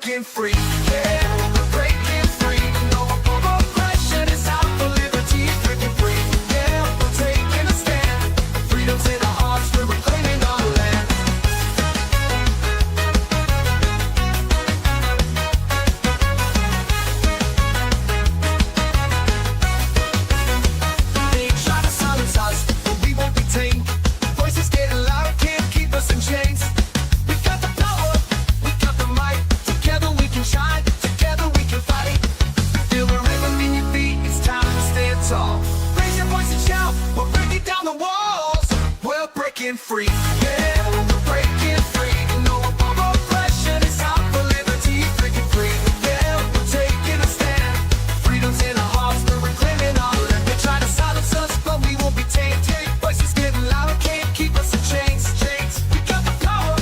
breaking free. Yeah, we're breaking free. No more oppression. It's out for liberty. Breaking free. Yeah, we're taking a stand. Freedom's in our hearts. We're reclaiming our land. They try to silence us, but we won't be tamed. Voices getting louder, can't keep us in chains. We got the power, we got the might. Together we can shine, together we can fight. Feel the rhythm in your feet, it's time to stand tall. Raise your voice and shout, we're breaking down the walls. We're breaking free, yeah, we're breaking free. No more oppression, it's out for liberty. Breaking free, yeah, we're taking a stand. Freedom's in our hearts, we're reclaiming our land. They try to silence us, but we won't be tamed. Voices getting louder, can't keep us in chains. We got the power,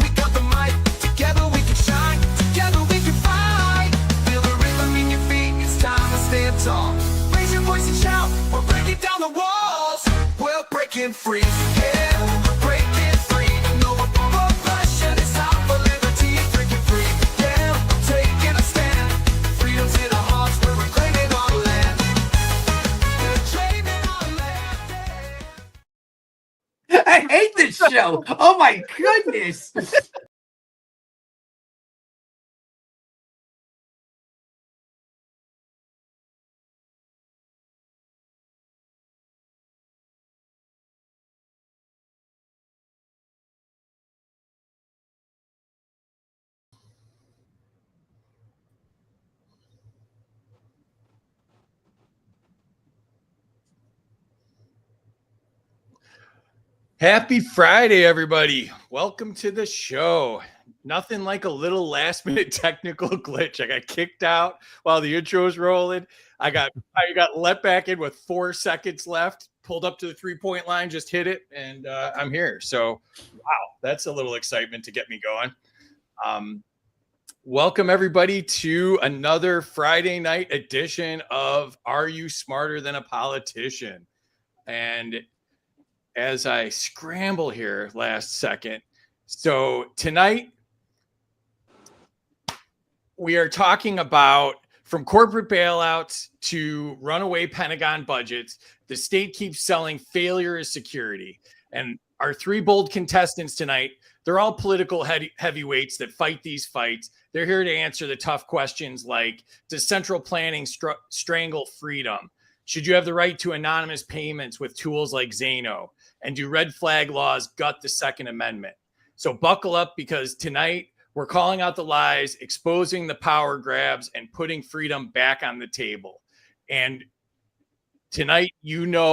we got the might. Together we can shine, together we can fight. Feel the rhythm in your feet, it's time to stand tall. Raise your voice and shout, we're breaking down the walls. We're breaking free, yeah, we're breaking free. No more oppression, it's out for liberty. Breaking free, yeah, we're taking a stand. Freedom's in our hearts, we're reclaiming our land. We're claiming our land. I hate this show. Oh my goodness. Happy Friday, everybody. Welcome to the show. Nothing like a little last minute technical glitch. I got kicked out while the intro was rolling. I got let back in with 4 seconds left, pulled up to the 3-point line, just hit it, and I'm here. So, wow, that's a little excitement to get me going. Welcome, everybody, to another Friday night edition of Are You Smarter Than a Politician? And as I scramble here last second. So tonight we are talking about from corporate bailouts to runaway Pentagon budgets. The state keeps selling failure as security. And our 3 bold contestants tonight, they're all political heavyweights that fight these fights. They're here to answer the tough questions like, does central planning strangle freedom? Should you have the right to anonymous payments with tools like Zano? And do red flag laws gut the Second Amendment? So buckle up, because tonight we're calling out the lies, exposing the power grabs, and putting freedom back on the table. And tonight, you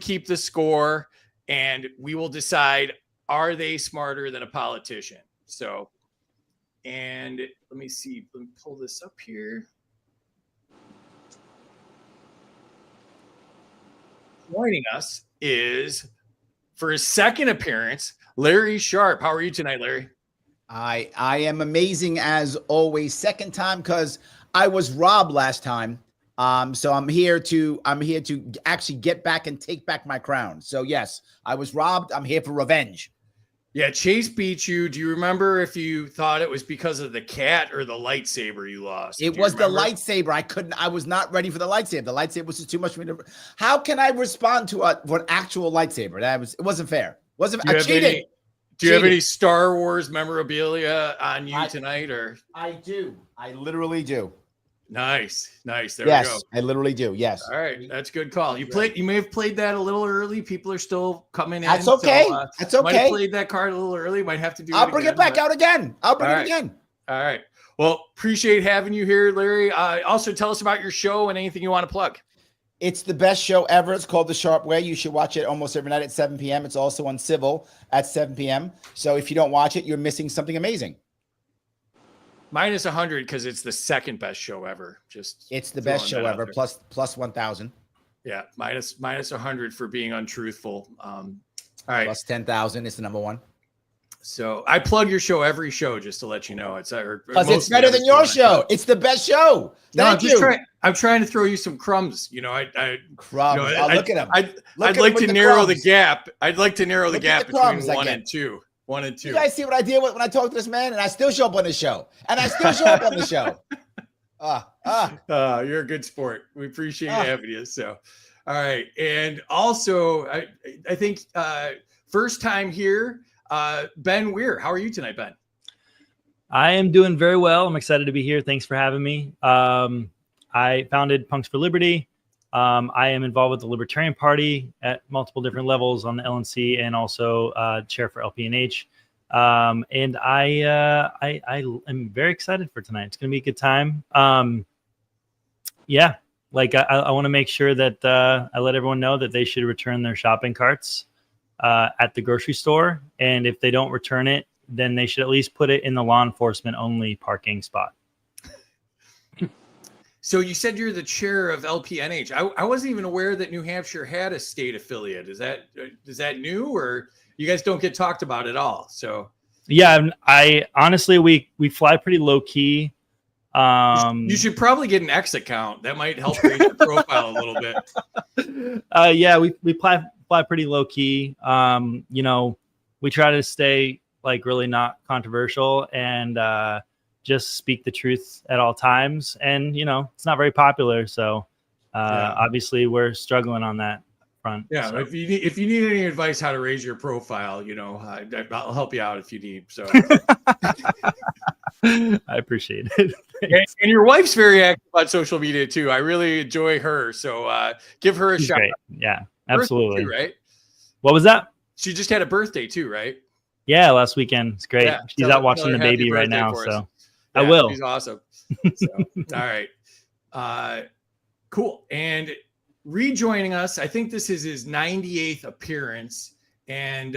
keep the score, and we will decide, are they smarter than a politician? So, and let me see, let me pull this up here. Joining us is, for his second appearance, Larry Sharpe. How are you tonight, Larry? I am amazing as always. Second time, because I was robbed last time. So I'm here to actually get back and take back my crown. So yes, I was robbed. I'm here for revenge. Yeah, Chase beat you. Do you remember if you thought it was because of the cat or the lightsaber you lost? It was the lightsaber. I was not ready for the lightsaber. The lightsaber was just too much for me to. How can I respond to an actual lightsaber? It wasn't fair. I cheated. Do you have any Star Wars memorabilia on you tonight? Or I do. I literally do. Nice. There we go. Yes, I literally do. Yes. All right, that's a good call. You may have played that a little early. People are still coming in. That's okay. That's okay. Might have played that card a little early. Might have to do. I'll bring it back out again. I'll bring it again. All right. Well, appreciate having you here, Larry. Also, tell us about your show and anything you want to plug. It's the best show ever. It's called The Sharpe Way. You should watch it almost every night at 7 p.m. It's also on Civil at 7 p.m. So if you don't watch it, you're missing something amazing. Minus 100 because it's the second best show ever. It's the best show ever. Plus 1,000. Yeah, minus 100 for being untruthful. All right, plus 10,000 is the number one. So I plug your show every show just to let you know because it's better than your show. It's the best show. I'm trying to throw you some crumbs. Crumbs. Look at them. I'd like to narrow the gap. I'd like to narrow the gap between 1 and 2. 1 and 2. You guys see what I did when I talked to this man, and I still show up on the show, and I still show up on the show. You're a good sport. We appreciate having you. So, all right. And also, I think first time here, Ben Weir. How are you tonight, Ben? I am doing very well. I'm excited to be here. Thanks for having me. I founded Punks for Liberty. I am involved with the Libertarian Party at multiple different levels on the LNC and also chair for LPNH. And I am very excited for tonight. It's going to be a good time. Yeah, like I want to make sure that I let everyone know that they should return their shopping carts at the grocery store. And if they don't return it, then they should at least put it in the law enforcement only parking spot. So you said you're the chair of LPNH. I wasn't even aware that New Hampshire had a state affiliate. Is that new, or you guys don't get talked about at all? So yeah, I honestly we fly pretty low key. You should probably get an X account. That might help raise your profile a little bit. Yeah, we fly pretty low key. You know, we try to stay like really not controversial and just speak the truth at all times. And, you know, it's not very popular. So obviously we're struggling on that front. Yeah. So. If you need any advice how to raise your profile, you know, I'll help you out if you need. So I appreciate it. And your wife's very active on social media too. I really enjoy her. So give her a shout out. Yeah, absolutely. Too, right. What was that? She just had a birthday too, right? Yeah, last weekend. It's great. Yeah, she's out watching the baby right now. So yeah, I will. She's awesome. So, all right. Cool. And rejoining us, I think this is his 98th appearance. And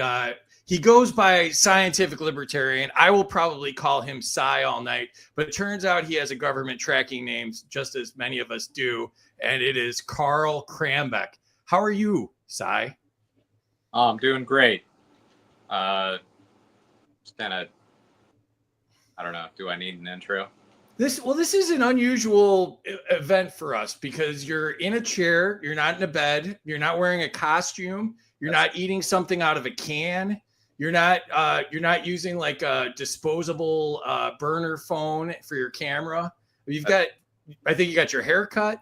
he goes by Scientific Libertarian. I will probably call him Cy all night. But it turns out he has a government tracking name, just as many of us do. And it is Carl Krambeck. How are you, Cy? I'm doing great. Just kind of, I don't know. Do I need an intro? This is an unusual event for us because you're in a chair, you're not in a bed, you're not wearing a costume, you're not eating something out of a can, you're not using like a disposable burner phone for your camera. I think you got your hair cut.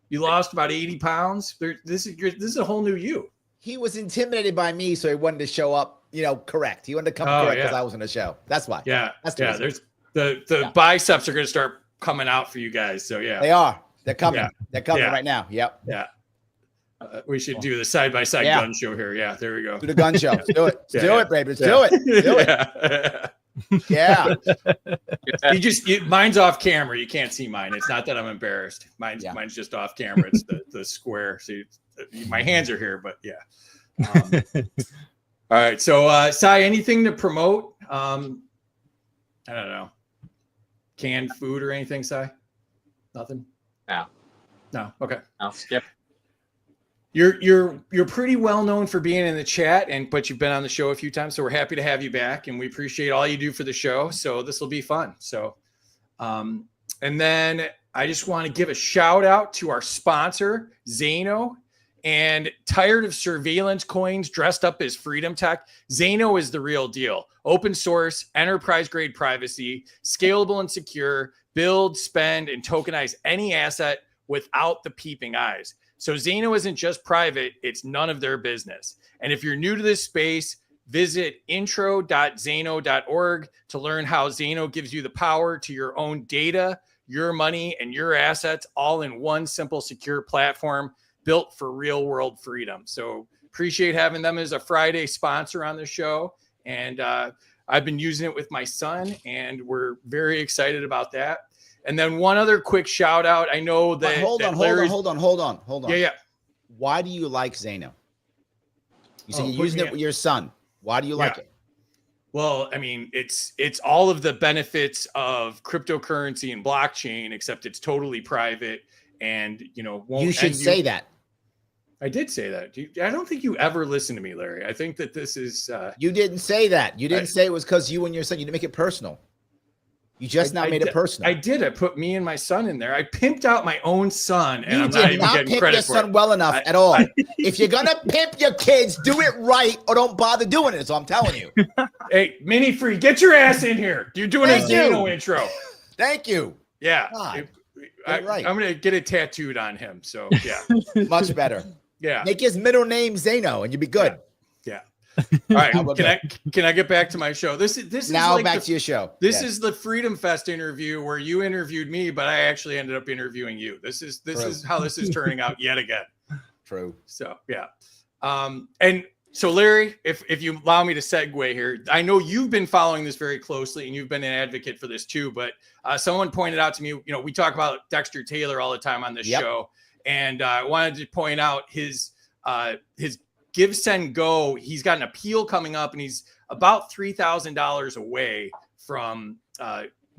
You lost about 80 pounds. This is a whole new you. He was intimidated by me, so he wanted to show up, correct. He wanted to come correct because I was on the show. That's why. Yeah. That's there's the biceps are going to start coming out for you guys. So yeah, they are. They're coming. Yeah. They're coming right now. Yep. Yeah. We should do the side-by-side gun show here. Yeah, there we go. Do the gun show. Let's do it. Let's do it, baby. Let's do it. Do it. Yeah. Mine's off camera. You can't see mine. It's not that I'm embarrassed. Mine's just off camera. It's the square. See, my hands are here, but yeah. All right. So, Cy, anything to promote? I don't know. Canned food or anything, Cy? Nothing? No. Okay. I'll skip. You're pretty well known for being in the chat, but you've been on the show a few times, so we're happy to have you back, and we appreciate all you do for the show. So this will be fun. So, and then I just want to give a shout out to our sponsor, Zano. And tired of surveillance coins dressed up as freedom tech? Zano is the real deal. Open source, enterprise grade privacy, scalable and secure, build, spend, and tokenize any asset without the peeping eyes. So Zano isn't just private, it's none of their business. And if you're new to this space, visit intro.zano.org to learn how Zano gives you the power to your own data, your money, and your assets all in one simple, secure platform built for real world freedom. So appreciate having them as a Friday sponsor on the show. And I've been using it with my son, and we're very excited about that. And then one other quick shout out. I know that. Hold on. Yeah. Why do you like Zano? You say you're using it with your son. Why do you like it? Well, I mean, it's all of the benefits of cryptocurrency and blockchain, except it's totally private, and you should say that. I did say that. I don't think you ever listened to me, Larry. I think that this is. You didn't say that. You didn't say it was because you and your son. You didn't make it personal. You just now made it personal. I did. I put me and my son in there. I pimped out my own son, and You I'm not did even not getting pimp credit your for son it. well enough at all. If you're gonna pimp your kids, do it right or don't bother doing it. So I'm telling you. Hey, Mini Free, get your ass in here. You're doing Thank a Zano you. intro. Thank you. Yeah. God, I'm going to get it tattooed on him. So, yeah. Much better. Yeah. Make his middle name Zano, and you'll be good. Yeah. All right. Now we're Can I get back to my show? This is Now like back to your show. This Yes. is the Freedom Fest interview where you interviewed me, but I actually ended up interviewing you. This is how this is turning out yet again. True. So, yeah. And so, Larry, if you allow me to segue here, I know you've been following this very closely and you've been an advocate for this too, but someone pointed out to me, we talk about Dexter Taylor all the time on this show. And I wanted to point out his Give, Send, Go. He's got an appeal coming up and he's about $3,000 away from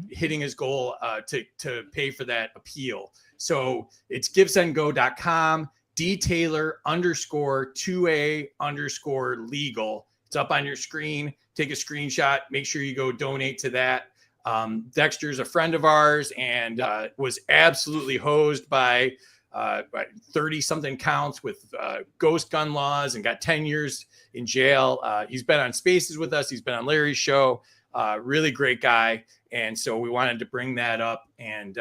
hitting his goal to pay for that appeal. So it's givesendgo.com. DTaylor_2A_legal. It's up on your screen. Take a screenshot. Make sure you go donate to that. Dexter's a friend of ours and was absolutely hosed by 30-something counts with ghost gun laws and got 10 years in jail. He's been on Spaces with us. He's been on Larry's show. Really great guy. And so we wanted to bring that up and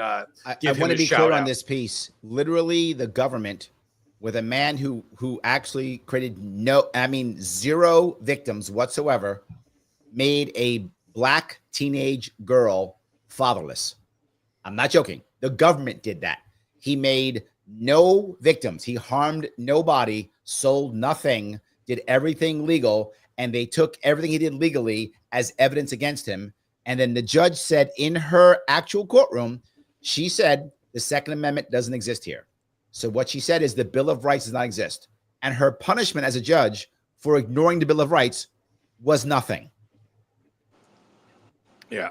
give him want to a be shout clear out. on this piece. Literally, the government, with a man who actually created zero victims whatsoever, made a black teenage girl fatherless. I'm not joking. The government did that. He made no victims. He harmed nobody, sold nothing, did everything legal, and they took everything he did legally as evidence against him. And then the judge said in her actual courtroom, she said the Second Amendment doesn't exist here. So what she said is the Bill of Rights does not exist. And her punishment as a judge for ignoring the Bill of Rights was nothing. Yeah.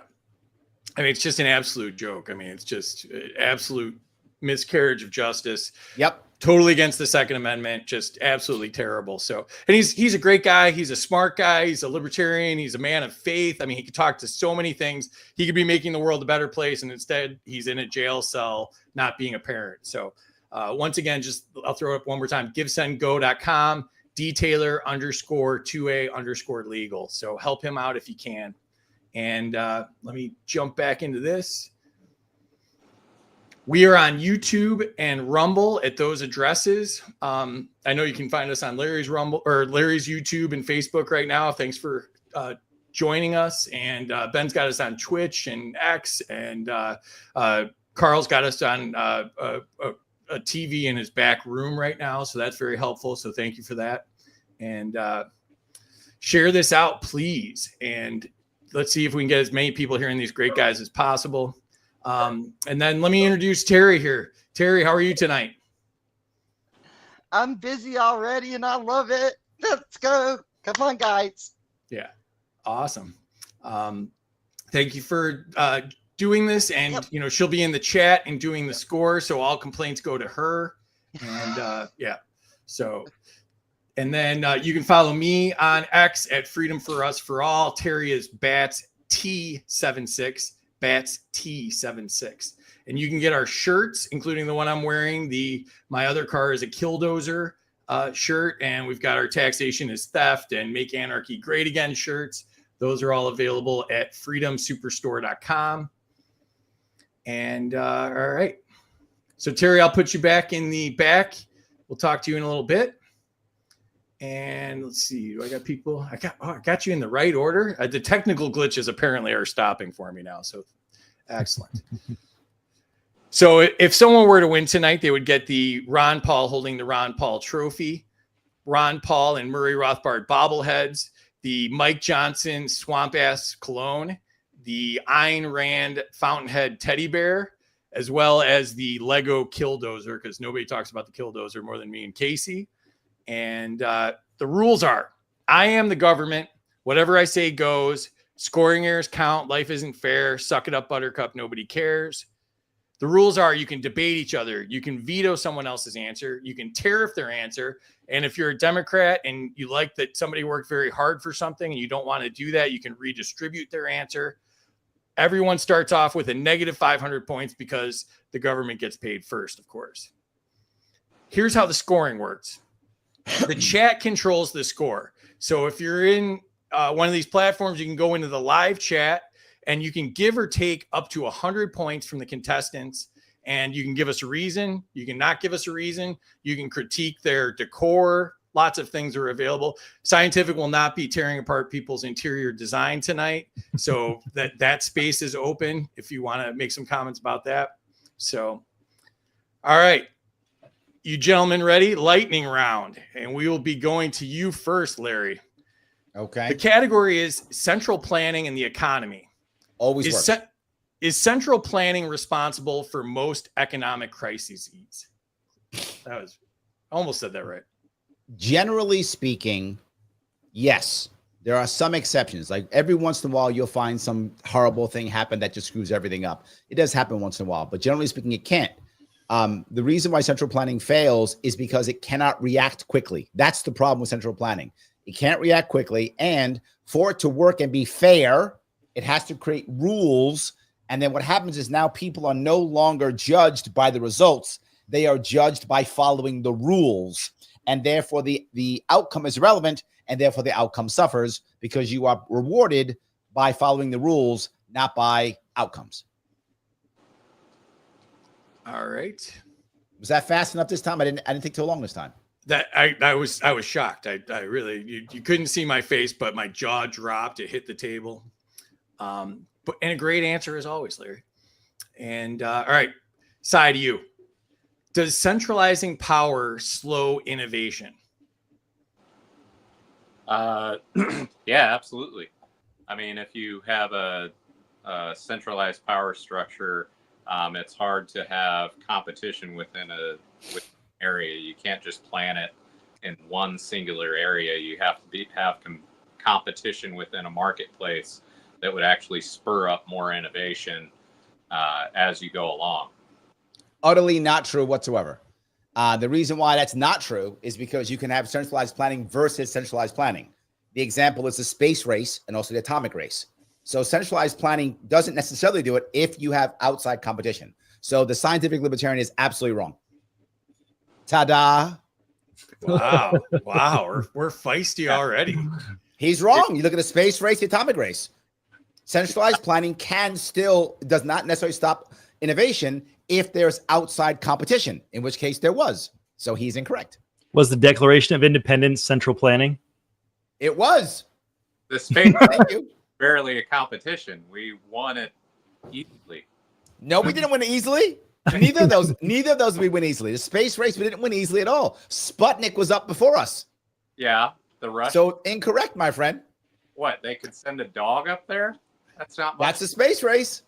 I mean, it's just an absolute joke. I mean, it's just absolute miscarriage of justice. Yep. Totally against the Second Amendment. Just absolutely terrible. So, and he's a great guy. He's a smart guy. He's a libertarian. He's a man of faith. I mean, he could talk to so many things. He could be making the world a better place. And instead he's in a jail cell, not being a parent. So once again, I'll throw it up one more time. Givesendgo.com, DTaylor_2A_legal. So help him out if you can. And let me jump back into this. We are on YouTube and Rumble at those addresses. I know you can find us on Larry's Rumble or Larry's YouTube and Facebook right now. Thanks for joining us. And Ben's got us on Twitch and X, and Carl's got us on a TV in his back room right now. So that's very helpful. So thank you for that. And share this out, please. And let's see if we can get as many people hearing these great guys as possible. And then let me introduce Terry here. Terry, how are you tonight? I'm busy already and I love it. Let's go. Come on, guys. Yeah. Awesome. Thank you for doing this. And, she'll be in the chat and doing the score. So all complaints go to her. And yeah. So, and then you can follow me on X at Freedom for Us for All. Terry is Bats T76. Bats T76. And you can get our shirts, including the one I'm wearing. My other car is a Killdozer shirt, and we've got our Taxation is Theft and Make Anarchy Great Again shirts. Those are all available at freedomsuperstore.com. And all right. So Terry, I'll put you back in the back. We'll talk to you in a little bit. And let's see, do I got people? I got you in the right order. The technical glitches apparently are stopping for me now. So excellent. So if someone were to win tonight, they would get the Ron Paul holding the Ron Paul trophy, Ron Paul and Murray Rothbard bobbleheads, the Mike Johnson Swamp Ass cologne, the Ayn Rand Fountainhead teddy bear, as well as the Lego Killdozer, because nobody talks about the Killdozer more than me and Casey. And the rules are, I am the government. Whatever I say goes. Scoring errors count. Life isn't fair. Suck it up, Buttercup. Nobody cares. The rules are you can debate each other. You can veto someone else's answer. You can tariff their answer. And if you're a Democrat and you like that somebody worked very hard for something and you don't want to do that, you can redistribute their answer. everyone starts off with a negative 500 points because the government gets paid first, of course. Here's how the scoring works. The chat controls the score. So if you're in one of these platforms, you can go into the live chat and you can give or take up to 100 points from the contestants. And you can give us a reason. You can not give us a reason. You can critique their decor. Lots of things are available. Scientific will not be tearing apart people's interior design tonight. So that space is open if you want to make some comments about that. So, all right. You gentlemen ready? Lightning round. And we will be going to you first, Larry. Okay. The category is central planning and the economy. Always works. Is central planning responsible for most economic crises? I almost said that right. Generally speaking, yes. There are some exceptions. Like every once in a while, you'll find some horrible thing happen that just screws everything up. It does happen once in a while, but generally speaking, it can't. The reason why central planning fails is because it cannot react quickly. That's the problem with central planning. It can't react quickly. And for it to work and be fair, it has to create rules. And then what happens is now people are no longer judged by the results. They are judged by following the rules. And therefore, the outcome is irrelevant. And therefore, the outcome suffers because you are rewarded by following the rules, not by outcomes. All right. Was that fast enough this time? I didn't take too long this time. That I was shocked. I really you couldn't see my face, but my jaw dropped. It hit the table. And a great answer as always, Larry. And all right, side to you. Does centralizing power slow innovation? Yeah, absolutely. I mean, if you have a centralized power structure, it's hard to have competition within an area. You can't just plan it in one singular area. You have to have competition within a marketplace that would actually spur up more innovation as you go along. Utterly not true whatsoever. The reason why that's not true is because you can have centralized planning versus centralized planning. The example is the space race and also the atomic race. So centralized planning doesn't necessarily do it if you have outside competition. So the scientific libertarian is absolutely wrong. Ta-da. Wow. Wow. We're feisty already. He's wrong. You look at the space race, the atomic race. Centralized planning does not necessarily stop innovation if there's outside competition, in which case there was. So he's incorrect. Was the Declaration of Independence central planning? It was. The space Thank you. barely a competition. We won it easily. No, we didn't win it easily. Neither of those we win easily. The space race, we didn't win easily at all. Sputnik was up before us. Yeah, the Russians. So incorrect, my friend. What, they could send a dog up there? That's not much. That's the space race.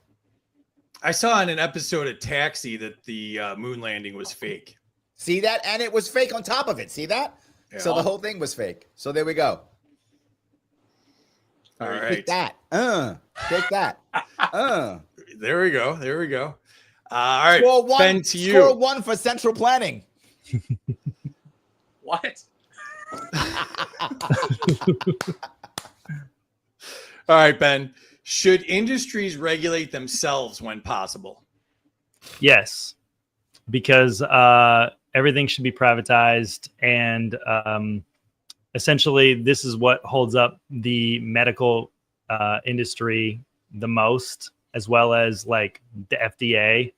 I saw in an episode of Taxi that the moon landing was fake. See that? And it was fake on top of it. See that? Yeah. So the whole thing was fake. So there we go. All right. Take that. Take that. There we go. There we go. All right. Score one, Ben, to you. Score one for central planning. What? All right, Ben. Should industries regulate themselves when possible? Yes, because everything should be privatized, and essentially this is what holds up the medical industry the most, as well as like the FDA.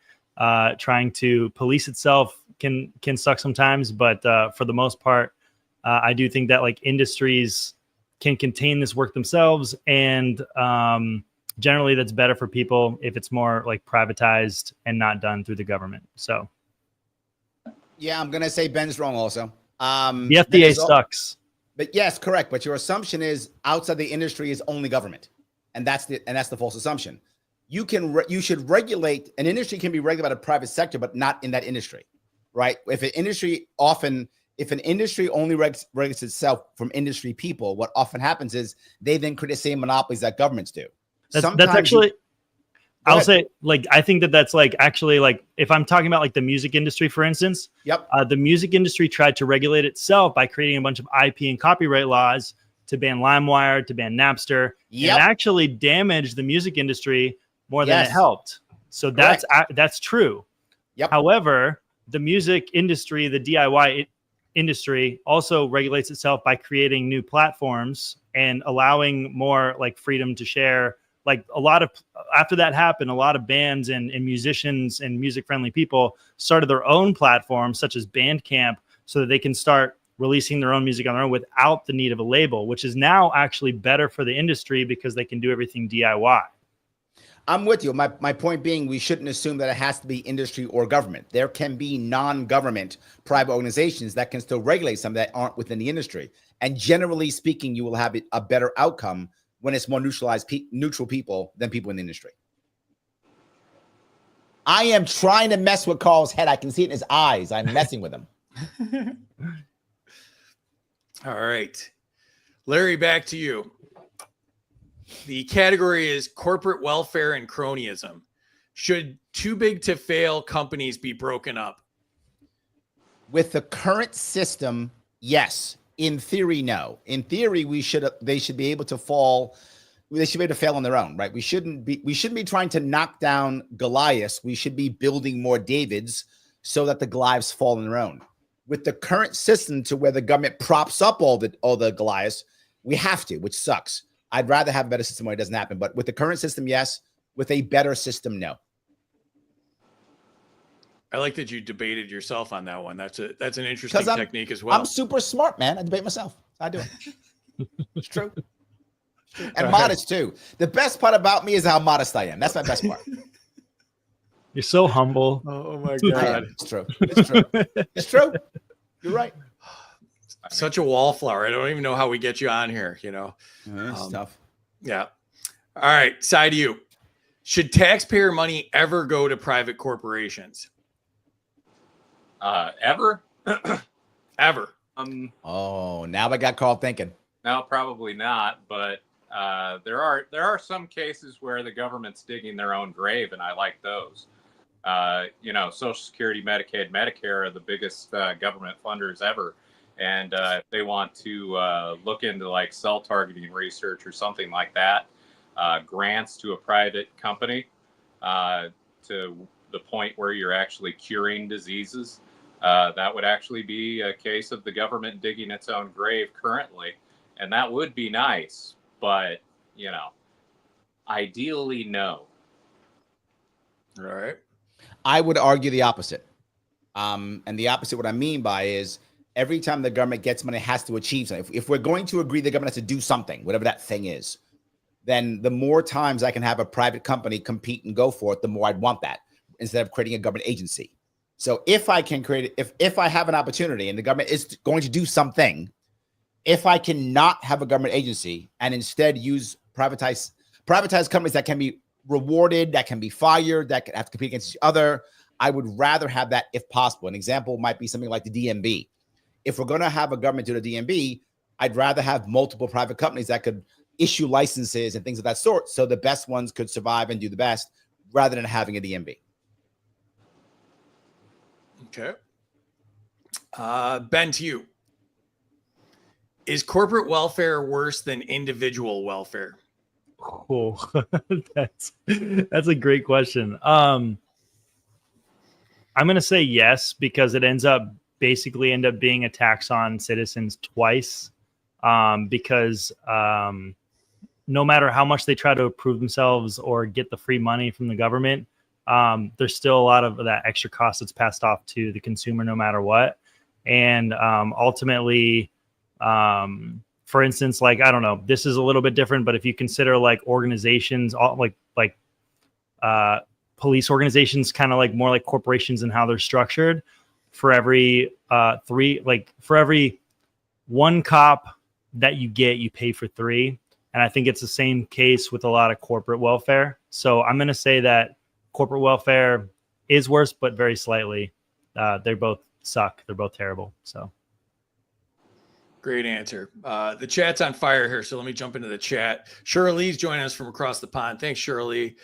Trying to police itself can suck sometimes, but for the most part, I do think that like industries can contain this work themselves, and generally that's better for people if it's more like privatized and not done through the government. So Yeah, I'm gonna say Ben's wrong also. the FDA sucks. But yes, correct. But your assumption is outside the industry is only government, and that's the false assumption. You should regulate. An industry can be regulated by the private sector, but not in that industry, right? If an industry only regulates itself from industry people, what often happens is they then create the same monopolies that governments do. That's actually, I'll say, like, I think that's like actually like if I'm talking about like the music industry, for instance. Yep. The music industry tried to regulate itself by creating a bunch of IP and copyright laws to ban LimeWire, to ban Napster. Yep. And it actually damaged the music industry more than it helped. So that's true. Yep. However, the music industry, the DIY industry, also regulates itself by creating new platforms and allowing more like freedom to share. Like after that happened, a lot of bands and musicians and music friendly people started their own platforms such as Bandcamp so that they can start releasing their own music on their own without the need of a label, which is now actually better for the industry because they can do everything DIY. I'm with you. My point being, we shouldn't assume that it has to be industry or government. There can be non-government private organizations that can still regulate some that aren't within the industry. And generally speaking, you will have a better outcome when it's more neutral people than people in the industry. I am trying to mess with Carl's head. I can see it in his eyes. I'm messing with him. All right. Larry, back to you. The category is corporate welfare and cronyism. Should too big to fail companies be broken up? With the current system, yes. In theory, no. In theory, they should be able to fall. They should be able to fail on their own, right? We shouldn't be trying to knock down Goliaths. We should be building more Davids so that the Goliaths fall on their own. With the current system to where the government props up all the Goliaths, we have to, which sucks. I'd rather have a better system where it doesn't happen. But with the current system, yes. With a better system, no. I like that you debated yourself on that one. That's an interesting technique as well. I'm super smart, man. I debate myself. I do it. It's true. And modest too. The best part about me is how modest I am. That's my best part. You're so humble. Oh my God. It's true. It's true. It's true. You're right. Such a wallflower. I don't even know how we get you on here, you know. It's tough. Yeah. All right. Side to you. Should taxpayer money ever go to private corporations? Ever? Ever. Oh, now I got Carl thinking. No, probably not. But there are some cases where the government's digging their own grave, and I like those. Social Security, Medicaid, Medicare are the biggest government funders ever. And if they want to look into like cell targeting research or something like that, grants to a private company to the point where you're actually curing diseases, that would actually be a case of the government digging its own grave currently. And that would be nice, but, ideally, no. All right. I would argue the opposite. And the opposite, what I mean by is, every time the government gets money, it has to achieve something. If we're going to agree the government has to do something, whatever that thing is, then the more times I can have a private company compete and go for it, the more I'd want that instead of creating a government agency. So if I can create it, if I have an opportunity and the government is going to do something, if I cannot have a government agency and instead use privatized companies that can be rewarded, that can be fired, that can have to compete against each other, I would rather have that if possible. An example might be something like the DMV. If we're going to have a government do the DMV, I'd rather have multiple private companies that could issue licenses and things of that sort, so the best ones could survive and do the best, rather than having a DMV. Okay. Ben, to you. Is corporate welfare worse than individual welfare? Oh, that's a great question. I'm going to say yes, because it ends up being a tax on citizens twice, because no matter how much they try to prove themselves or get the free money from the government, there's still a lot of that extra cost that's passed off to the consumer no matter what. And ultimately, for instance, like, I don't know, this is a little bit different, but if you consider like organizations, like police organizations, kind of like more like corporations and how they're structured, for every for every one cop that you get, you pay for 3. And I think it's the same case with a lot of corporate welfare. So I'm going to say that corporate welfare is worse, but very slightly. They both suck. They're both terrible. So. Great answer. The chat's on fire here, so let me jump into the chat. Shirley's joining us from across the pond. Thanks, Shirley.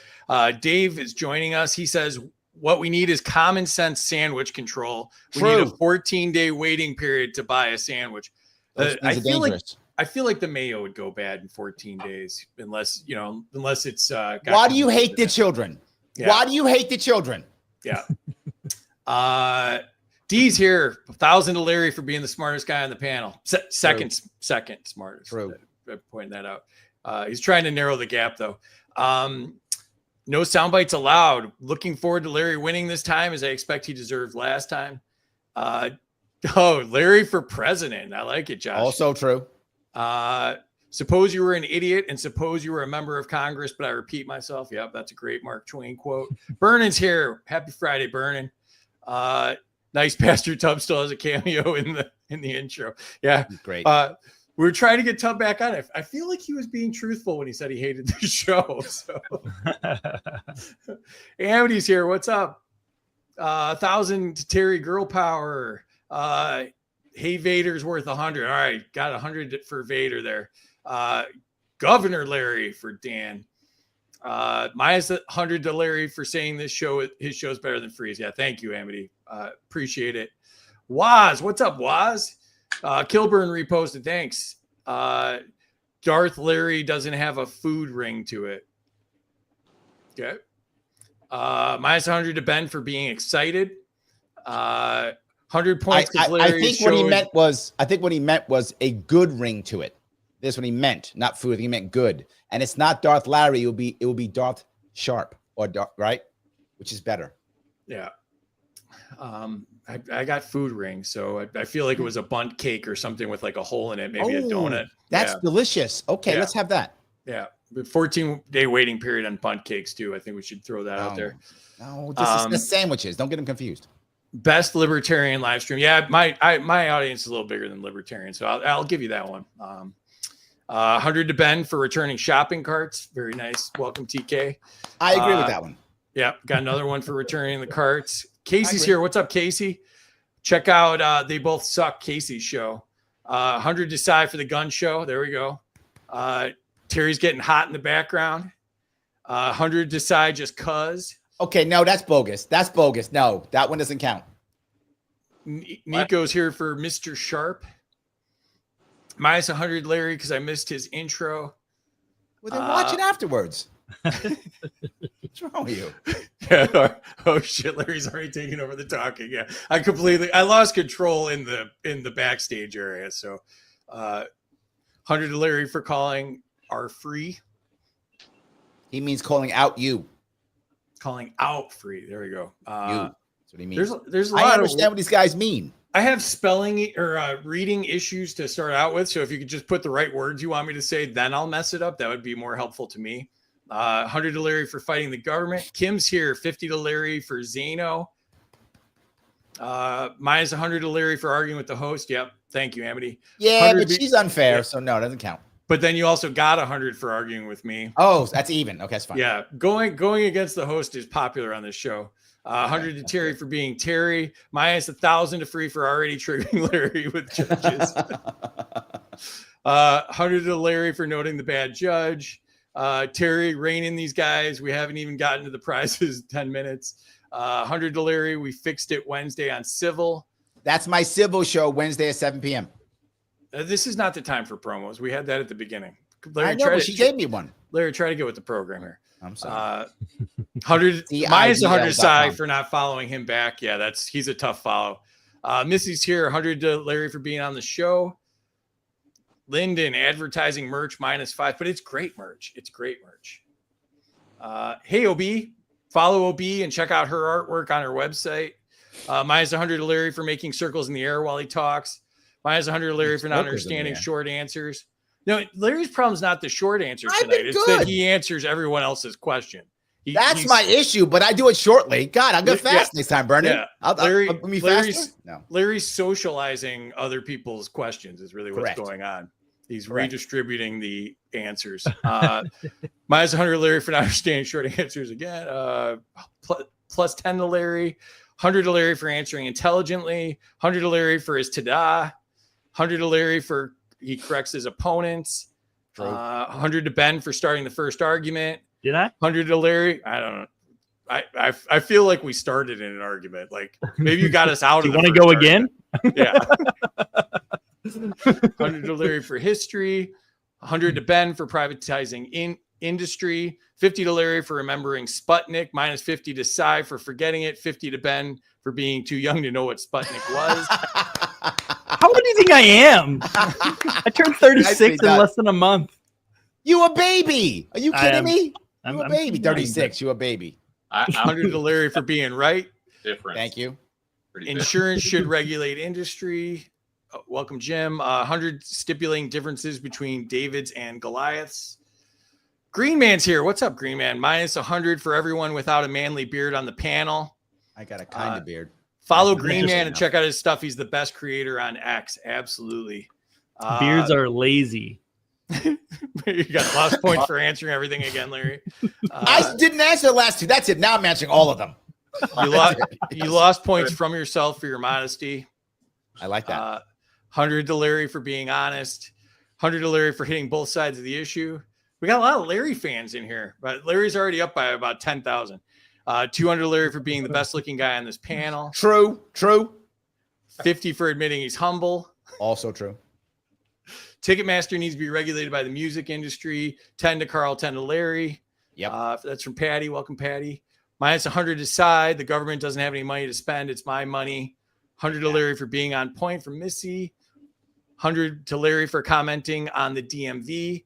Dave is joining us. He says, what we need is common sense sandwich control. We need a 14-day waiting period to buy a sandwich. Those I are feel dangerous. I feel like the mayo would go bad in 14 days unless it's. Why do you hate the children? Yeah. Why do you hate the children? Yeah. D's here. 1,000 to Larry for being the smartest guy on the panel. Second smartest. True. Pointing that out. He's trying to narrow the gap though. No sound bites allowed. Looking forward to Larry winning this time, as I expect he deserved last time. Larry for president. I like it, Josh. Also true. Suppose you were an idiot and suppose you were a member of Congress, but I repeat myself. Yep, that's a great Mark Twain quote. Vernon's here. Happy Friday, Vernon. Nice Pastor Tubb still has a cameo in the intro. Yeah. Great. We were trying to get Tubb back on it. I feel like he was being truthful when he said he hated the show. So Amity's here. What's up? 1,000 to Terry Girl Power. Hey, Vader's worth 100. All right, got 100 for Vader there. Governor Larry for Dan. Minus 100 to Larry for saying his show's better than Freeze. Yeah, thank you, Amity. Appreciate it. Waz, what's up, Waz? Kilburn reposted. Thanks. Darth Larry doesn't have a food ring to it. Okay. Minus 100 to Ben for being excited. 100 points. I think what he meant was a good ring to it. That's what he meant, not food. He meant good. And it's not Darth Larry. It will be Darth Sharpe or right, which is better. Yeah. I got food ring, so I feel like it was a bundt cake or something with like a hole in it, maybe a donut. That's delicious. Okay, let's have that. Yeah, the 14-day waiting period on bundt cakes too. I think we should throw that out there. No, just the sandwiches. Don't get them confused. Best libertarian live stream. Yeah, my audience is a little bigger than libertarian, so I'll give you that one. 100 to Ben for returning shopping carts. Very nice. Welcome, TK. I agree with that one. Yeah, got another one for returning the carts. Casey's here. What's up, Casey? Check out They Both Suck, Casey's show. 100 to Cy for the gun show. There we go. Terry's getting hot in the background. 100 to Cy just cuz. Okay, no, that's bogus. That's bogus. No, that one doesn't count. Nico's here for Mr. Sharpe. Minus 100 Larry because I missed his intro. Well, then watch it afterwards. What's wrong with you? Yeah. Oh shit, Larry's already taking over the talking. Yeah, I lost control in the backstage area. So 100 to Larry for calling our free. He means calling out you. Calling out free. There we go. You. That's what he means. There's a lot. I understand what these guys mean. I have spelling or reading issues to start out with. So if you could just put the right words you want me to say, then I'll mess it up. That would be more helpful to me. 100 to Larry for fighting the government. Kim's here. 50 to Larry for Zeno. Minus 100 to Larry for arguing with the host. Yep. Thank you, Amity. Yeah, but she's unfair. So no, it doesn't count. But then you also got 100 for arguing with me. Oh, that's even. Okay, that's fine. Yeah. Going against the host is popular on this show. 100 to Terry for being Terry. Minus 1,000 to Free for already triggering Larry with judges. 100 to Larry for noting the bad judge. Terry, rein in these guys. We haven't even gotten to the prizes. 10 minutes. 100 to Larry. We fixed it Wednesday on civil. That's my civil show Wednesday at 7 p.m. This is not the time for promos. We had that at the beginning. Larry, I know, but she gave me one. Larry, try to get with the program here. I'm sorry. 100 minus 100 Cy for not following him back. Yeah, he's a tough follow. Missy's here. 100 to Larry for being on the show. Lyndon advertising merch -5, but it's great merch. It's great merch. Hey OB, follow OB and check out her artwork on her website. Minus 100 to Larry for making circles in the air while he talks. Minus 100 to Larry for not understanding short answers. No, Larry's problem is not the short answers tonight. It's that he answers everyone else's question. That's my issue, but I do it shortly. God, I'll go fast next time, Bernie. Yeah. Larry's socializing other people's questions is really what's going on. He's redistributing the answers. Minus 100 Larry for not understanding short answers again. Plus 10 to Larry. 100 to Larry for answering intelligently. 100 to Larry for his ta-da. 100 to Larry for he corrects his opponents. 100 to Ben for starting the first argument. Did I? 100 to Larry. I don't know. I feel like we started in an argument. Like maybe you got us out. Do you want to go again? Yeah. 100 to Larry for history, 100 to Ben for privatizing industry, 50 to Larry for remembering Sputnik, minus 50 to Cy for forgetting it, 50 to Ben for being too young to know what Sputnik was. How old do you think I am? I turned 36 in less than a month. You a baby? Are you kidding me? I'm You a baby? 36. You a baby? 100 to Larry for being right. Different. Thank you. Insurance should regulate industry. Welcome, Jim. 100 stipulating differences between Davids and Goliaths. Green Man's here. What's up, Green Man? Minus 100 for everyone without a manly beard on the panel. I got a kind of beard. Follow Green Man and check out his stuff. He's the best creator on X. Absolutely. Beards are lazy. You got lost points for answering everything again, Larry. I didn't answer the last two. That's it. Now I'm answering all of them. You lost points from yourself for your modesty. I like that. 100 to Larry for being honest. 100 to Larry for hitting both sides of the issue. We got a lot of Larry fans in here, but Larry's already up by about 10,000. 200 to Larry for being the best looking guy on this panel. True. 50 for admitting he's humble. Also true. Ticketmaster needs to be regulated by the music industry. 10 to Carl, 10 to Larry. Yep. That's from Patty. Welcome, Patty. Minus 100 to Side. The government doesn't have any money to spend. It's my money. 100 to Larry for being on point from Missy. 100 to Larry for commenting on the DMV.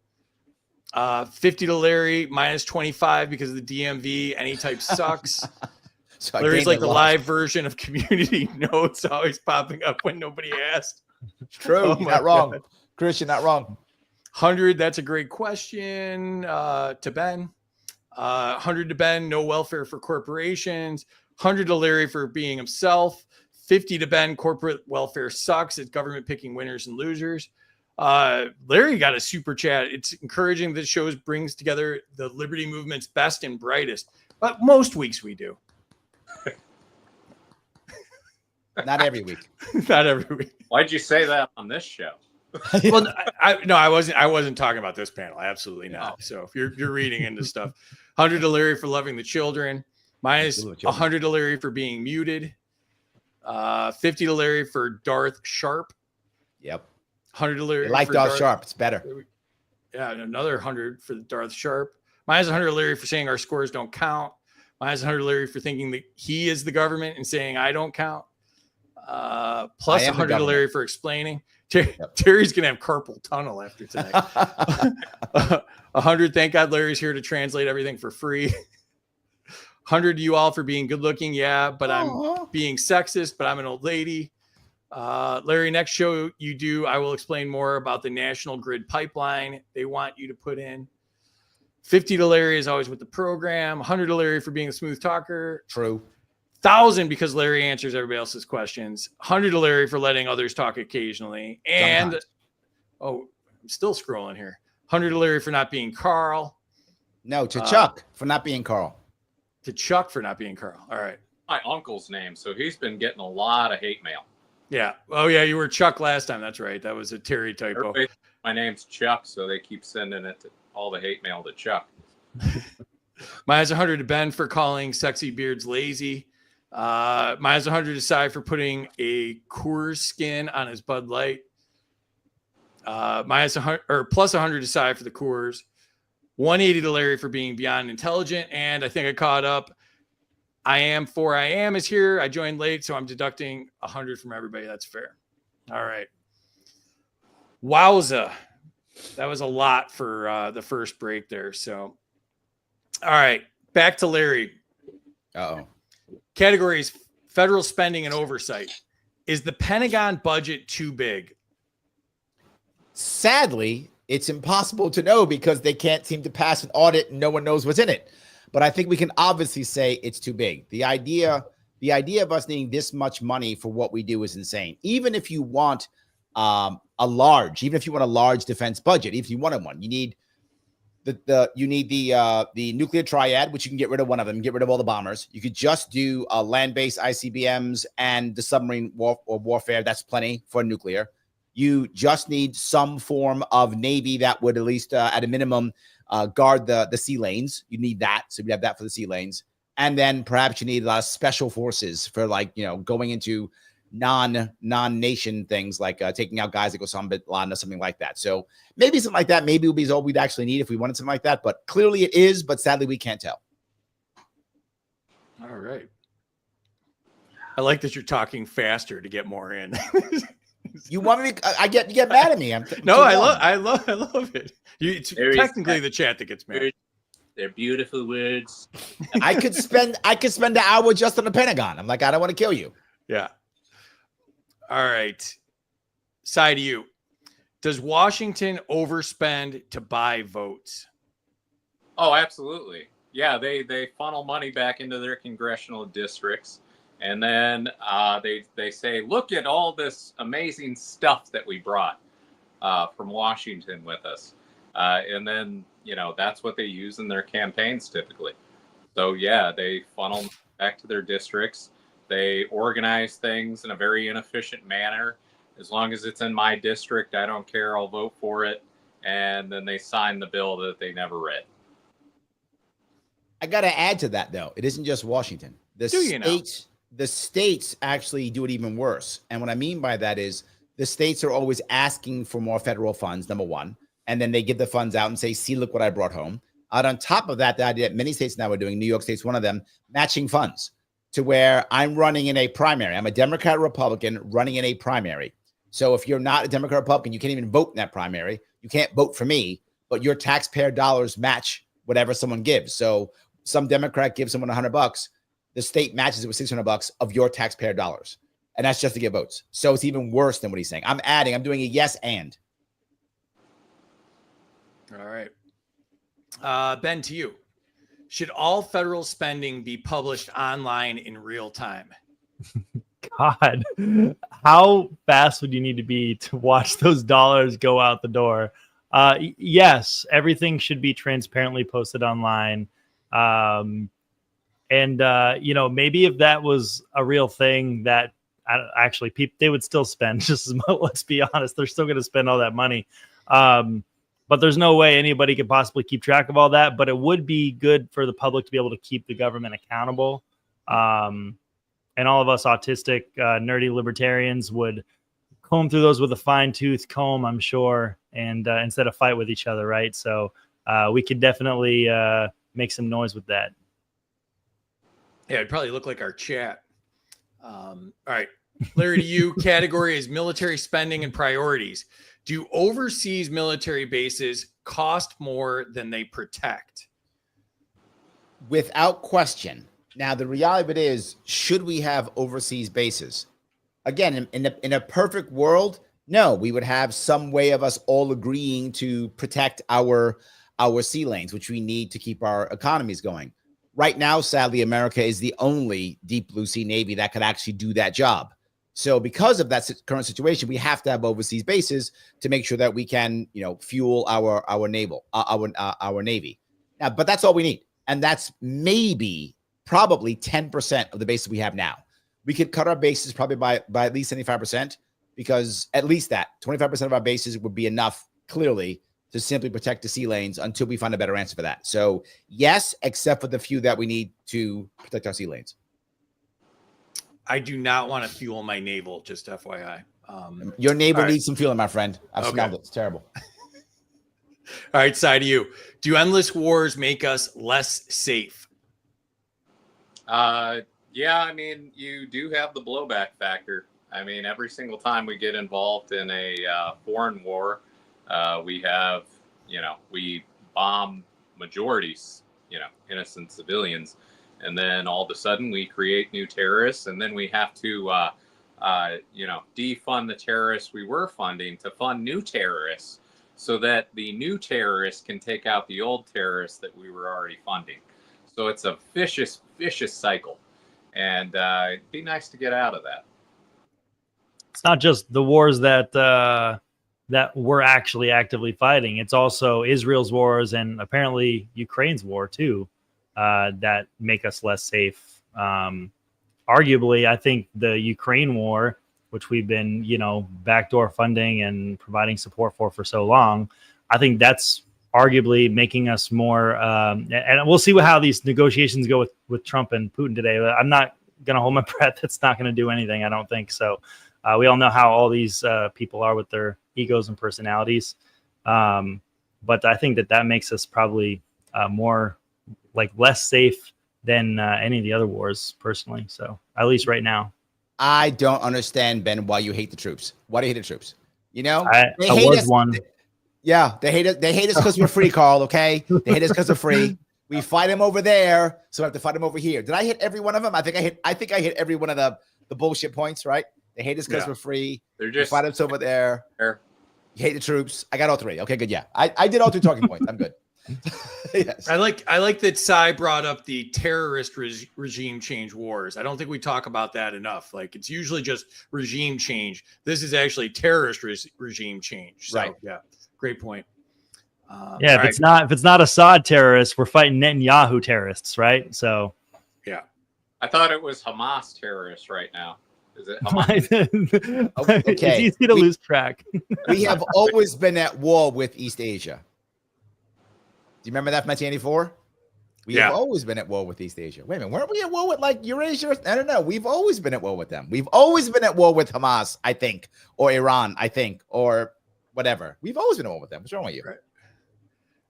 50 to Larry, minus 25 because of the DMV. Any type sucks. So Larry's like the live version of community notes, always popping up when nobody asked. True. Oh You're my not wrong. God. Chris, you're not wrong. 100, that's a great question. To Ben. 100 to Ben, no welfare for corporations. 100 to Larry for being himself. 50 to Ben, corporate welfare sucks. It's government picking winners and losers. Larry got a super chat. It's encouraging that shows brings together the liberty movement's best and brightest. But most weeks we do. Not every week. Not every week. Why'd you say that on this show? Well, I wasn't talking about this panel. Absolutely not. So if you're reading into stuff, 100 to Larry for loving the children, minus 100 to Larry for being muted, 50 to Larry for Darth Sharpe. Yep. 100 to Larry. I like Darth Sharpe. It's better. Yeah, and another 100 for Darth Sharpe. Minus 100 to Larry for saying our scores don't count. Minus 100 to Larry for thinking that he is the government and saying I don't count. Plus 100 to Larry for explaining. Terry's gonna have carpal tunnel after tonight. 100. Thank God Larry's here to translate everything for free. 100 to you all for being good looking. Yeah, but I'm being sexist, but I'm an old lady. Larry, next show you do, I will explain more about the national grid pipeline they want you to put in. 50 to Larry is always with the program. 100 to Larry for being a smooth talker. True. 1,000 because Larry answers everybody else's questions. 100 to Larry for letting others talk occasionally. And sometimes. I'm still scrolling here. 100 to Larry for not being Carl. No, to Chuck for not being Carl. To Chuck for not being Carl. All right. My uncle's name, so he's been getting a lot of hate mail. Yeah. Oh, yeah. You were Chuck last time. That's right. That was a Terry typo. My name's Chuck, so they keep sending it to all the hate mail to Chuck. Minus 100 to Ben for calling sexy beards lazy. Minus 100 to Cy for putting a Coors skin on his Bud Light. Minus 100 or plus 100 to Cy for the Coors. 180 to Larry for being beyond intelligent. And I think I caught up. I am is here. I joined late, so I'm deducting 100 from everybody. That's fair. All right. Wowza. That was a lot for the first break there. So, all right. Back to Larry. Uh-oh. Categories: federal spending and oversight. Is the Pentagon budget too big? Sadly, it's impossible to know because they can't seem to pass an audit and no one knows what's in it. But I think we can obviously say it's too big. The idea of us needing this much money for what we do is insane. Even if you want a large defense budget, if you wanted one, you need the nuclear triad, which you can get rid of one of them, get rid of all the bombers. You could just do land-based ICBMs and the submarine warfare. That's plenty for nuclear. You just need some form of Navy that would at least, at a minimum, guard the sea lanes. You need that. So we have that for the sea lanes. And then perhaps you need a lot of special forces for going into non-nation things like taking out guys like Osama bin Laden or something like that. So maybe something like that. Maybe it would be all we'd actually need if we wanted something like that. But clearly it is. But sadly, we can't tell. All right. I like that you're talking faster to get more in. You want me to? You get mad at me. No, I love it. It's technically the chat that gets mad. They're beautiful words. I could spend an hour just on the Pentagon. I'm like, I don't want to kill you. Yeah. All right. Side to you. Does Washington overspend to buy votes? Oh, absolutely. Yeah, they funnel money back into their congressional districts, and then they say, look at all this amazing stuff that we brought from Washington with us. And then, that's what they use in their campaigns typically. So, yeah, they funnel back to their districts. They organize things in a very inefficient manner. As long as it's in my district, I don't care. I'll vote for it. And then they sign the bill that they never read. I got to add to that, though. It isn't just Washington. The states actually do it even worse. And what I mean by that is the states are always asking for more federal funds, number one. And then they give the funds out and say, see, look what I brought home. Out on top of that, the idea that many states now are doing, New York State's one of them, matching funds to where I'm running in a primary. I'm a Democrat or Republican running in a primary. So if you're not a Democrat or Republican, you can't even vote in that primary. You can't vote for me, but your taxpayer dollars match whatever someone gives. So some Democrat gives someone $100, the state matches it with $600 of your taxpayer dollars. And that's just to get votes. So it's even worse than what he's saying. I'm doing a yes and. All right. Ben, to you. Should all federal spending be published online in real time? God, how fast would you need to be to watch those dollars go out the door? Yes, everything should be transparently posted online. Maybe if that was a real thing that actually they would still spend just as much. Let's be honest, they're still going to spend all that money. But there's no way anybody could possibly keep track of all that. But it would be good for the public to be able to keep the government accountable. And all of us autistic, nerdy libertarians would comb through those with a fine-tooth comb, I'm sure, and instead of fight with each other, right? So we could definitely make some noise with that. Yeah, it'd probably look like our chat. All right. Larry, to you, category is military spending and priorities. Do overseas military bases cost more than they protect? Without question. Now, the reality of it is, should we have overseas bases? Again, in a perfect world, no, we would have some way of us all agreeing to protect our sea lanes, which we need to keep our economies going. Right now, sadly, America is the only deep blue sea Navy that could actually do that job. So because of that current situation, we have to have overseas bases to make sure that we can, fuel our Navy. Now, but that's all we need. And that's probably 10% of the bases we have now. We could cut our bases probably by at least 75%, because at least that 25% of our bases would be enough, clearly, to simply protect the sea lanes until we find a better answer for that. So yes, except for the few that we need to protect our sea lanes. I do not want to fuel my navel, just FYI. Your navel needs some fueling, my friend. I've smelled it. It's terrible. All right, side to you. Do endless wars make us less safe? Yeah, you do have the blowback factor. Every single time we get involved in a foreign war, we have, we bomb majorities, innocent civilians. And then all of a sudden we create new terrorists, and then we have to, defund the terrorists we were funding to fund new terrorists so that the new terrorists can take out the old terrorists that we were already funding. So it's a vicious, vicious cycle. And it'd be nice to get out of that. It's not just the wars that we're actually actively fighting. It's also Israel's wars and apparently Ukraine's war too. That make us less safe. Arguably, I think the Ukraine war, which we've been, backdoor funding and providing support for so long, I think that's arguably making us more. And we'll see how these negotiations go with Trump and Putin today. I'm not gonna hold my breath. It's not gonna do anything. I don't think so. We all know how all these people are with their egos and personalities. But I think that makes us probably more like less safe than any of the other wars personally. So at least right now. I don't understand, Ben, why you hate the troops. Why do you hate the troops? You know, I hate was us. one. Yeah, they hate us. They hate us because we're free, Carl. Okay, they hate us because we're free. We fight them over there, so we have to fight them over here. Did I hit every one of them? I think I hit every one of the bullshit points. Right? They hate us because we're free. They're We just fight us over there. there. You hate the troops. I got all three. Okay, good. Yeah, I did all three talking points. I'm good. Yes. I like that Cy brought up the terrorist regime change wars. I don't think we talk about that enough. Like it's usually just regime change. This is actually terrorist regime change. So, Right. Yeah. Great point. Yeah, if it's not Assad terrorists, we're fighting Netanyahu terrorists, right? So yeah. I thought it was Hamas terrorists right now. Is it Hamas? Okay. It's easy to lose track. We have always been at war with East Asia. Do you remember that from 1984? We have always been at war with East Asia. Wait a minute, weren't we at war with like Eurasia? I don't know. We've always been at war with them. We've always been at war with Hamas, I think, or Iran, I think, or whatever. We've always been at war with them. What's wrong with you? Right.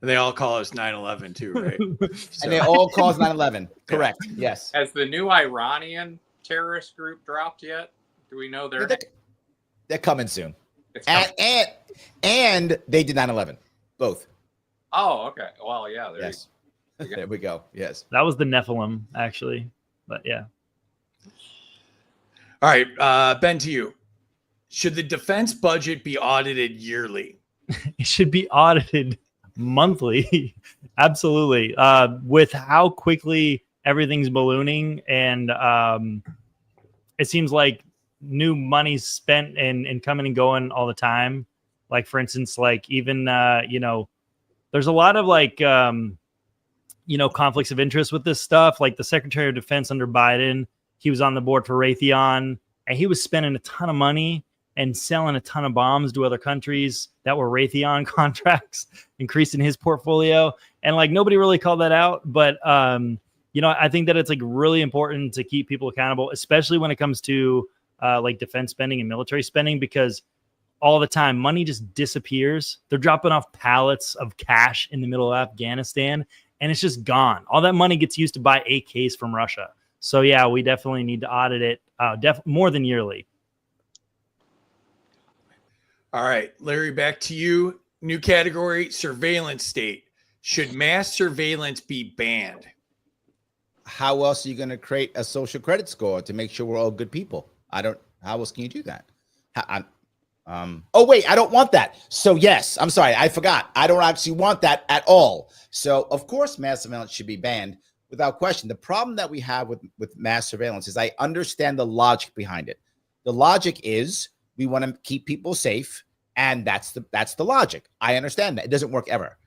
And they all call us 9/11 too, right? And they all call us 9/11. Correct. Yes. Has the new Iranian terrorist group dropped yet? Do we know their They're coming soon. It's coming. And they did 9/11. Both. Oh, okay. Well, yeah. Yes. There we go. Yes. That was the Nephilim, actually. But yeah. All right, Ben, to you. Should the defense budget be audited yearly? It should be audited monthly. Absolutely. With how quickly everything's ballooning and it seems like new money's spent and coming and going all the time. Like, for instance, like even, there's a lot of like, conflicts of interest with this stuff. Like the Secretary of Defense under Biden, he was on the board for Raytheon and he was spending a ton of money and selling a ton of bombs to other countries that were Raytheon contracts, increasing his portfolio. And like nobody really called that out. But, I think that it's like really important to keep people accountable, especially when it comes to like defense spending and military spending, because all the time money just disappears. They're dropping off pallets of cash in the middle of Afghanistan and it's just gone. All that money gets used to buy AKs from Russia. So yeah, we definitely need to audit it more than yearly. All right, Larry, back to you. New category, surveillance state. Should mass surveillance be banned? How else are you going to create a social credit score to make sure we're all good people? How else can you do that? Oh, wait, I don't want that. So yes, I'm sorry. I forgot. I don't actually want that at all. So of course, mass surveillance should be banned without question. The problem that we have with mass surveillance is I understand the logic behind it. The logic is we want to keep people safe. And that's the logic. I understand that. It doesn't work ever.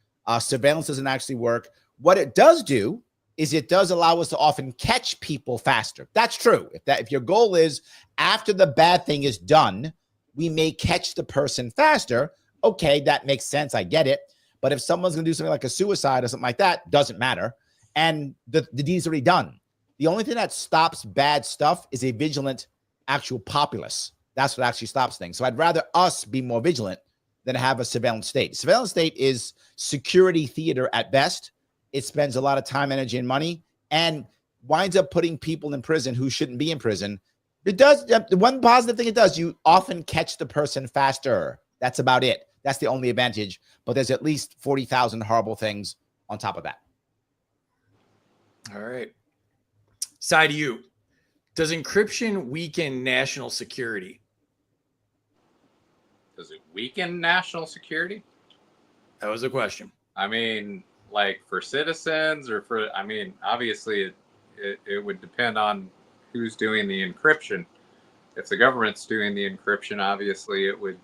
Surveillance doesn't actually work. What it does do is it does allow us to often catch people faster. That's true. If your goal is after the bad thing is done, we may catch the person faster. Okay, that makes sense. I get it. But if someone's going to do something like a suicide or something like that, doesn't matter. And the deed's already done. The only thing that stops bad stuff is a vigilant actual populace. That's what actually stops things. So I'd rather us be more vigilant than have a surveillance state. Surveillance state is security theater at best. It spends a lot of time, energy, and money and winds up putting people in prison who shouldn't be in prison. It does. The one positive thing it does, you often catch the person faster. That's about it. That's the only advantage. But there's at least 40,000 horrible things on top of that. All right. Side to you. Does encryption weaken national security? Does it weaken national security? That was the question. I mean, like for citizens or obviously it would depend on who's doing the encryption. If the government's doing the encryption, obviously it would,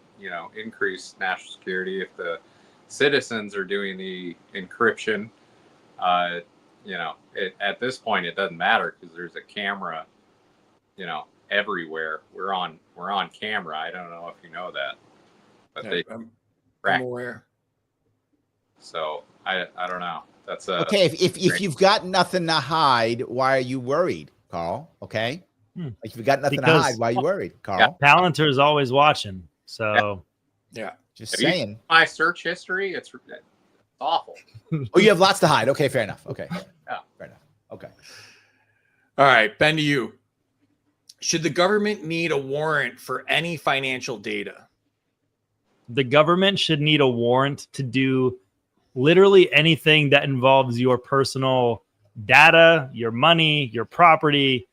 increase national security. If the citizens are doing the encryption, at this point it doesn't matter because there's a camera, everywhere. We're on camera. I don't know if you know that, but I'm aware. So I don't know. That's okay. If you've got nothing to hide, why are you worried? Carl. Okay. Hmm. Like if you got nothing to Because- hide, why are you worried, Carl? Palantir is always watching. So Yeah. Just Have you saying. seen my search history? It's awful. Oh, you have lots to hide. Okay, fair enough. Okay. Yeah. Fair enough. Okay. All right, Ben, to you. Should the government need a warrant for any financial data? the government should need a warrant to do literally anything that involves your personal data, your money, your property,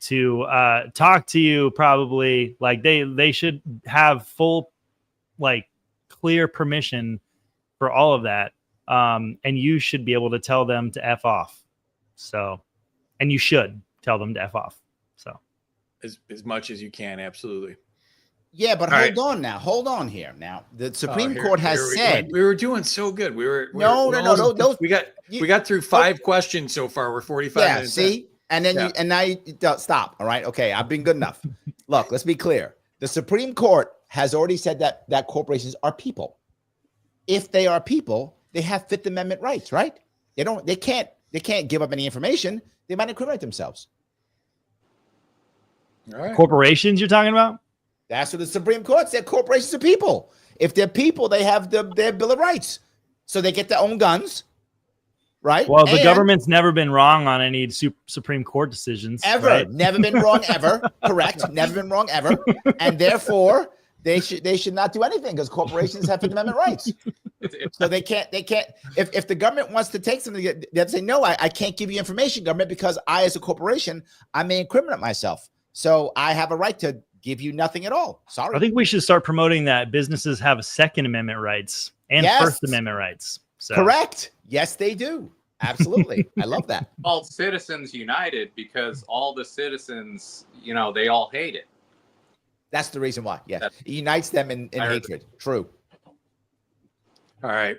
to talk to you. Probably like they should have full, like, clear permission for all of that. And you should be able to tell them to F off. So, and you should tell them to F off. So As much as you can, absolutely. Yeah, but All hold on now. Hold on here. Now, the Supreme Here- Court has here said we were doing so good. No, those- we got through 5 questions so far. We're 45 yeah, minutes. in. see? And then Yeah. you and now you don't stop. All right. Okay, I've been good enough. Look, let's be clear. The Supreme Court has already said that corporations are people. If they are people, they have Fifth Amendment rights, right? They can't give up any information. They might incriminate themselves. All right. corporations you're talking about? That's what the Supreme Court said. Corporations are people. If they're people, they have their Bill of Rights. So they get their own guns, right? Well, the And government's never been wrong on any Supreme Court decisions. ever, right? never been wrong ever. Correct. Never been wrong ever. And therefore, they should not do anything because corporations have Fifth Amendment rights. So they can't. If the government wants to take something, they have to say, no, I can't give you information, government, because I, as a corporation, I may incriminate myself. So I have a right to give you nothing at all. Sorry. I think we should start promoting that businesses have Second Amendment rights and Yes. First Amendment rights. So Correct. Yes, they do. Absolutely. I love that. Called Citizens United because all the citizens, they all hate it. That's the reason why. Yes. That's- It unites them in I heard hatred. True. All right.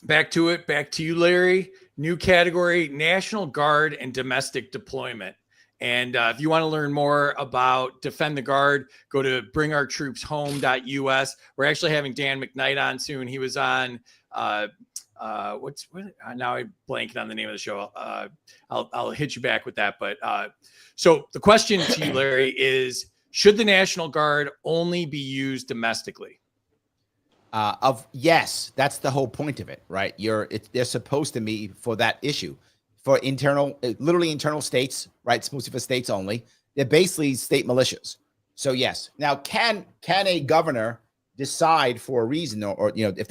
Back to it. Back to you, Larry. New category: National Guard and domestic deployment. And if you want to learn more about Defend the Guard, go to bringourtroopshome.us. We're actually having Dan McKnight on soon. He was on now I'm blanking on the name of the show. I'll hit you back with that. But so the question to you, Larry, is: should the National Guard only be used domestically? Yes, that's the whole point of it, right? They're supposed to be for that issue, for literally internal states, right? It's mostly for states only. They're basically state militias. So yes. Now, can a governor decide for a reason, or if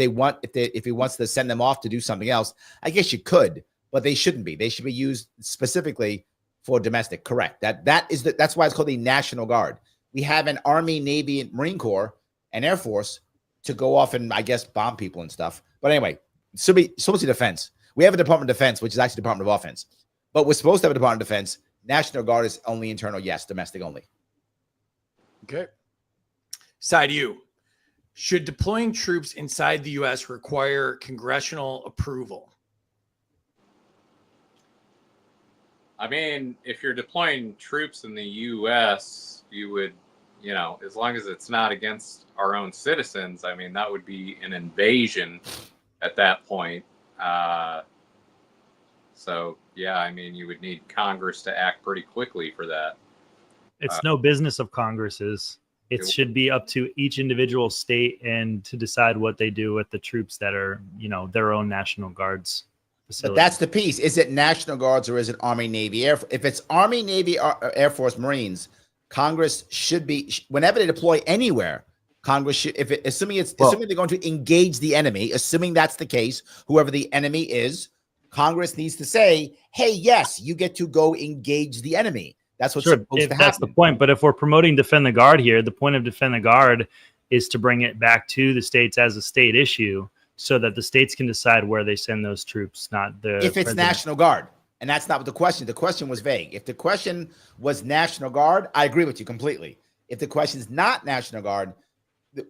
he wants to send them off to do something else? I guess you could, but they shouldn't be. They should be used specifically for domestic. Correct. That's why it's called the National Guard. We have an Army, Navy, and Marine Corps and Air Force to go off and, I guess, bomb people and stuff. But anyway, so supposed to be defense. We have a Department of Defense, which is actually Department of Offense. But we're supposed to have a Department of Defense. National Guard is only internal. Yes, domestic only. Okay. Side you. Should deploying troops inside the U.S. require congressional approval? I mean, if you're deploying troops in the U.S., you would, as long as it's not against our own citizens, I mean, that would be an invasion at that point. So, yeah, I mean, you would need Congress to act pretty quickly for that. it's no business of Congress's. It should be up to each individual state and to decide what they do with the troops that are, their own National Guards But facility. that's the piece. Is it National Guards or is it Army, Navy, Air? If it's Army, Navy, Air Force, Marines, Congress should be, whenever they deploy anywhere, Congress should, assuming they're going to engage the enemy, assuming that's the case, whoever the enemy is, Congress needs to say, hey, yes, you get to go engage the enemy. That's what's supposed to That's the happen. point. But if we're promoting Defend the Guard here, the point of Defend the Guard is to bring it back to the states as a state issue so that the states can decide where they send those troops, not the If it's president. National Guard. And that's not what the question. The question was vague. If the question was National Guard, I agree with you completely. If the question is not National Guard,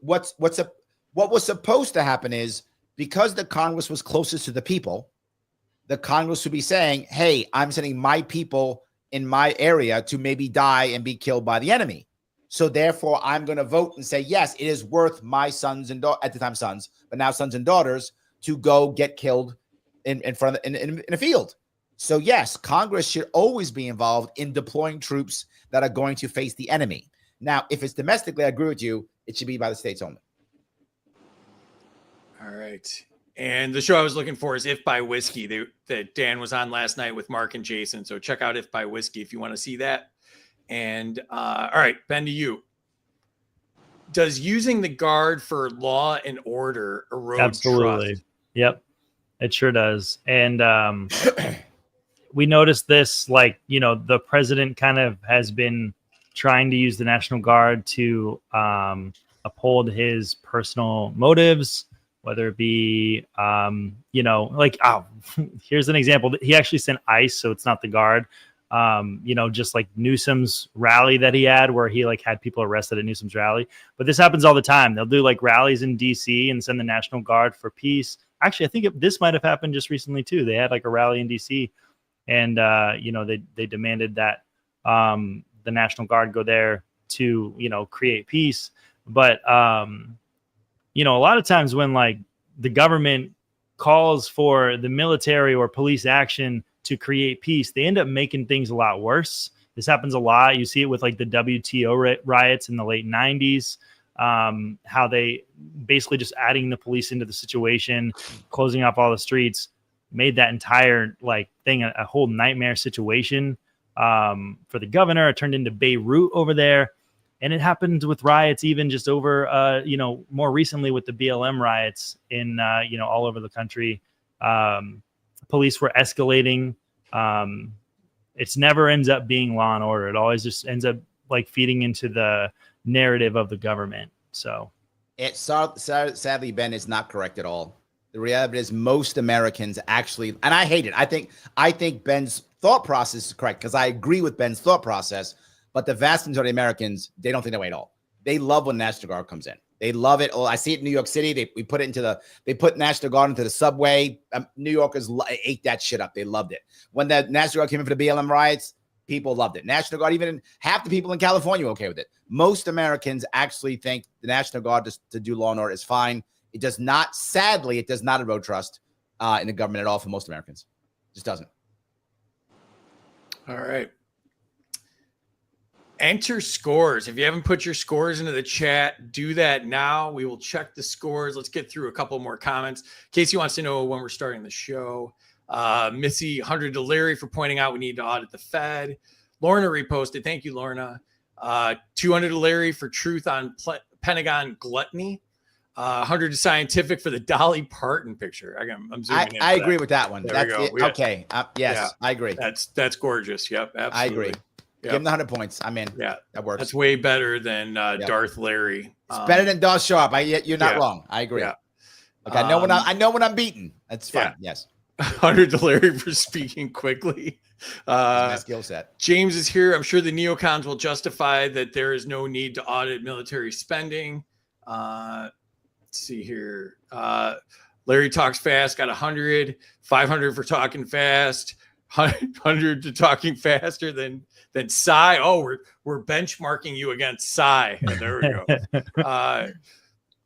what was supposed to happen is, because the Congress was closest to the people, the Congress would be saying, hey, I'm sending my people in my area to maybe die and be killed by the enemy. So therefore, I'm going to vote and say, yes, it is worth my sons and at the time sons, but now sons and daughters, to go get killed in front of in a field. So yes, Congress should always be involved in deploying troops that are going to face the enemy. Now, if it's domestically, I agree with you. It should be by the states only. All right. And the show I was looking for is If by Whiskey that Dan was on last night with Mark and Jason. So check out If by Whiskey if you want to see that. And all right, Ben, to you. Does using the Guard for law and order erode Absolutely. trust? Yep, it sure does. And we noticed this, like, the president kind of has been trying to use the National Guard to uphold his personal motives, whether it be, here's an example. He actually sent ICE, so it's not the Guard. Just like Newsom's rally that he had, where he had people arrested at Newsom's rally. But this happens all the time. They'll do rallies in DC and send the National Guard for peace. Actually, I think this might have happened just recently too. They had a rally in DC, and they demanded that the National Guard go there to create peace. But a lot of times when the government calls for the military or police action to create peace, they end up making things a lot worse. This happens a lot. You see it with the WTO riots in the late 90s, how they basically just adding the police into the situation, closing off all the streets, made that entire thing a whole nightmare situation for the governor. It turned into Beirut over there. And it happened with riots, even just over, more recently with the BLM riots in, all over the country. Police were escalating. It's never ends up being law and order. It always just ends up feeding into the narrative of the government. So sadly, Ben, is not correct at all. The reality is most Americans actually, and I hate it. I think Ben's thought process is correct because I agree with Ben's thought process, but the vast majority of Americans, they don't think that way at all. They love when National Guard comes in. They love it. Oh, I see it in New York City. They put National Guard into the subway. New Yorkers ate that shit up. They loved it. When the National Guard came in for the BLM riots, people loved it. National Guard, even half the people in California were okay with it. Most Americans actually think the National Guard to do law and order is fine. It does not, sadly, it does not erode trust in the government at all for most Americans. It just doesn't. All right. Enter scores. If you haven't put your scores into the chat, do that now. We will check the scores. Let's get through a couple more comments. Casey wants to know when we're starting the show. Missy, 100 to Larry for pointing out we need to audit the Fed. Lorna reposted. Thank you, Lorna. 200 to Larry for truth on Pentagon gluttony. 100 to Scientific for the Dolly Parton picture. I'm zooming in. I agree with that one. There we go. It. Okay. Yes, yeah. I agree. That's gorgeous. Yep, absolutely. I agree. Yep. Give him the 100 points. I'm in. Yeah, that works. That's way better than Darth Larry. It's better than Darth Sharpe. You're not wrong. I agree. Yeah. Okay, I know when I'm beaten. That's fine. Yeah. Yes. 100 to Larry for speaking quickly. My skill set. James is here. I'm sure the neocons will justify that there is no need to audit military spending. Let's see here. Larry talks fast. Got 100. 500 for talking fast. 100 to talking faster than Cy. Oh, we're benchmarking you against Cy. There we go.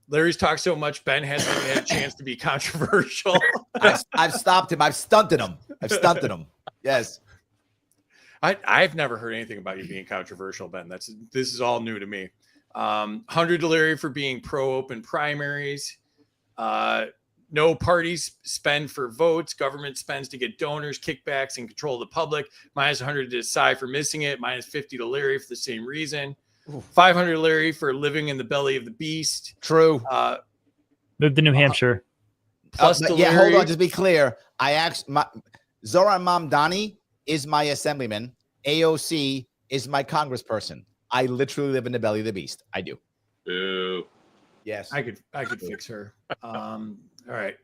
Larry's talked so much, Ben hasn't even had a chance to be controversial. I've stopped him. I've stunted him. Yes. I've never heard anything about you being controversial, Ben. This is all new to me. 100 to Larry for being pro-open primaries. No parties spend for votes. Government spends to get donors, kickbacks, and control the public. Minus 100 to Cy for missing it. Minus 50 to Larry for the same reason. 500 to Larry for living in the belly of the beast. True. Moved to New Hampshire. Plus to yeah, Larry. hold on. Just be clear. Zoran Mamdani is my assemblyman. AOC is my congressperson. I literally live in the belly of the beast. I do. Boo. Yes. I could fix her. All right.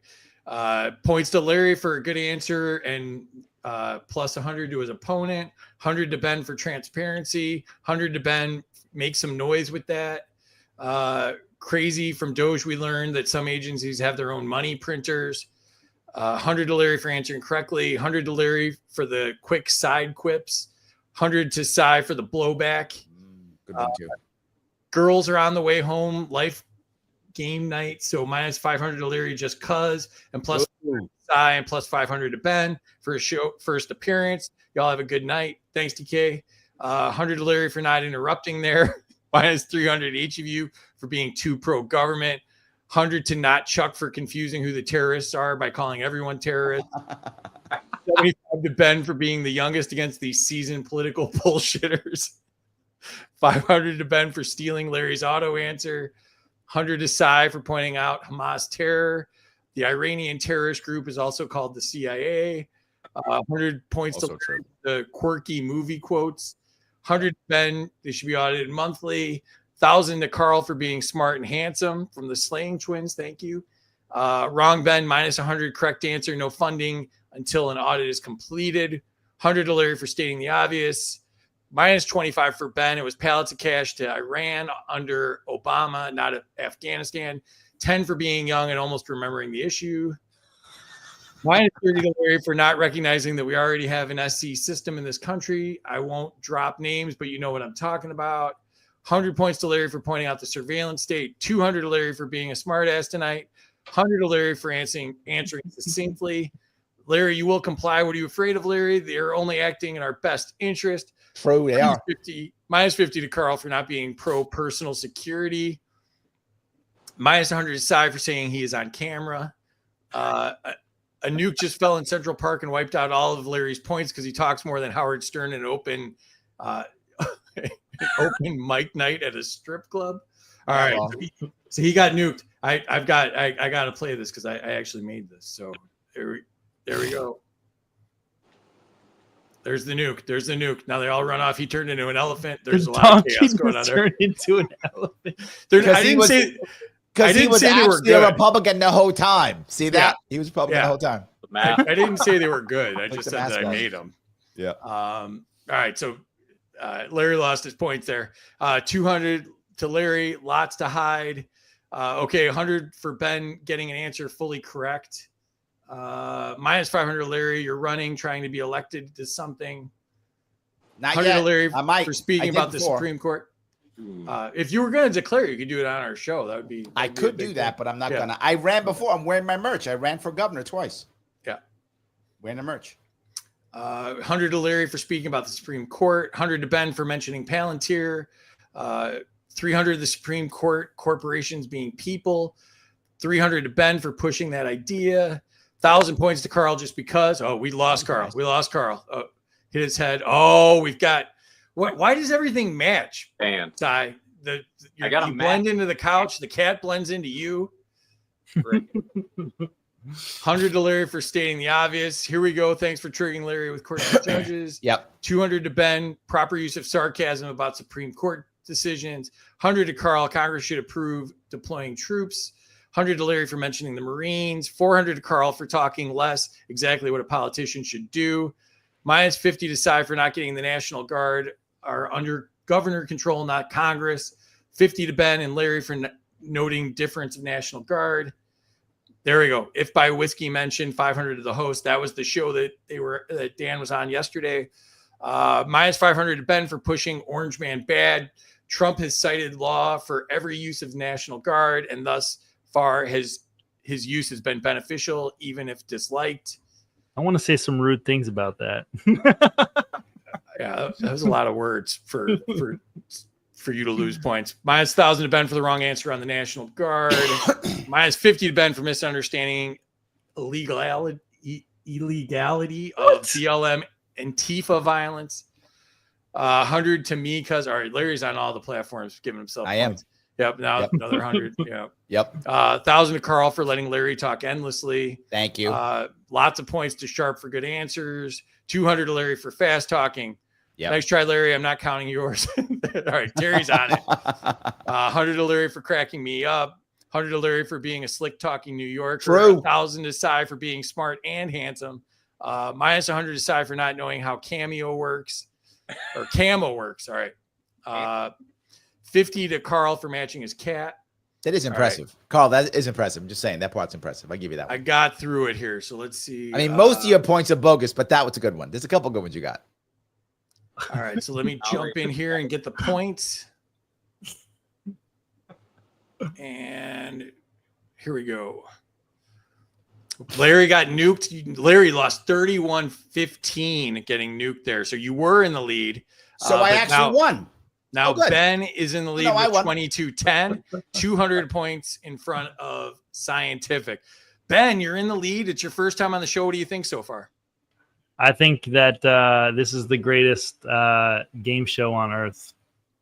Points to Larry for a good answer and plus 100 to his opponent. 100 to Ben for transparency. 100 to Ben. Make some noise with that. Crazy from Doge. We learned that some agencies have their own money printers. 100 to Larry for answering correctly. 100 to Larry for the quick side quips. 100 to Cy for the blowback. Good one too. Girls are on the way home. Life game night. So minus 500 to Larry just cuz. And plus Cy, and plus 500 to Ben for his first appearance. Y'all have a good night. Thanks, TK. 100 to Larry for not interrupting there. Minus 300 each of you for being too pro-government. 100 to not Chuck for confusing who the terrorists are by calling everyone terrorists. 75 to Ben for being the youngest against these seasoned political bullshitters. 500 to Ben for stealing Larry's auto answer. 100 to Cy for pointing out Hamas terror. The Iranian terrorist group is also called the CIA. 100 points Also to true. the quirky movie quotes. 100 to Ben, they should be audited monthly. 1,000 to Carl for being smart and handsome from the Slaying Twins. Thank you. Wrong Ben, minus 100. Correct answer, no funding until an audit is completed. 100 to Larry for stating the obvious. Minus 25 for Ben. It was pallets of cash to Iran under Obama, not Afghanistan. 10 for being young and almost remembering the issue. Minus 30 to Larry for not recognizing that we already have an SC system in this country. I won't drop names, but you know what I'm talking about. 100 points to Larry for pointing out the surveillance state. 200 to Larry for being a smartass tonight. 100 to Larry for answering succinctly. Larry, you will comply. What are you afraid of, Larry? They're only acting in our best interest. True, they are. Minus 50 to Carl for not being pro personal security. Minus 100 to Cy for saying he is on camera. A nuke just fell in Central Park and wiped out all of Larry's points because he talks more than Howard Stern in an open mic night at a strip club. All right, so he got nuked. I got to play this because I actually made this. So there we go. There's the nuke. There's the nuke. Now they all run off. He turned into an elephant. There's a lot of chaos going on there. Turned into an elephant. I didn't say. Because he was say they were actually a good. Republican the whole time. See that? Yeah. He was Republican the whole time. I didn't say they were good. I just the said that I mascot. made them. Yeah. All right. So Larry lost his points there. 200 to Larry. Lots to hide. Okay. 100 for Ben getting an answer fully correct. Minus 500 Larry. You're running, trying to be elected to something. Not 100 yet. to Larry I might. for speaking I did about the before. Supreme Court. If you were going to declare, you could do it on our show. That would be. I could do that, but I'm not gonna. I ran before. I'm wearing my merch. I ran for governor twice. Yeah. Wearing the merch. 100 to Larry for speaking about the Supreme Court. 100 to Ben for mentioning Palantir. 300 the Supreme Court corporations being people. 300 to Ben for pushing that idea. 1,000 points to Carl just because. Oh, we lost Carl. We lost Carl. Oh, hit his head. Oh, we've got. What? Why does everything match? Dan. Ty, I got you blend into the couch. The cat blends into you. 100 to Larry for stating the obvious. Here we go. Thanks for triggering Larry with court of judges. Yep. 200 to Ben. Proper use of sarcasm about Supreme Court decisions. 100 to Carl. Congress should approve deploying troops. 100 to Larry for mentioning the Marines. 400 to Carl for talking less. Exactly what a politician should do. Minus 50 to Cy for not getting the National Guard are under governor control, not Congress. 50 to Ben and Larry for noting difference of National Guard. There we go. If by whiskey mentioned, 500 to the host. That was the show that Dan was on yesterday. Minus 500 to Ben for pushing Orange Man bad. Trump has cited law for every use of National Guard, and thus far his use has been beneficial, even if disliked. I want to say some rude things about that. Yeah, that was a lot of words for you to lose points. Minus 1,000 to Ben for the wrong answer on the National Guard. Minus 50 to Ben for misunderstanding illegality of BLM and Antifa violence. 100 to me because all right, Larry's on all the platforms giving himself points. Yep. Now another 100. Yeah. Yep. 1,000 to Carl for letting Larry talk endlessly. Thank you. Lots of points to Sharpe for good answers. 200 to Larry for fast talking. Yep. Nice try, Larry. I'm not counting yours. All right, Terry's on it. 100 to Larry for cracking me up. 100 to Larry for being a slick talking New Yorker. True. 1,000 to Cy for being smart and handsome. Minus 100 to Cy for not knowing how Cameo works or Camo works. All right. 50 to Carl for matching his cat. That is impressive. Right. Carl, that is impressive. I'm just saying that part's impressive. I give you that one. I got through it here. So let's see. I mean, most of your points are bogus, but that was a good one. There's a couple good ones you got. All right. So let me jump in here and get the points. And here we go. Larry got nuked. Larry lost 31-15 getting nuked there. So you were in the lead. So I but actually won. Now Oh, good. Ben is in the lead No, I with won. 22-10, 200 points in front of Scientific. Ben, you're in the lead. It's your first time on the show. What do you think so far? I think that this is the greatest game show on earth.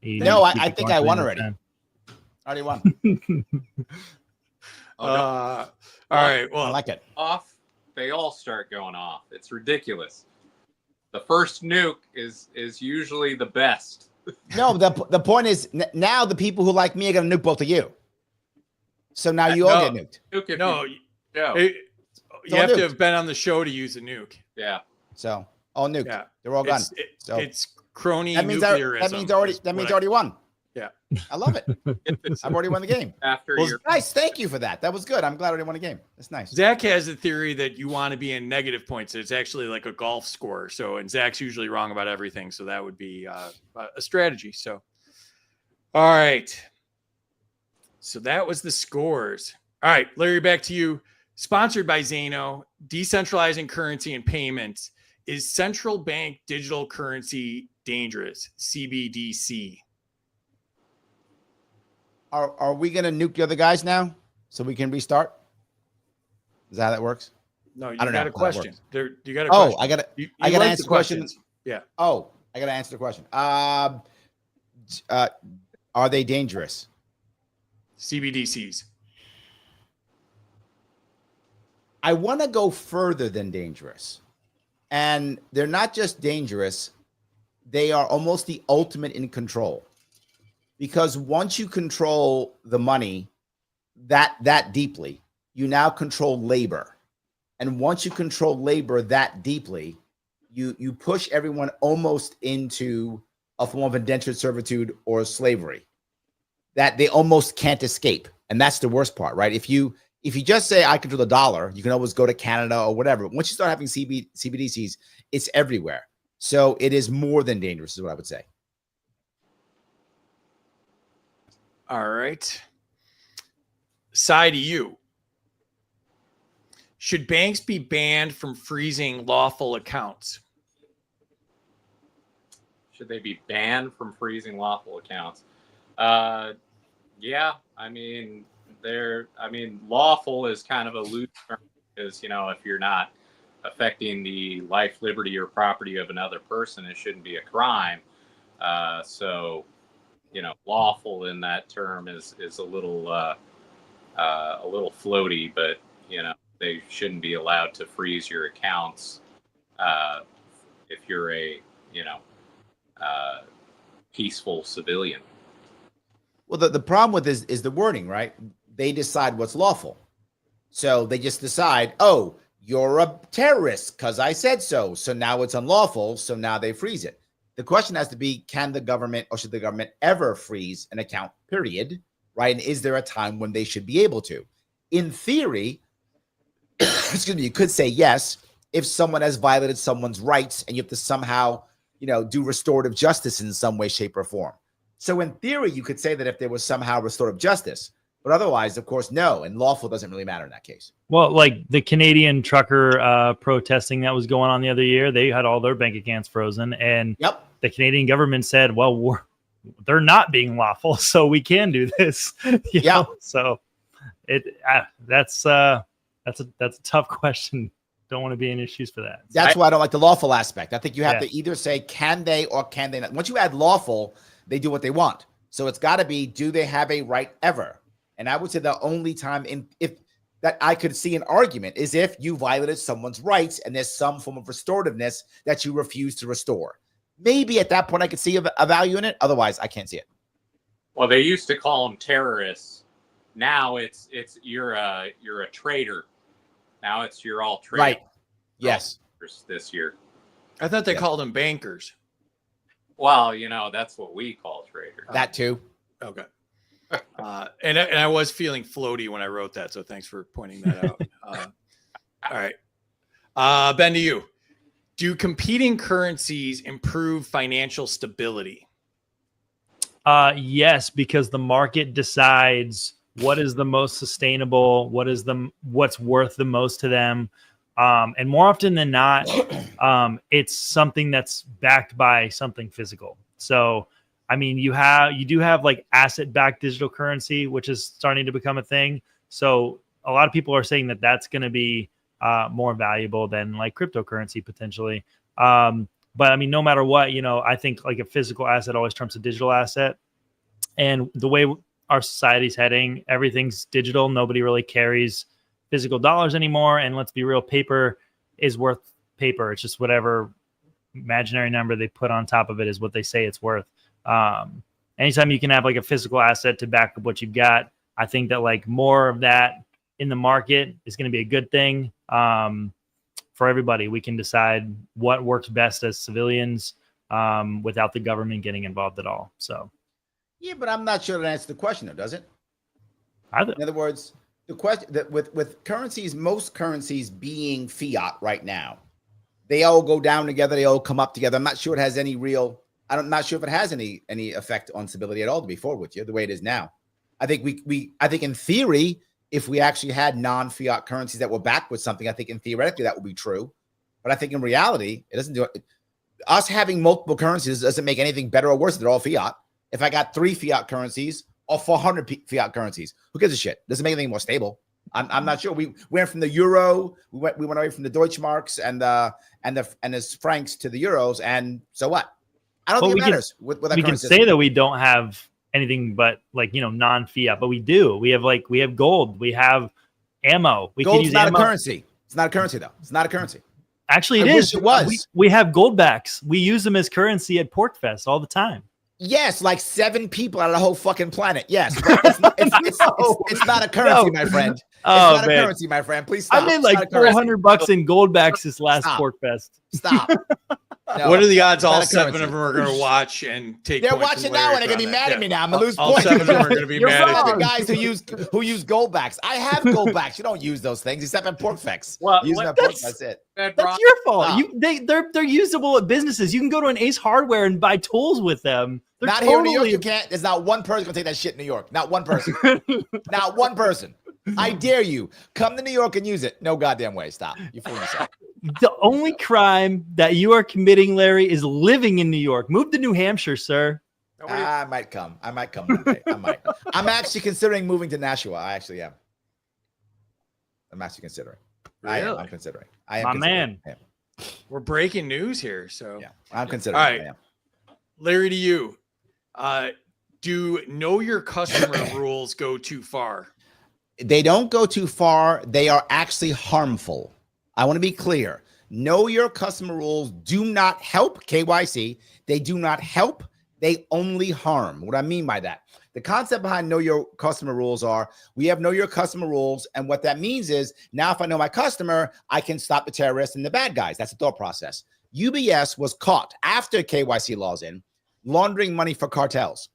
No, I think I won already. I already won. All right. Well, I like it. Off, they all start going off. It's ridiculous. The first nuke is usually the best. No, the point is now the people who like me are going to nuke both of you. So now you all get nuked. Nuke if no, you go. you have to have been on the show to use a nuke. Yeah. So all nuked. Yeah. They're all gone. So it's crony that means nuclearism. already won. Yeah. I love it. I've already won the game. After Well, your Nice. Thank you for that. That was good. I'm glad I already won a game. That's nice. Zach has a theory that you want to be in negative points. It's actually like a golf score. So, and Zach's usually wrong about everything. So that would be a strategy. So, all right. So that was the scores. All right, Larry, back to you. Sponsored by Zano, decentralizing currency and payments. Is central bank digital currency dangerous? CBDC. Are we going to nuke the other guys now so we can restart? Is that how that works? No, you I don't know got a how that question. works. You got a Oh, question. I got to like answer the question. questions. Yeah. Oh, I got to answer the question. Are they dangerous? CBDCs. I want to go further than dangerous. And they're not just dangerous, they are almost the ultimate in control. Because once you control the money that deeply, you now control labor. And once you control labor that deeply, you push everyone almost into a form of indentured servitude or slavery that they almost can't escape. And that's the worst part, right? If you just say I control the dollar, you can always go to Canada or whatever. Once you start having CBDCs, it's everywhere. So it is more than dangerous, is what I would say. All right. Side to you. Should banks be banned from freezing lawful accounts? Should they be banned from freezing lawful accounts? Yeah, I mean, lawful is kind of a loose term because, if you're not affecting the life, liberty, or property of another person, it shouldn't be a crime. So, lawful in that term is a little floaty, but, they shouldn't be allowed to freeze your accounts if you're a, peaceful civilian. Well, the problem with this is the wording, right? They decide what's lawful. So they just decide, oh, you're a terrorist because I said so. So now it's unlawful. So now they freeze it. The question has to be, can the government or should the government ever freeze an account, period? Right? And is there a time when they should be able to? In theory, excuse me, you could say yes, if someone has violated someone's rights and you have to somehow, do restorative justice in some way, shape, or form. So in theory, you could say that if there was somehow restorative justice, but otherwise, of course, no. And lawful doesn't really matter in that case. Well, like the Canadian trucker protesting that was going on the other year, they had all their bank accounts frozen. And the Canadian government said, well, they're not being lawful, so we can do this. You know? So that's a tough question. Don't want to be in issues for that. That's why I don't like the lawful aspect. I think you have to either say, can they or can they not? Once you add lawful, they do what they want. So it's got to be, do they have a right ever? And I would say the only time if that I could see an argument is if you violated someone's rights and there's some form of restorativeness that you refuse to restore. Maybe at that point I could see a value in it. Otherwise, I can't see it. Well, they used to call them terrorists. Now it's you're a traitor. Now it's you're all traitors. Right. Yes. This year. I thought they called them bankers. Well, that's what we call traitors. That too. Okay. And I was feeling floaty when I wrote that, so thanks for pointing that out. All right. Ben, to you. Do competing currencies improve financial stability? Yes, because the market decides what is the most sustainable, what's worth the most to them. And more often than not, it's something that's backed by something physical. So, I mean, you do have like asset-backed digital currency, which is starting to become a thing. So a lot of people are saying that that's going to be more valuable than like cryptocurrency potentially. But I mean, no matter what, I think like a physical asset always trumps a digital asset. And the way our society's heading, everything's digital. Nobody really carries physical dollars anymore. And let's be real, paper is worth paper. It's just whatever imaginary number they put on top of it is what they say it's worth. Anytime you can have like a physical asset to back up what you've got, I think that like more of that in the market is going to be a good thing. For everybody, we can decide what works best as civilians without the government getting involved at all. So, Yeah, but I'm not sure that answers the question, though, does it? either. In other words, the question that with currencies, most currencies being fiat right now, they all go down together. They all come up together. I'm not sure it has any real. I'm not sure if it has any effect on stability at all. To be forward with you, the way it is now, I think I think in theory, if we actually had non-fiat currencies that were backed with something, I think in theoretically that would be true. But I think in reality, it doesn't do it. Us having multiple currencies doesn't make anything better or worse. They're all fiat. If I got 3 fiat currencies or 400 fiat currencies, who gives a shit? Doesn't make anything more stable. I'm not sure. We went from the euro, we went away from the Deutschmarks and the francs to the euros, and so what? I don't think it matters. With We can say that we don't have anything but like non-fiat, but we do. We have gold, we have ammo. We can Gold's use not ammo. a currency. It's not a currency though. It's not a currency. Actually, I it wish is. it was. We have gold backs. We use them as currency at Porkfest all the time. Yes, like 7 people out of the whole fucking planet. Yes, but it's not a currency, my friend. It's not a currency, my friend. Please stop. I made It's like not a currency. $400 in gold backs this last Stop. Porkfest. Stop. No, What are the odds it's not all a 7 currency. of them are going to watch and take They're points watching from now Larry and they're gonna be on mad that? at me now. I'm gonna lose All points. 7 of them are going to be You're mad at wrong. you. The guys who use gold backs. I have gold backs. You don't use those things except at Porkfest. Well, Using what- that Porkfest, that's it. That's your fault. Stop. They're usable at businesses. You can go to an Ace Hardware and buy tools with them. They're Not here in New York. You can't. There's not one person gonna take that shit in New York. Not one person. Not one person. I dare you. Come to New York and use it. No goddamn way. Stop. You fooling yourself. The only crime that you are committing, Larry, is living in New York. Move to New Hampshire, sir. I might come. One day. I might. I'm actually considering moving to Nashua. I actually am. I'm actually considering. I am. Really? I'm considering. I am. My considering. man. I am. We're breaking news here. So, Yeah, I'm considering. All right. I am. Larry, to you. Do know your customer rules go too far? They don't go too far. They are actually harmful. I want to be clear. Know your customer rules do not help KYC. They do not help. They only harm. What I mean by that, the concept behind know your customer rules are we have know your customer rules. And what that means is now if I know my customer, I can stop the terrorists and the bad guys. That's the thought process. UBS was caught after KYC laws in laundering money for cartels.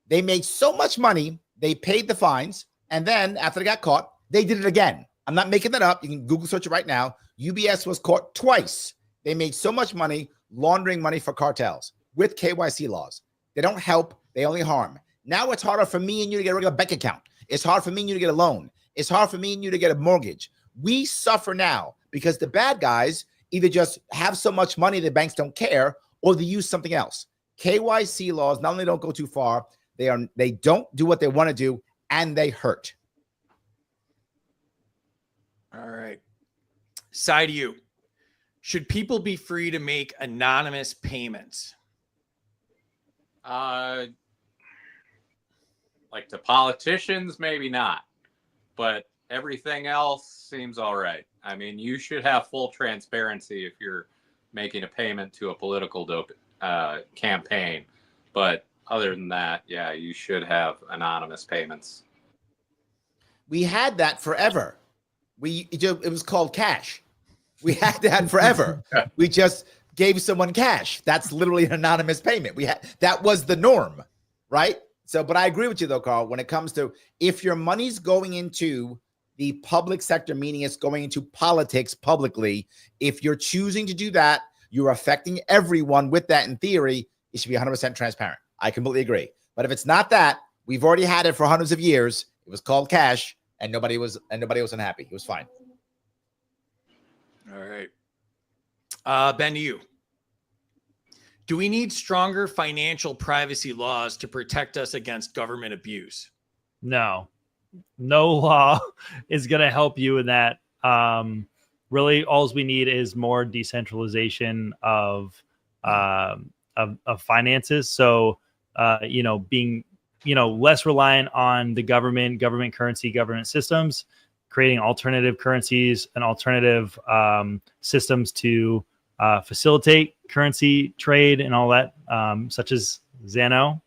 They made so much money, they paid the fines. And then after they got caught, they did it again. I'm not making that up. You can Google search it right now. UBS was caught twice. They made so much money laundering money for cartels with KYC laws. They don't help. They only harm. Now it's harder for me and you to get a regular bank account. It's hard for me and you to get a loan. It's hard for me and you to get a mortgage. We suffer now because the bad guys either just have so much money the banks don't care or they use something else. KYC laws not only don't go too far, they don't do what they want to do, and they hurt. All right. Side to you. Should people be free to make anonymous payments? Like to politicians, maybe not, but everything else seems all right. I mean, you should have full transparency if you're making a payment to a political campaign. But other than that, yeah, you should have anonymous payments. We had that forever. It was called cash. We had that forever. We just gave someone cash. That's literally an anonymous payment. That was the norm, right? So, but I agree with you though, Carl, when it comes to if your money's going into the public sector, meaning it's going into politics publicly, if you're choosing to do that, you're affecting everyone with that in theory, it should be 100% transparent. I completely agree. But if it's not that, we've already had it for hundreds of years. It was called cash, and nobody was unhappy. It was fine. All right. Ben, to you. Do we need stronger financial privacy laws to protect us against government abuse? No law is going to help you in that. Really, all we need is more decentralization of finances. So, being, less reliant on the government currency, government systems, creating alternative currencies and alternative systems to facilitate currency trade and all that, such as Zano.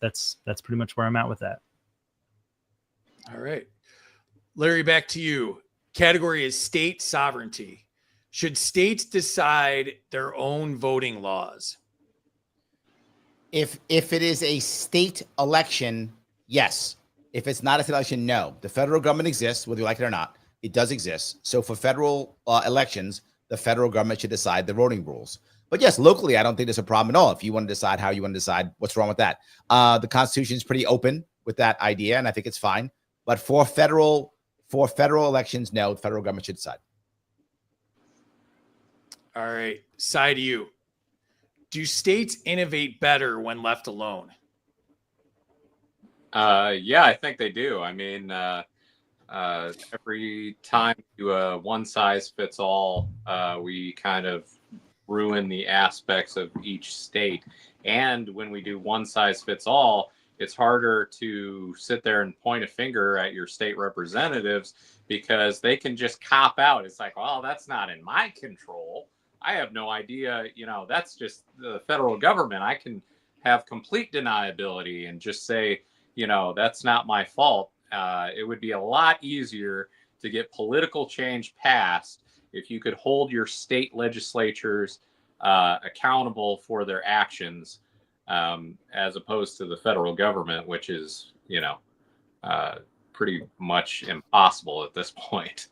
That's pretty much where I'm at with that. All right. Larry, back to you. Category is state sovereignty. Should states decide their own voting laws? If it is a state election, yes. If it's not a state election, no. The federal government exists, whether you like it or not. It does exist. So for federal elections, the federal government should decide the voting rules. But yes, locally, I don't think there's a problem at all. If you want to decide how you want to decide, what's wrong with that? The Constitution is pretty open with that idea, and I think it's fine. But for federal elections, no, the federal government should decide. All right. Side to you. Do states innovate better when left alone? Yeah, I think they do. I mean, every time you do a one size fits all, we kind of ruin the aspects of each state. And when we do one size fits all, it's harder to sit there and point a finger at your state representatives because they can just cop out. It's like, well, that's not in my control. I have no idea. That's just the federal government. I can have complete deniability and just say, that's not my fault. It would be a lot easier to get political change passed if you could hold your state legislatures accountable for their actions, as opposed to the federal government, which is, pretty much impossible at this point.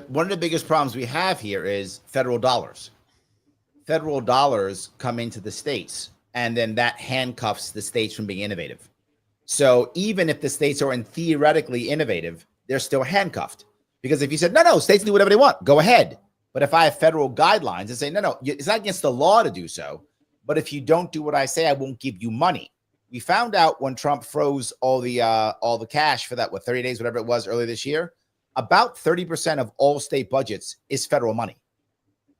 One of the biggest problems we have here is federal dollars. Federal dollars come into the states, and then that handcuffs the states from being innovative. So even if the states are theoretically innovative, they're still handcuffed. Because if you said, no, states do whatever they want, go ahead. But if I have federal guidelines and say, no, it's not against the law to do so. But if you don't do what I say, I won't give you money. We found out when Trump froze all the cash for that, 30 days, whatever it was earlier this year, about 30% of all state budgets is federal money.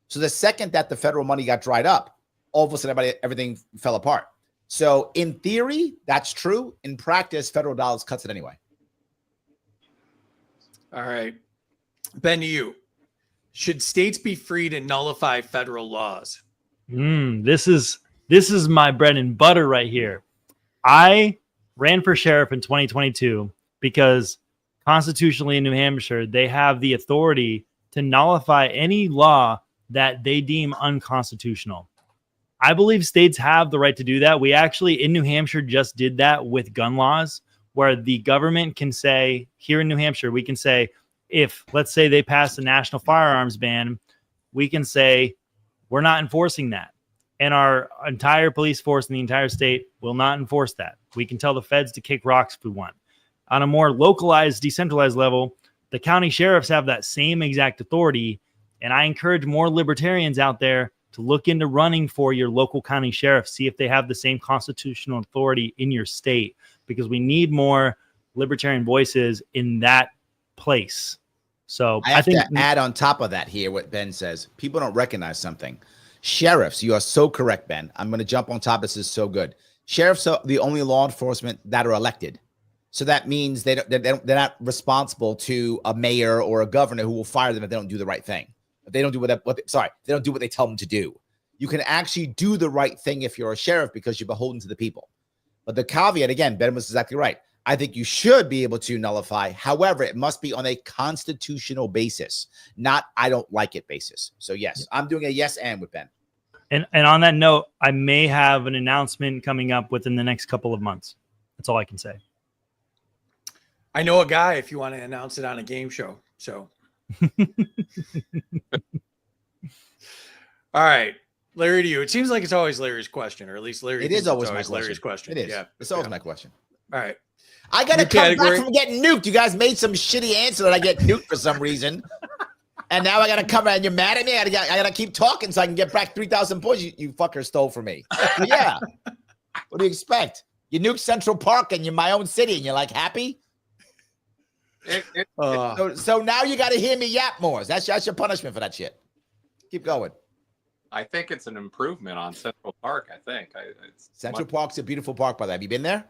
So the second that the federal money got dried up, all of a sudden everything fell apart. So in theory, that's true. In practice, federal dollars cuts it anyway. All right. Ben, to you. Should states be free to nullify federal laws? This is my bread and butter right here. I ran for sheriff in 2022 because constitutionally in New Hampshire, they have the authority to nullify any law that they deem unconstitutional. I believe states have the right to do that. We actually, in New Hampshire, just did that with gun laws, where the government can say, here in New Hampshire, we can say, if, let's say, they pass a national firearms ban, we can say, we're not enforcing that. And our entire police force in the entire state will not enforce that. We can tell the feds to kick rocks if we want. On a more localized, decentralized level, the county sheriffs have that same exact authority. And I encourage more libertarians out there to look into running for your local county sheriff, see if they have the same constitutional authority in your state, because we need more libertarian voices in that place. So I think to add on top of that here what Ben says. People don't recognize something. Sheriffs, you are so correct, Ben. I'm going to jump on top. This is so good. Sheriffs are the only law enforcement that are elected. So that means they're not responsible to a mayor or a governor who will fire them if they don't do the right thing. If they don't do they don't do what they tell them to do. You can actually do the right thing if you're a sheriff because you're beholden to the people. But the caveat, again, Ben was exactly right. I think you should be able to nullify. However, it must be on a constitutional basis, not I don't like it basis. So yes, I'm doing a yes and with Ben. And on that note, I may have an announcement coming up within the next couple of months. That's all I can say. I know a guy if you want to announce it on a game show. So, all right. Larry, to you. It seems like it's always Larry's question, or at least Larry. It thinks is always it's my question. Larry's question. It is. Yeah, It's always yeah. my question. All right. I got to New come category. back from getting nuked. You guys made some shitty answer that I get nuked for some reason. And now I got to come and you're mad at me. I got to keep talking so I can get back 3,000 points you fucker stole from me. But yeah. What do you expect? You nuked Central Park and you're my own city and you're like happy? So now you got to hear me yap more. That's your punishment for that shit. Keep going. I think it's an improvement on Central Park. I think Central Park's a beautiful park, by the way. Have you been there?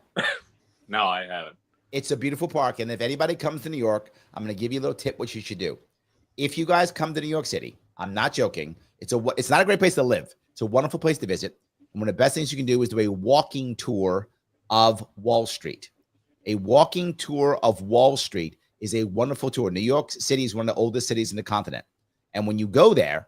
No, I haven't. It's a beautiful park. And if anybody comes to New York, I'm going to give you a little tip what you should do. If you guys come to New York City, I'm not joking. It's not a great place to live. It's a wonderful place to visit. And one of the best things you can do is do a walking tour of Wall Street. A walking tour of Wall Street is a wonderful tour. New York City is one of the oldest cities in the continent. And when you go there,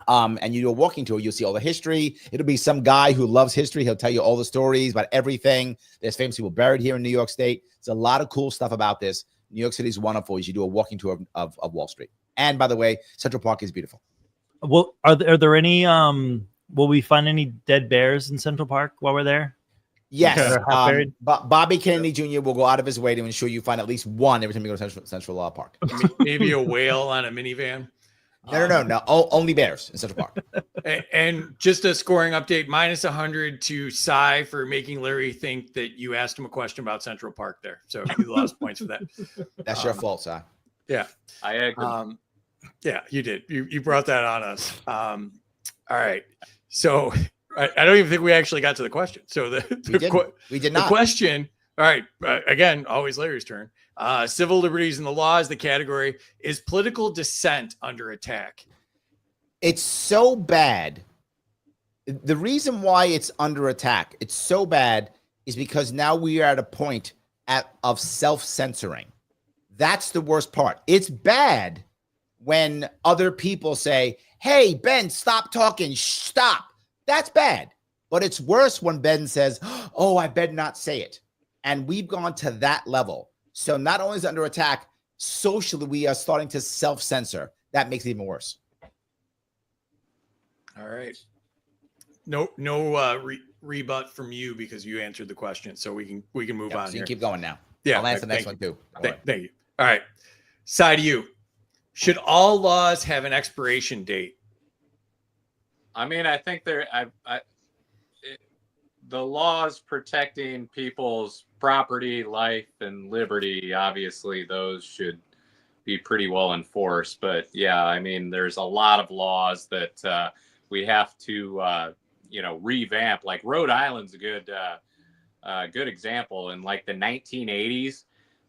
and you do a walking tour, you'll see all the history. It'll be some guy who loves history. He'll tell you all the stories about everything. There's famous people buried here in New York State. There's a lot of cool stuff about this. New York City is wonderful. You should do a walking tour of Wall Street. And by the way, Central Park is beautiful. Well, are there any? Will we find any dead bears in Central Park while we're there? Yes. Okay. Bobby Kennedy Jr. will go out of his way to ensure you find at least one every time you go to Central Park. Maybe a whale on a minivan. No. Only bears in Central Park. And just a scoring update, -100 to Cy for making Larry think that you asked him a question about Central Park there. So he lost points for that. That's your fault, Si. Yeah. I agree. Yeah, you did. You brought that on us. All right. So I don't even think we actually got to the question. So we did not. The question. All right. Again, always Larry's turn. Civil liberties and the laws, the category is political dissent under attack. It's so bad. The reason why it's under attack, it's so bad, is because now we are at a point of self-censoring. That's the worst part. It's bad when other people say, hey, Ben, stop talking. Stop. That's bad. But it's worse when Ben says, oh, I better not say it. And we've gone to that level. So not only is it under attack, socially, we are starting to self-censor. That makes it even worse. All right. No rebut from you because you answered the question. So we can move on So you here. can keep going now. Yeah. I'll answer the next one too. Thank you. All right. Side to you. Should all laws have an expiration date? I mean, I think the laws protecting people's property, life, and liberty, obviously, those should be pretty well enforced. But yeah, I mean, there's a lot of laws that we have to, revamp. Like Rhode Island's a good example. In like the 1980s,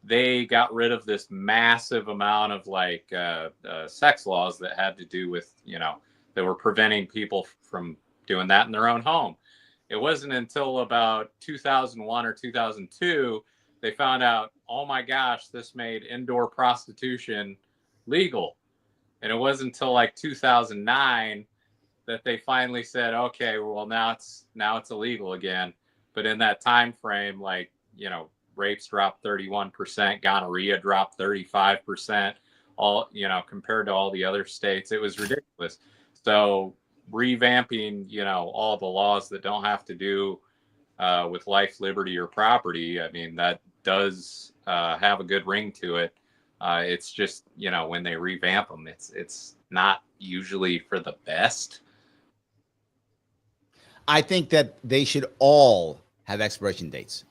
they got rid of this massive amount of sex laws that had to do with, that were preventing people from doing that in their own home. It wasn't until about 2001 or 2002 they found out, oh my gosh, this made indoor prostitution legal. And it wasn't until like 2009 that they finally said, okay, well now it's illegal again. But in that time frame, rapes dropped 31%, gonorrhea dropped 35%, all, compared to all the other states. It was ridiculous. So revamping, all the laws that don't have to do with life, liberty, or property, I mean, that does have a good ring to it. It's just, when they revamp them, it's not usually for the best. I think that they should all have expiration dates.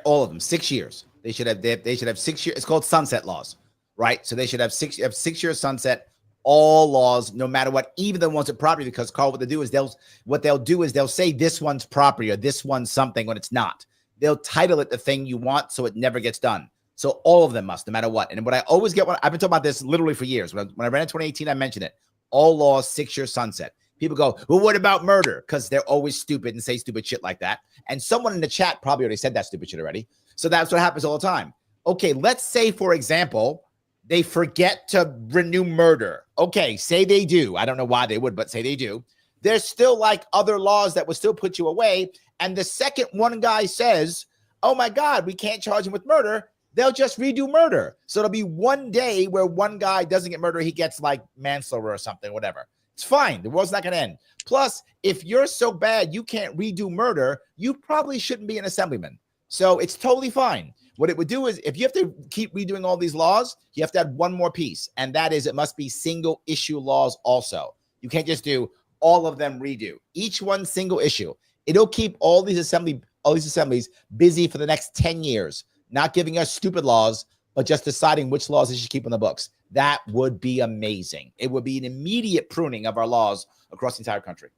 All of them, 6 years. They should have 6 years. It's called sunset laws, right? So they should have 6 year sunset. All laws, no matter what, even the ones at property, because Carl, what they'll do is they'll say this one's property or this one's something when it's not. They'll title it the thing you want so it never gets done. So all of them must, no matter what. And what I always get, I've been talking about this literally for years. When I ran in 2018, I mentioned it. All laws, 6 year sunset. People go, well, what about murder? Because they're always stupid and say stupid shit like that. And someone in the chat probably already said that stupid shit already. So that's what happens all the time. Okay, let's say, for example, they forget to renew murder. Okay, say they do. I don't know why they would, but say they do. There's still other laws that would still put you away. And the second one guy says, oh my God, we can't charge him with murder, they'll just redo murder. So it'll be one day where one guy doesn't get murder. He gets manslaughter or something, whatever. It's fine. The world's not going to end. Plus, if you're so bad you can't redo murder, you probably shouldn't be an assemblyman. So it's totally fine. What it would do is, if you have to keep redoing all these laws, you have to add one more piece, and that is it must be single issue laws also. You can't just do all of them redo. Each one single issue. It'll keep all these assemblies busy for the next 10 years, not giving us stupid laws, but just deciding which laws they should keep on the books. That would be amazing. It would be an immediate pruning of our laws across the entire country.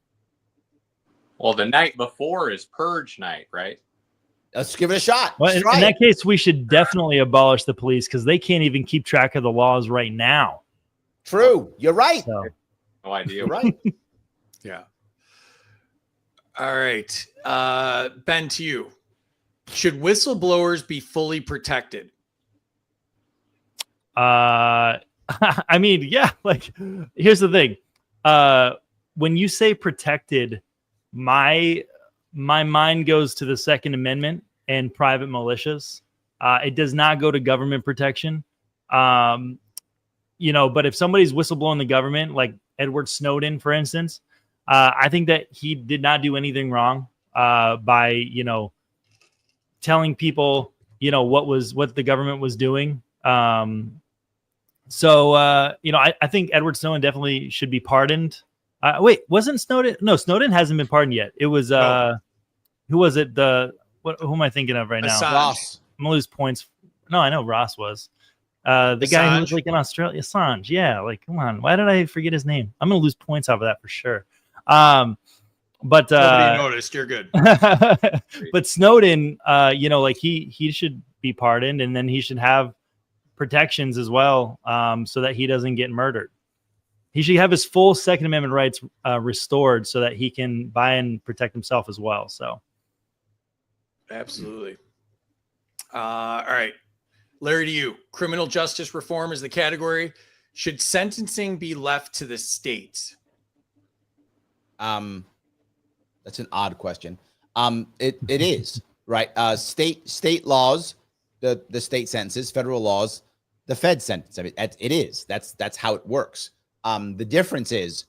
Well, the night before is purge night, right? Let's give it a shot. Well, in that case, we should definitely abolish the police because they can't even keep track of the laws right now. True. You're right. So. No idea. You're right. Yeah. All right. Ben, to you. Should whistleblowers be fully protected? I mean, yeah, like here's the thing. When you say protected, my mind goes to the Second Amendment and private militias. It does not go to government protection. But if somebody's whistleblowing the government, like Edward Snowden, for instance, I think that he did not do anything wrong by, telling people, what the government was doing. I think Edward Snowden definitely should be pardoned. Wait, wasn't Snowden? No, Snowden hasn't been pardoned yet. It was, who was it? Who am I thinking of right now? Ross. I'm gonna lose points. No, I know Ross was. The guy who was like in Australia, Assange. Yeah, like, come on. Why did I forget his name? I'm gonna lose points off of that for sure. But nobody noticed. You're good. But Snowden, he should be pardoned, and then he should have protections as well, so that he doesn't get murdered. He should have his full Second Amendment rights restored so that he can buy and protect himself as well. So, absolutely. All right, Larry, to you. Criminal justice reform is the category. Should sentencing be left to the states? That's an odd question. It is right. State laws, the state sentences, federal laws, the Fed sentence. I mean, it is. That's how it works. The difference is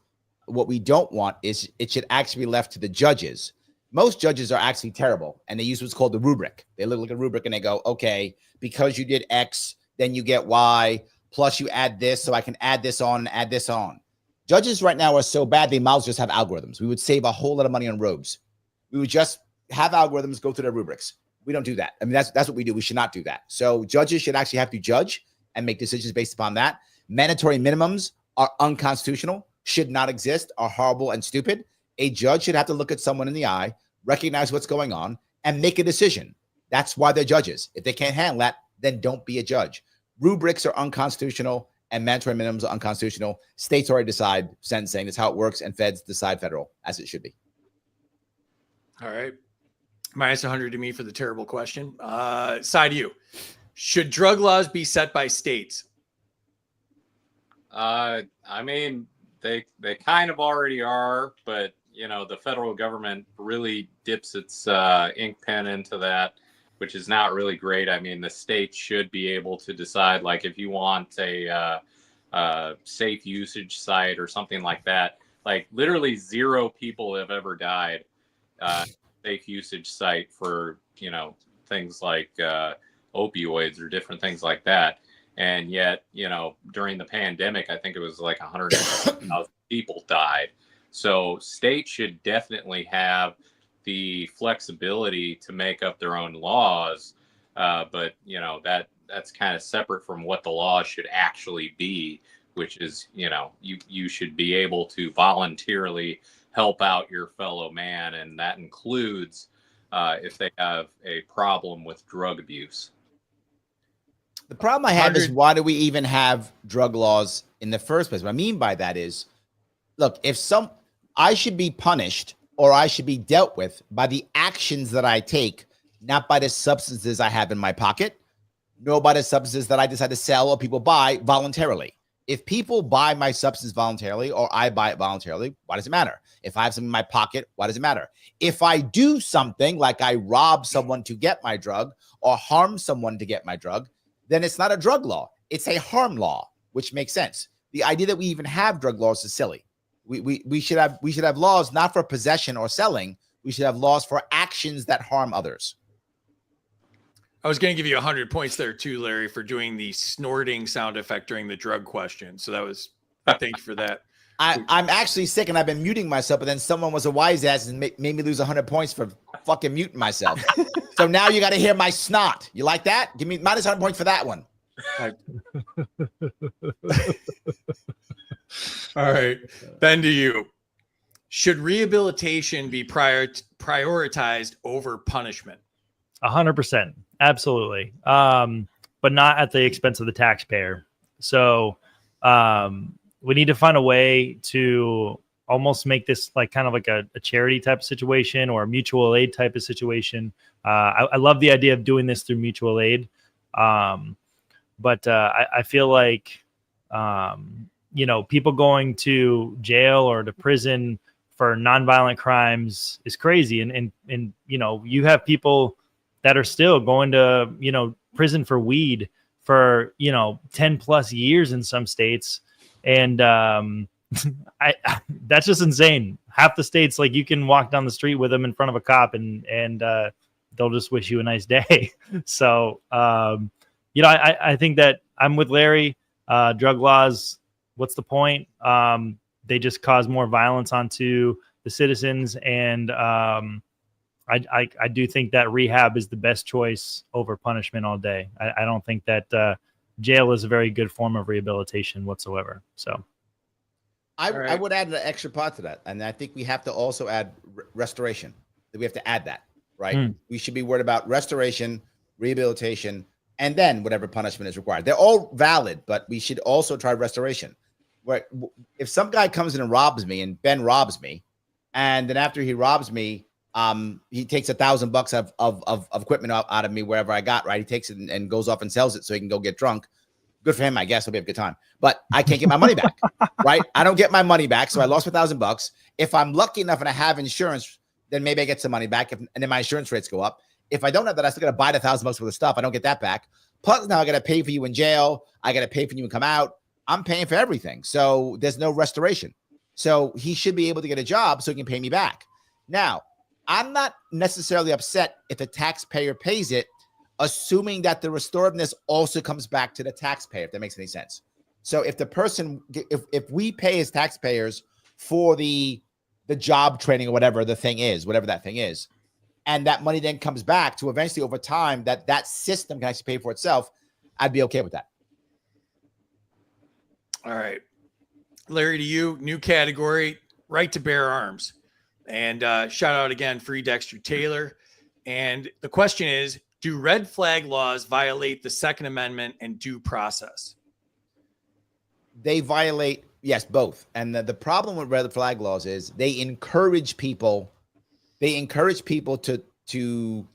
what we don't want is it should actually be left to the judges. Most judges are actually terrible, and they use what's called the rubric. They look at a rubric and they go, okay, because you did X, then you get Y, plus you add this, so I can add this on and add this on. Judges right now are so bad, they might as well just have algorithms. We would save a whole lot of money on rogues. We would just have algorithms go through their rubrics. We don't do that. I mean, that's what we do. We should not do that. So judges should actually have to judge and make decisions based upon that. Mandatory minimums are unconstitutional, should not exist, are horrible and stupid. A judge should have to look at someone in the eye, recognize what's going on, and make a decision. That's why they're judges. If they can't handle that, then don't be a judge. Rubrics are unconstitutional, and mandatory minimums are unconstitutional. States already decide sentencing. That's how it works, and feds decide federal, as it should be. All right. Minus 100 to me for the terrible question. Side to you. Should drug laws be set by states? I mean, they kind of already are, but the federal government really dips its ink pen into that, which is not really great. I mean, the state should be able to decide, like, if you want a safe usage site or something like that. Like, literally 0 people have ever died safe usage site for things like opioids or different things like that. And yet, during the pandemic, I think it was like 100,000 people died. So states should definitely have the flexibility to make up their own laws. But, that's kind of separate from what the law should actually be, which is, you should be able to voluntarily help out your fellow man. And that includes if they have a problem with drug abuse. The problem I have is, why do we even have drug laws in the first place? What I mean by that is, look, I should be punished or I should be dealt with by the actions that I take, not by the substances I have in my pocket, nor by the substances that I decide to sell or people buy voluntarily. If people buy my substance voluntarily or I buy it voluntarily, why does it matter? If I have something in my pocket, why does it matter? If I do something like I rob someone to get my drug or harm someone to get my drug, then it's not a drug law. It's a harm law, which makes sense. The idea that we even have drug laws is silly. We should have laws not for possession or selling. We should have laws for actions that harm others. I was going to give you 100 points there too, Larry, for doing the snorting sound effect during the drug question. So that was, thank you for that. I'm actually sick and I've been muting myself, but then someone was a wise ass and made me lose 100 points for fucking muting myself. So now you got to hear my snot. You like that? Give me minus 100 points for that one. All right. Ben, to you. Should rehabilitation be prioritized over punishment? 100%. Absolutely. But not at the expense of the taxpayer. So we need to find a way to almost make this like kind of like a charity type of situation or a mutual aid type of situation. I love the idea of doing this through mutual aid. But I feel like, people going to jail or to prison for nonviolent crimes is crazy. And you have people that are still going to, prison for weed for, 10 plus years in some states. And that's just insane. Half the states, like you can walk down the street with them in front of a cop and they'll just wish you a nice day. So, I think that I'm with Larry. Drug laws, what's the point? They just cause more violence onto the citizens. And I do think that rehab is the best choice over punishment all day. I don't think that jail is a very good form of rehabilitation whatsoever. So I would add an extra part to that. And I think we have to also add restoration. We have to add that, right? We should be worried about restoration, rehabilitation, and then whatever punishment is required. They're all valid, but we should also try restoration. Where if some guy comes in and robs me, and Ben robs me, and then after he robs me, he takes $1,000 of equipment out of me wherever I got, right? He takes it and goes off and sells it so he can go get drunk. Good for him, I guess. He'll have a good time. But I can't get my money back, right? I don't get my money back, so I lost $1,000. If I'm lucky enough and I have insurance, then maybe I get some money back, and then my insurance rates go up. If I don't have that, I still got to buy the $1,000 worth of stuff. I don't get that back. Plus, now I got to pay for you in jail. I got to pay for you to come out. I'm paying for everything. So there's no restoration. So he should be able to get a job so he can pay me back. Now, I'm not necessarily upset if the taxpayer pays it, assuming that the restorativeness also comes back to the taxpayer, if that makes any sense. So if the person, if we pay as taxpayers for the job training or whatever the thing is, whatever that thing is, and that money then comes back to eventually over time that system can actually pay for itself, I'd be okay with that. All right. Larry, to you, new category, right to bear arms. And shout out again, Free Dexter Taylor. And the question is, do red flag laws violate the Second Amendment and due process? They violate, yes, both. And the problem with red flag laws is they encourage people to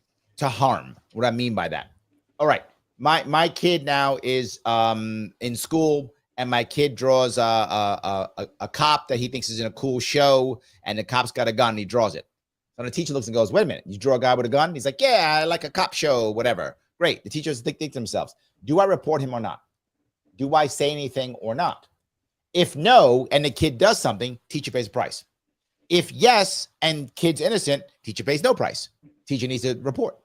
harm. What I mean by that. All right. My kid now is in school, and my kid draws a cop that he thinks is in a cool show, and the cop's got a gun and he draws it. So the teacher looks and goes, wait a minute, you draw a guy with a gun? He's like, yeah, I like a cop show, whatever. Great. The teachers think to themselves, do I report him or not? Do I say anything or not? If no, and the kid does something, teacher pays a price. If yes, and kid's innocent, teacher pays no price. Teacher needs to report.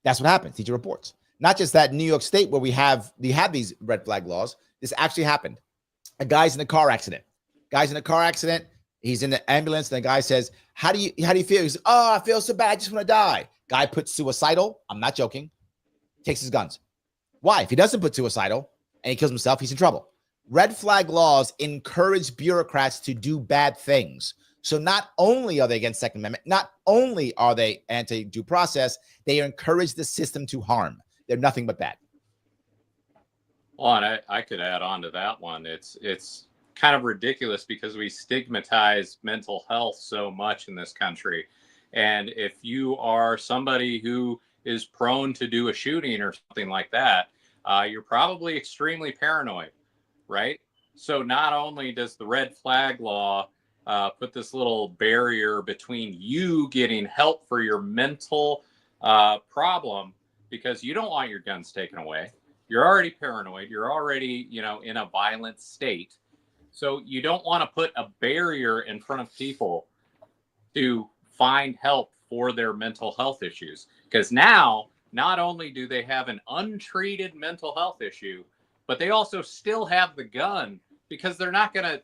That's what happens. Teacher reports. Not just that in New York State where we have these red flag laws. This actually happened. A guy's in a car accident. He's in the ambulance. And the guy says, how do you feel? He says, oh, I feel so bad. I just want to die. Guy puts suicidal. I'm not joking. Takes his guns. Why? If he doesn't put suicidal and he kills himself, he's in trouble. Red flag laws encourage bureaucrats to do bad things. So not only are they against Second Amendment, not only are they anti-due process, they encourage the system to harm. They're nothing but bad. Well, and I could add on to that one. It's kind of ridiculous because we stigmatize mental health so much in this country. And if you are somebody who is prone to do a shooting or something like that, you're probably extremely paranoid, right? So not only does the red flag law put this little barrier between you getting help for your mental problem, because you don't want your guns taken away. You're already paranoid. You're already, in a violent state. So you don't want to put a barrier in front of people to find help for their mental health issues. Because now, not only do they have an untreated mental health issue, but they also still have the gun because they're not gonna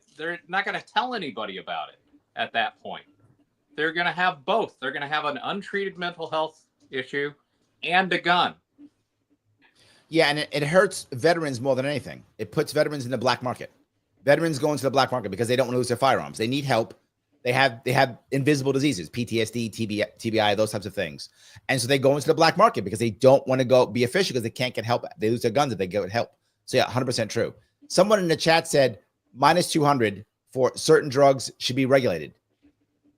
tell anybody about it at that point. They're gonna have both. They're gonna have an untreated mental health issue and a gun. Yeah, and it hurts veterans more than anything. It puts veterans in the black market. Veterans go into the black market because they don't want to lose their firearms. They need help. They have invisible diseases, PTSD, TBI, those types of things. And so they go into the black market because they don't want to go be official because they can't get help. They lose their guns if they get help. So yeah, 100% true. Someone in the chat said minus 200 for certain drugs should be regulated.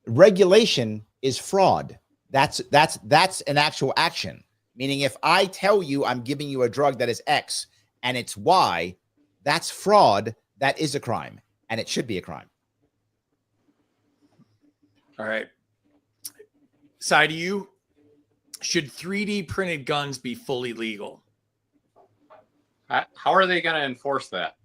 Regulation is fraud. That's an actual action. Meaning if I tell you I'm giving you a drug that is X and it's Y, that's fraud. That is a crime, and it should be a crime. All right. Side of you, should 3D printed guns be fully legal? How are they going to enforce that?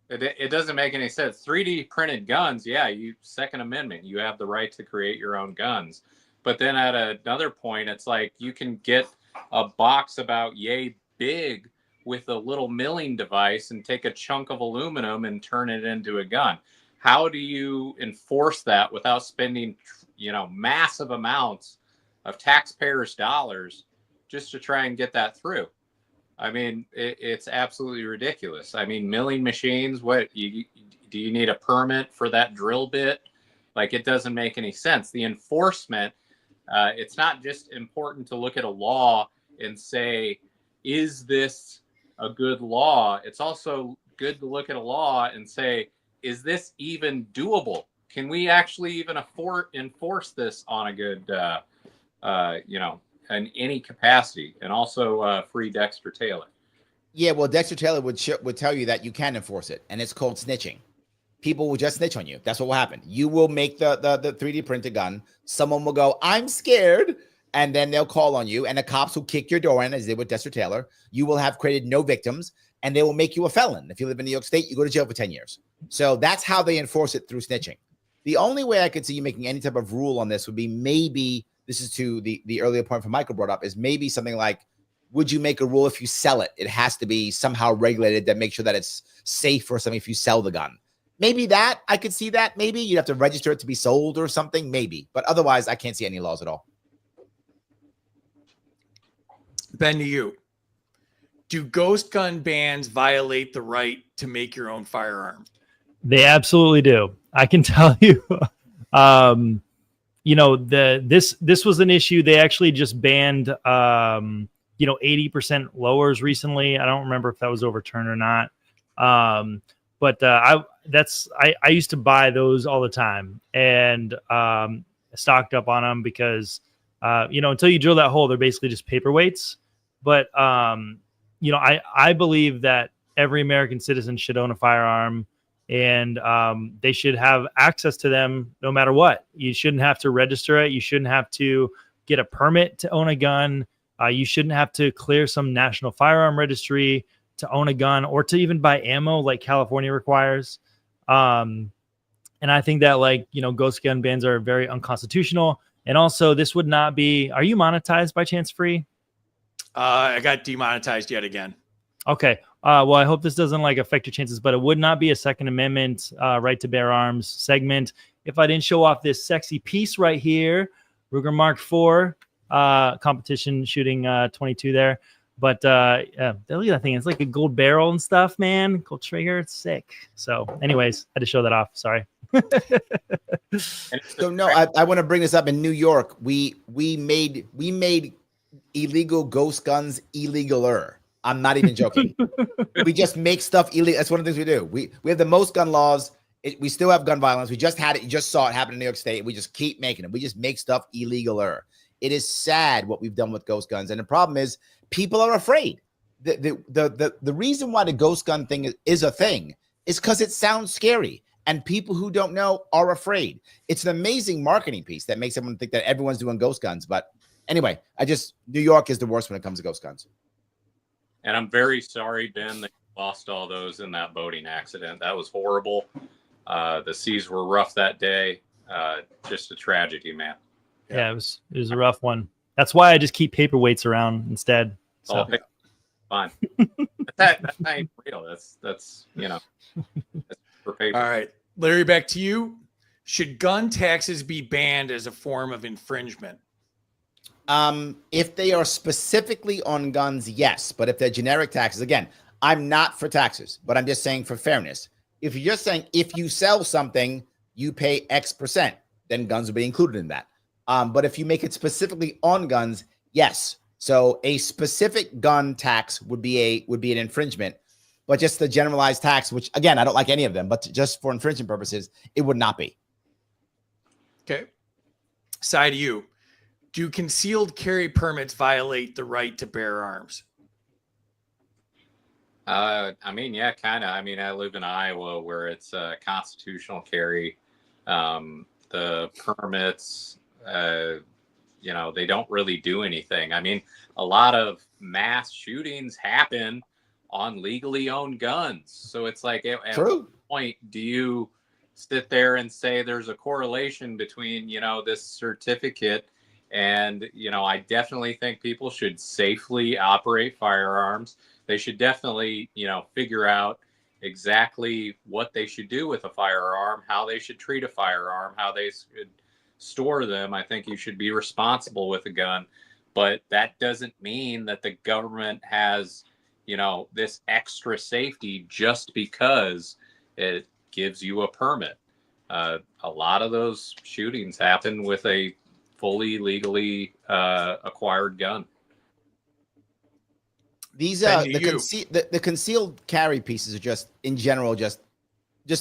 It doesn't make any sense. 3D printed guns, yeah, you Second Amendment, you have the right to create your own guns. But then at another point, it's like you can get a box about yay big with a little milling device and take a chunk of aluminum and turn it into a gun. How do you enforce that without spending, massive amounts of taxpayers' dollars just to try and get that through? I mean, it's absolutely ridiculous. I mean, milling machines, do you need a permit for that drill bit? Like, it doesn't make any sense. The enforcement, it's not just important to look at a law and say, is this a good law? It's also good to look at a law and say, is this even doable? Can we actually even enforce this on a good, in any capacity? And also free Dexter Taylor. Yeah, well, Dexter Taylor would tell you that you can enforce it, and it's called snitching. People will just snitch on you. That's what will happen. You will make the 3D printed gun. Someone will go, I'm scared. And then they'll call on you, and the cops will kick your door in, as they did with Dexter Taylor. You will have created no victims, and they will make you a felon. If you live in New York State, you go to jail for 10 years. So that's how they enforce it, through snitching. The only way I could see you making any type of rule on this would be maybe, this is to the earlier point from Michael brought up, is maybe something like, would you make a rule if you sell it? It has to be somehow regulated that makes sure that it's safe for something if you sell the gun. Maybe that, I could see that. Maybe you'd have to register it to be sold or something, maybe. But otherwise, I can't see any laws at all. Ben, to you. Do ghost gun bans violate the right to make your own firearm? They absolutely do. I can tell you. This was an issue. They actually just banned 80% lowers recently. I don't remember if that was overturned or not. But I used to buy those all the time and stocked up on them because until you drill that hole, they're basically just paperweights. But I believe that every American citizen should own a firearm, and they should have access to them no matter what. You shouldn't have to register it. You shouldn't have to get a permit to own a gun. You shouldn't have to clear some national firearm registry to own a gun or to even buy ammo like California requires. And I think that ghost gun bans are very unconstitutional. And also this would not be, are you monetized by chance, Free? I got demonetized yet again. Okay. Well, I hope this doesn't affect your chances, but it would not be a Second Amendment right to bear arms segment if I didn't show off this sexy piece right here. Ruger Mark IV competition shooting 22 there. But look at that thing. It's like a gold barrel and stuff, man. Gold trigger. It's sick. So anyways, had to show that off. Sorry. So no, I want to bring this up. In New York, we made illegal ghost guns illegaler. I'm not even joking. We just make stuff illegal. That's one of the things we do. We have the most gun laws. We still have gun violence. We just had it. You just saw it happen in New York State. We just keep making it. We just make stuff illegaler. It is sad what we've done with ghost guns. And the problem is people are afraid. The reason why the ghost gun thing is a thing is because it sounds scary. And people who don't know are afraid. It's an amazing marketing piece that makes everyone think that everyone's doing ghost guns. But anyway, New York is the worst when it comes to ghost guns. And I'm very sorry, Ben, that lost all those in that boating accident. That was horrible. The seas were rough that day. Just a tragedy, man. Yeah, it was a rough one. That's why I just keep paperweights around instead. So. All fine. that ain't real. That's that's for paper. All right, Larry, back to you. Should gun taxes be banned as a form of infringement? If they are specifically on guns, yes. But if they're generic taxes, again, I'm not for taxes, but I'm just saying for fairness. If you're just saying if you sell something, you pay X%, then guns will be included in that. But if you make it specifically on guns, yes. So a specific gun tax would be an infringement, but just the generalized tax, which again, I don't like any of them, but just for infringement purposes, it would not be. Okay. Side to you. Do concealed carry permits violate the right to bear arms? I mean, yeah, kind of. I mean, I live in Iowa where it's constitutional carry. The permits, they don't really do anything. I mean, a lot of mass shootings happen on legally owned guns. So it's like, at what point do you sit there and say there's a correlation between, this certificate and, I definitely think people should safely operate firearms. They should definitely, figure out exactly what they should do with a firearm, how they should treat a firearm, how they should store them. I think you should be responsible with a gun, but that doesn't mean that the government has, this extra safety just because it gives you a permit. A lot of those shootings happen with a fully legally acquired gun. These the concealed carry pieces are just in general just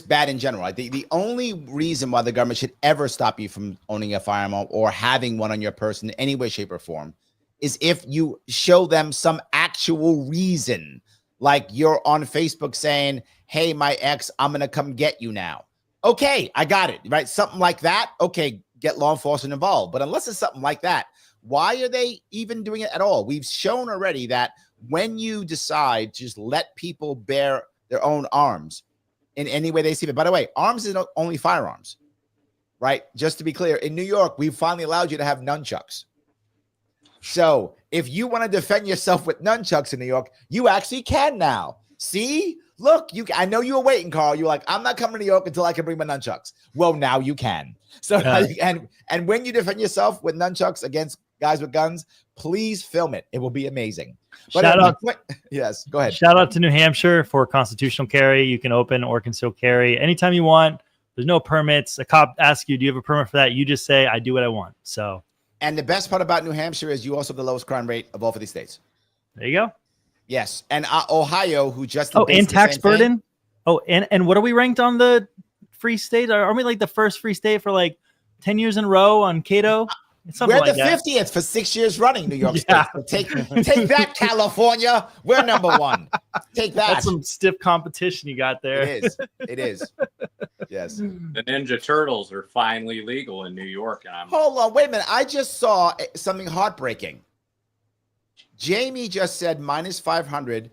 bad in general. I think the only reason why the government should ever stop you from owning a firearm or having one on your person in any way, shape, or form is if you show them some actual reason, like you're on Facebook saying, "Hey, my ex, I'm gonna come get you now." Okay, I got it, right? Something like that. Okay, get law enforcement involved. But unless it's something like that, why are they even doing it at all? We've shown already that when you decide to just let people bear their own arms in any way they see it. By the way, arms is not only firearms, right? Just to be clear, in New York, we finally allowed you to have nunchucks. So if you want to defend yourself with nunchucks in New York, you actually can now. See? Look, I know you were waiting, Carl. You're like, I'm not coming to New York until I can bring my nunchucks. Well, now you can. So, and when you defend yourself with nunchucks against guys with guns, please film it. It will be amazing. But Shout out. Yes, go ahead. Shout out to New Hampshire for constitutional carry. You can open or conceal carry anytime you want. There's no permits. A cop asks you, do you have a permit for that? You just say, I do what I want. So, and the best part about New Hampshire is you also have the lowest crime rate of all 50 states. There you go. Yes. And Ohio, who just and tax burden. Thing. Oh, and what are we ranked on the free state? Are we like the first free state for like 10 years in a row on Cato? We're the 50th for 6 years running, New York State. So take that, California. We're number one. Take that. That's some stiff competition you got there. It is. Yes. The Ninja Turtles are finally legal in New York. And Hold on. Wait a minute. I just saw something heartbreaking. Jamie just said -500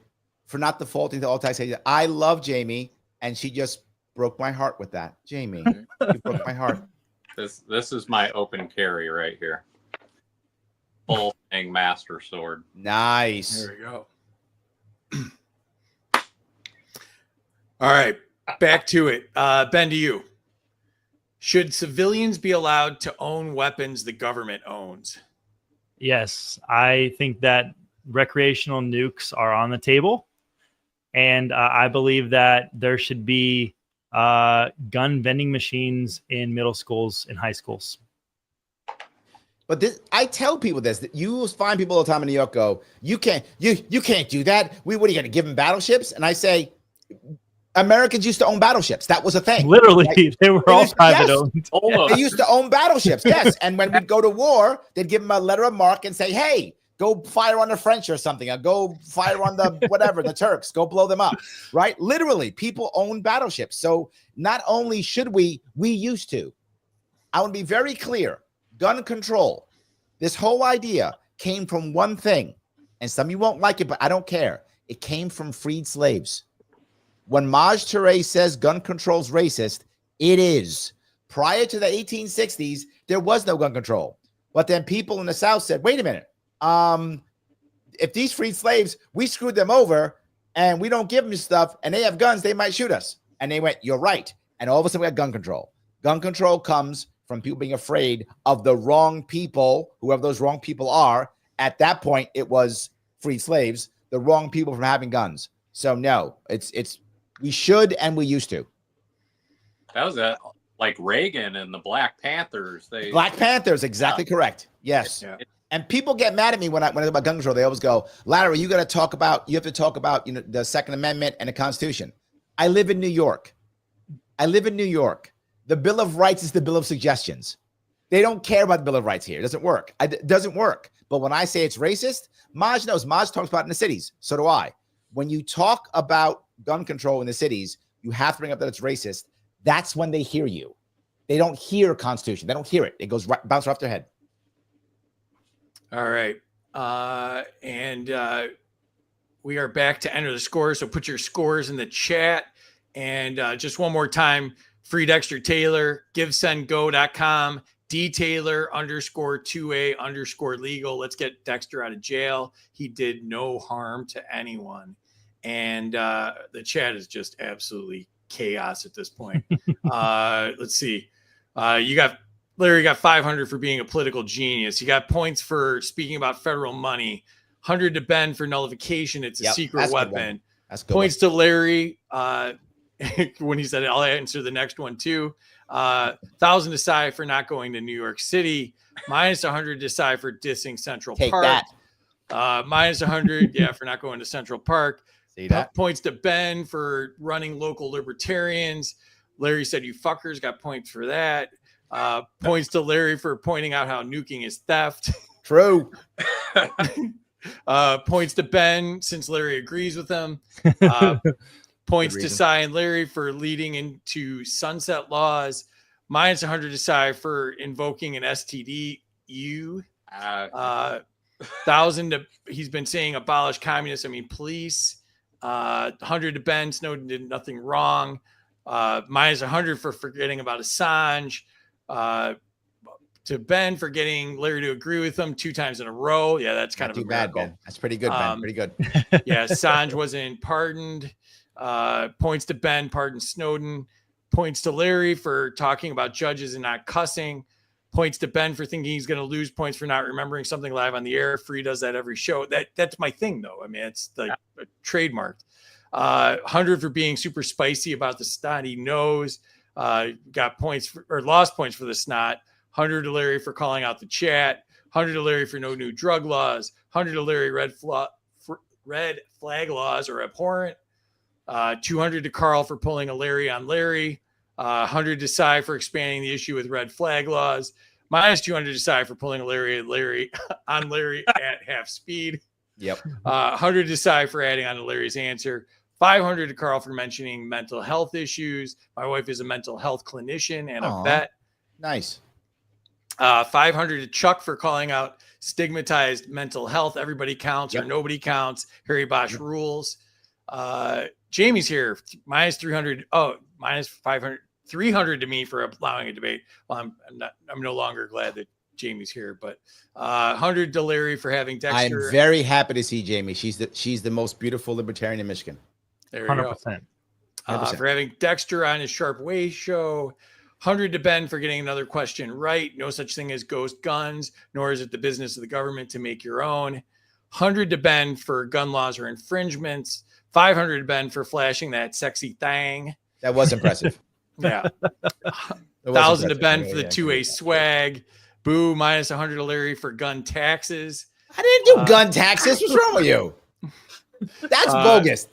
for not defaulting to all taxation. I love Jamie, and she just broke my heart with that. Jamie, you broke my heart. This is my open carry right here. Full thing master sword. Nice. There we go. All right, back to it. Ben, to you. Should civilians be allowed to own weapons the government owns? Yes, I think that recreational nukes are on the table. And I believe that there should be gun vending machines in middle schools and high schools. But I tell people this, that you will find people all the time in New York go, you can't do that. What are you going to give them battleships? And I say, Americans used to own battleships. That was a thing. Literally, right? They were all private owned. They used to own battleships, yes. And when we'd go to war, they'd give them a letter of marque and say, hey, go fire on the French or something, or go fire on the whatever, the Turks, go blow them up, right? Literally, people own battleships. So not only should we used to. I want to be very clear. Gun control, this whole idea came from one thing. And some of you won't like it, but I don't care. It came from freed slaves. When Maj Touré says gun control's racist, it is. Prior to the 1860s, there was no gun control. But then people in the South said, wait a minute. If these freed slaves, we screwed them over and we don't give them stuff and they have guns, they might shoot us. And they went, you're right. And all of a sudden we got gun control. Gun control comes from people being afraid of the wrong people, whoever those wrong people are. At that point, it was freed slaves, the wrong people from having guns. So no, it's we should and we used to. That was like Reagan and the Black Panthers. Black Panthers, exactly correct. Yes. Yeah. And people get mad at me when I talk about gun control. They always go, Larry, you have to talk about the Second Amendment and the Constitution. I live in New York. The Bill of Rights is the Bill of Suggestions. They don't care about the Bill of Rights here. It doesn't work. It doesn't work. But when I say it's racist, Maj knows. Maj talks about it in the cities. So do I. When you talk about gun control in the cities, you have to bring up that it's racist. That's when they hear you. They don't hear Constitution. They don't hear it. It goes right, bounce off their head. All right. We are back to enter the scores. So put your scores in the chat. And just one more time, free Dexter Taylor, givesendgo.com, dtaylor_2A_legal. Let's get Dexter out of jail. He did no harm to anyone. And the chat is just absolutely chaos at this point. Let's see. Larry got 500 for being a political genius. You got points for speaking about federal money. 100 to Ben for nullification. It's a secret weapon. That's good. Points to Larry when he said, I'll answer the next one too. 1,000 to Cy for not going to New York City. Minus 100 to Cy for dissing Central Park. That. Minus 100, for not going to Central Park. See that? Points to Ben for running local libertarians. Larry said, you fuckers, got points for that. Points to Larry for pointing out how nuking is theft. True. Points to Ben since Larry agrees with him. Points to Cy and Larry for leading into sunset laws. Minus 100 to Cy for invoking an STD. 1,000 to, he's been saying abolish communists. I mean, police. 100 to Ben, Snowden did nothing wrong. Minus 100 for forgetting about Assange. To Ben for getting Larry to agree with him 2 times in a row. Yeah, that's kind of a bad, Ben. That's pretty good, Ben. Pretty good. Yeah, Assange wasn't pardoned. Points to Ben, pardon Snowden. Points to Larry for talking about judges and not cussing. Points to Ben for thinking he's going to lose. Points for not remembering something live on the air. Free does that every show. That's my thing, though. I mean, it's like trademarked. 100 for being super spicy about the snotty nose. Got points or lost points for the snot. 100 to Larry for calling out the chat. 100 to Larry for no new drug laws. 100 to Larry red flag laws are abhorrent. 200 to Carl for pulling a Larry on Larry. 100 to Cy for expanding the issue with red flag laws. Minus 200 to Cy for pulling a Larry on Larry at half speed. Yep. 100 to Cy for adding on to Larry's answer. 500 to Carl for mentioning mental health issues. My wife is a mental health clinician and a vet. Nice. 500 to Chuck for calling out stigmatized mental health. Everybody counts or nobody counts. Harry Bosch rules. Jamie's here. Minus 300. Oh, minus 500. 300 to me for allowing a debate. Well, I'm no longer glad that Jamie's here, but 100 to Larry for having Dexter. I'm very happy to see Jamie. She's the most beautiful libertarian in Michigan. There you 100%. go. For having Dexter on his Sharpe Way show. 100 to Ben for getting another question right. No such thing as ghost guns, nor is it the business of the government to make your own. 100 to Ben for gun laws or infringements. 500 to Ben for flashing that sexy thing. That was impressive. Yeah. 1,000 to Ben for the 2A swag. Boo, minus 100 to Larry for gun taxes. I didn't do gun taxes. What's wrong with you? That's bogus.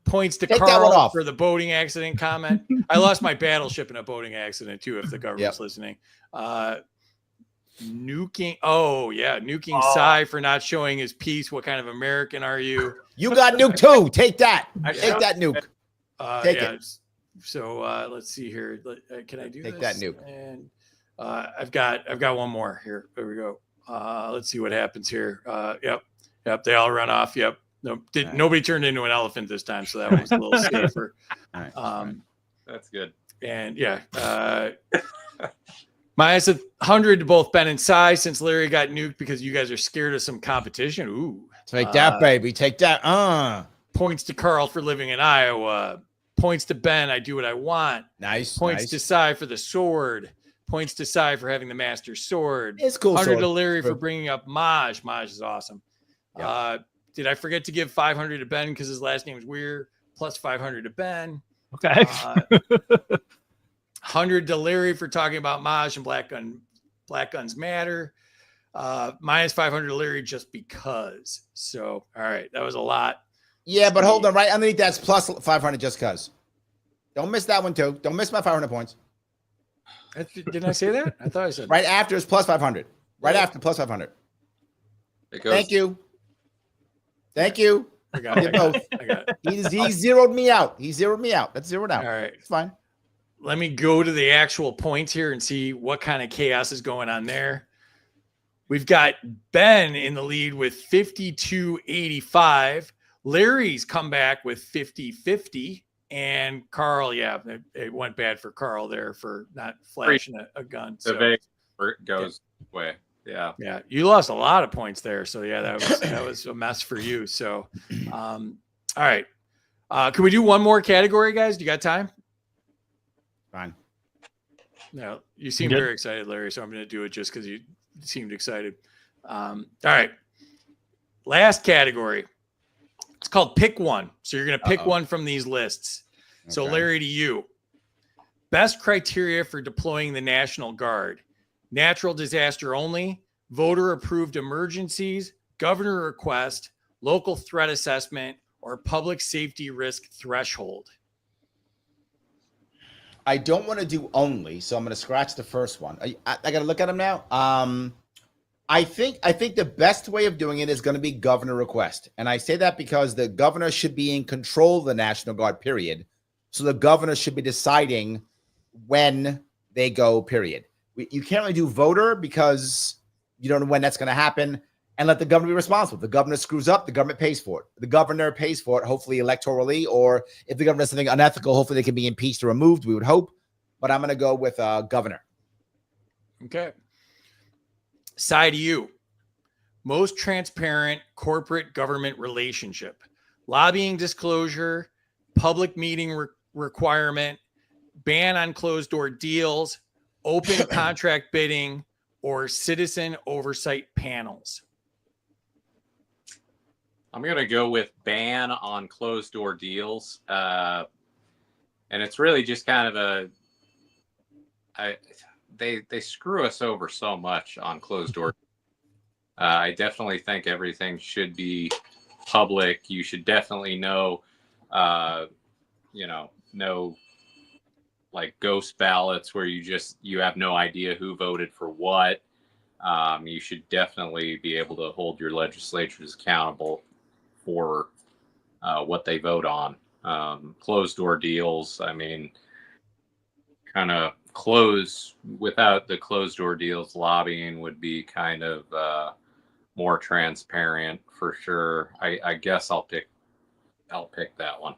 Points to Take that one Carl off. for the boating accident comment. I lost my battleship in a boating accident too, if the government's listening. Nuking. Oh, yeah. Nuking Cy for not showing his piece. What kind of American are you? You got nuked too. Take that. Take that nuke. Take it. So let's see here. Can I do Take this? that nuke. And I've got one more here. There we go. Let's see what happens here. Yep. They all run off. Yep. No, right. nobody turned into an elephant this time, so that was a little safer. All right. That's good. And yeah, minus 100 to both Ben and Cy since Larry got nuked because you guys are scared of some competition. Ooh, Take that, baby. Take that. Points to Carl for living in Iowa. Points to Ben. I do what I want. Nice. Points nice. to Cy for the sword. Points to Cy for having the master sword. It's cool. 100 to sword. Larry for bringing up Maj. Maj is awesome. Yep. Did I forget to give 500 to Ben because his last name is Weir? Plus 500 to Ben. Okay. 100 to Larry for talking about Maj and Black Guns Matter. Minus 500 to Larry just because. So, all right, that was a lot. Yeah, but hold on. Right underneath that's plus 500 just because. Don't miss that one too. Don't miss my 500 points. Didn't I say that? I thought I said Right after is plus 500. Right after plus 500. It goes, Thank you. Thank you. I got it. I got it. He zeroed me out. He zeroed me out. That's zeroed out. All right. It's fine. Let me go to the actual points here and see what kind of chaos is going on there. We've got Ben in the lead with 52-85. Larry's come back with 50-50. And Carl, yeah, it went bad for Carl there for not flashing a gun. the So, Vegas goes away. Yeah. yeah, you lost a lot of points there. So yeah, that was a mess for you. So, all right. Can we do one more category, guys? Do you got time? Fine. No, you seem Good. very excited, Larry. So I'm going to do it just because you seemed excited. All right. Last category. It's called Pick One. So you're going to pick one from these lists. So Okay. Larry, to you. Best criteria for deploying the National Guard. Natural disaster only, voter approved emergencies, governor request, local threat assessment, or public safety risk threshold. I don't want to do only, so I'm going to scratch the first one. I got to look at them now. I think the best way of doing it is going to be governor request. And I say that because the governor should be in control of the National Guard, period. So the governor should be deciding when they go, period. You can't really do voter because you don't know when that's going to happen, and let the governor be responsible. If the governor screws up, the government pays for it. The governor pays for it, hopefully electorally, or if the governor does something unethical, hopefully they can be impeached or removed, we would hope. But I'm going to go with governor. Okay. Side to you. Most transparent corporate government relationship. Lobbying disclosure, public meeting requirement, ban on closed door deals, open contract bidding, or citizen oversight panels. I'm going to go with ban on closed door deals. And it's really just kind of they screw us over so much on closed door. I definitely think everything should be public. You should definitely know, no like ghost ballots where you have no idea who voted for what. You should definitely be able to hold your legislatures accountable for what they vote on. Closed door deals, I mean, kind of close without the closed door deals. Lobbying would be kind of more transparent for sure. I guess I'll pick that one.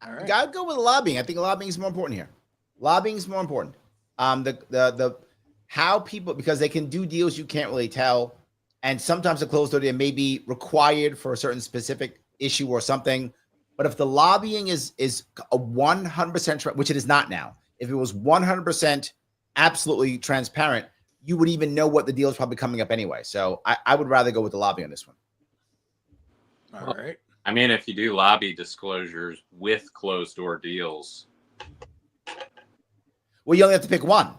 All right. Gotta go with lobbying. I think lobbying is more important here. Lobbying is more important. The how people, because they can do deals you can't really tell, and sometimes a closed door deal may be required for a certain specific issue or something. But if the lobbying is a 100%, which it is not now, if it was 100% absolutely transparent, you would even know what the deal is probably coming up anyway. So I would rather go with the lobby on this one. All right. I mean, if you do lobby disclosures with closed door deals, Well, you only have to pick one,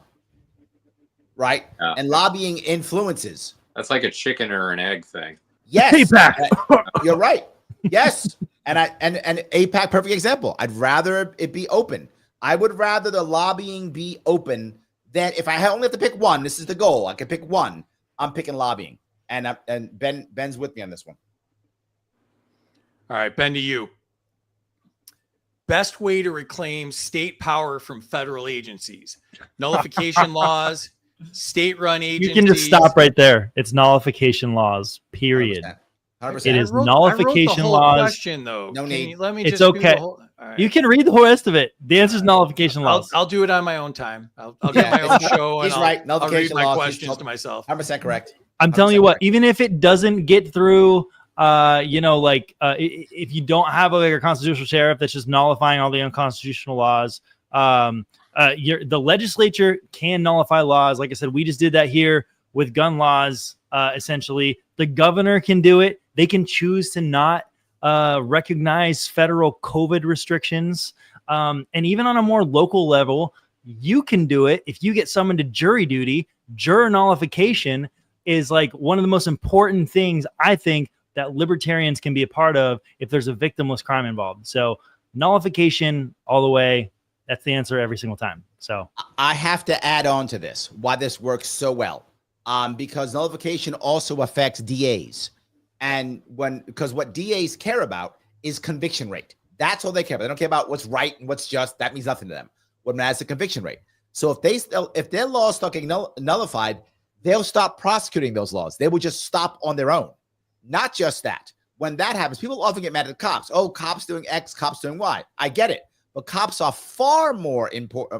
right? Yeah. And lobbying influences. that's like a chicken or an egg thing. Yes, APAC. you're right. Yes, and APAC, perfect example. I'd rather it be open. I would rather the lobbying be open than if I only have to pick one. This is the goal. I can pick one. I'm picking lobbying, and Ben's with me on this one. All right, Ben, to you. Best way to reclaim state power from federal agencies. Nullification laws, state-run agencies. You can just stop right there. It's nullification laws, period. 100%. 100%. It is I wrote the nullification whole laws. question though. No Can need. you let me It's just do okay. the whole. All right. You can read the whole rest of it. The answer is nullification laws. I'll do it on my own time. I'll Yeah, get my own it's not- show and he's right. I'll read Nullification my laws, he's questions to totally- myself. 100% correct. I'm telling you 100% what, correct. even if it doesn't get through, if you don't have a constitutional sheriff that's just nullifying all the unconstitutional laws, the legislature can nullify laws. Like I said, we just did that here with gun laws. Essentially, the governor can do it. They can choose to not recognize federal COVID restrictions. And even on a more local level, you can do it if you get summoned to jury duty. Juror nullification is like one of the most important things I think that libertarians can be a part of if there's a victimless crime involved. So nullification all the way. That's the answer every single time. So I have to add on to this why this works so well. Because nullification also affects DAs. And because what DAs care about is conviction rate. That's all they care about. They don't care about what's right and what's just. That means nothing to them. What matters is the conviction rate. So if their laws start getting nullified, they'll stop prosecuting those laws. They will just stop on their own. Not just that. When that happens, people often get mad at cops. Oh, cops doing X, cops doing Y. I get it. But cops are far more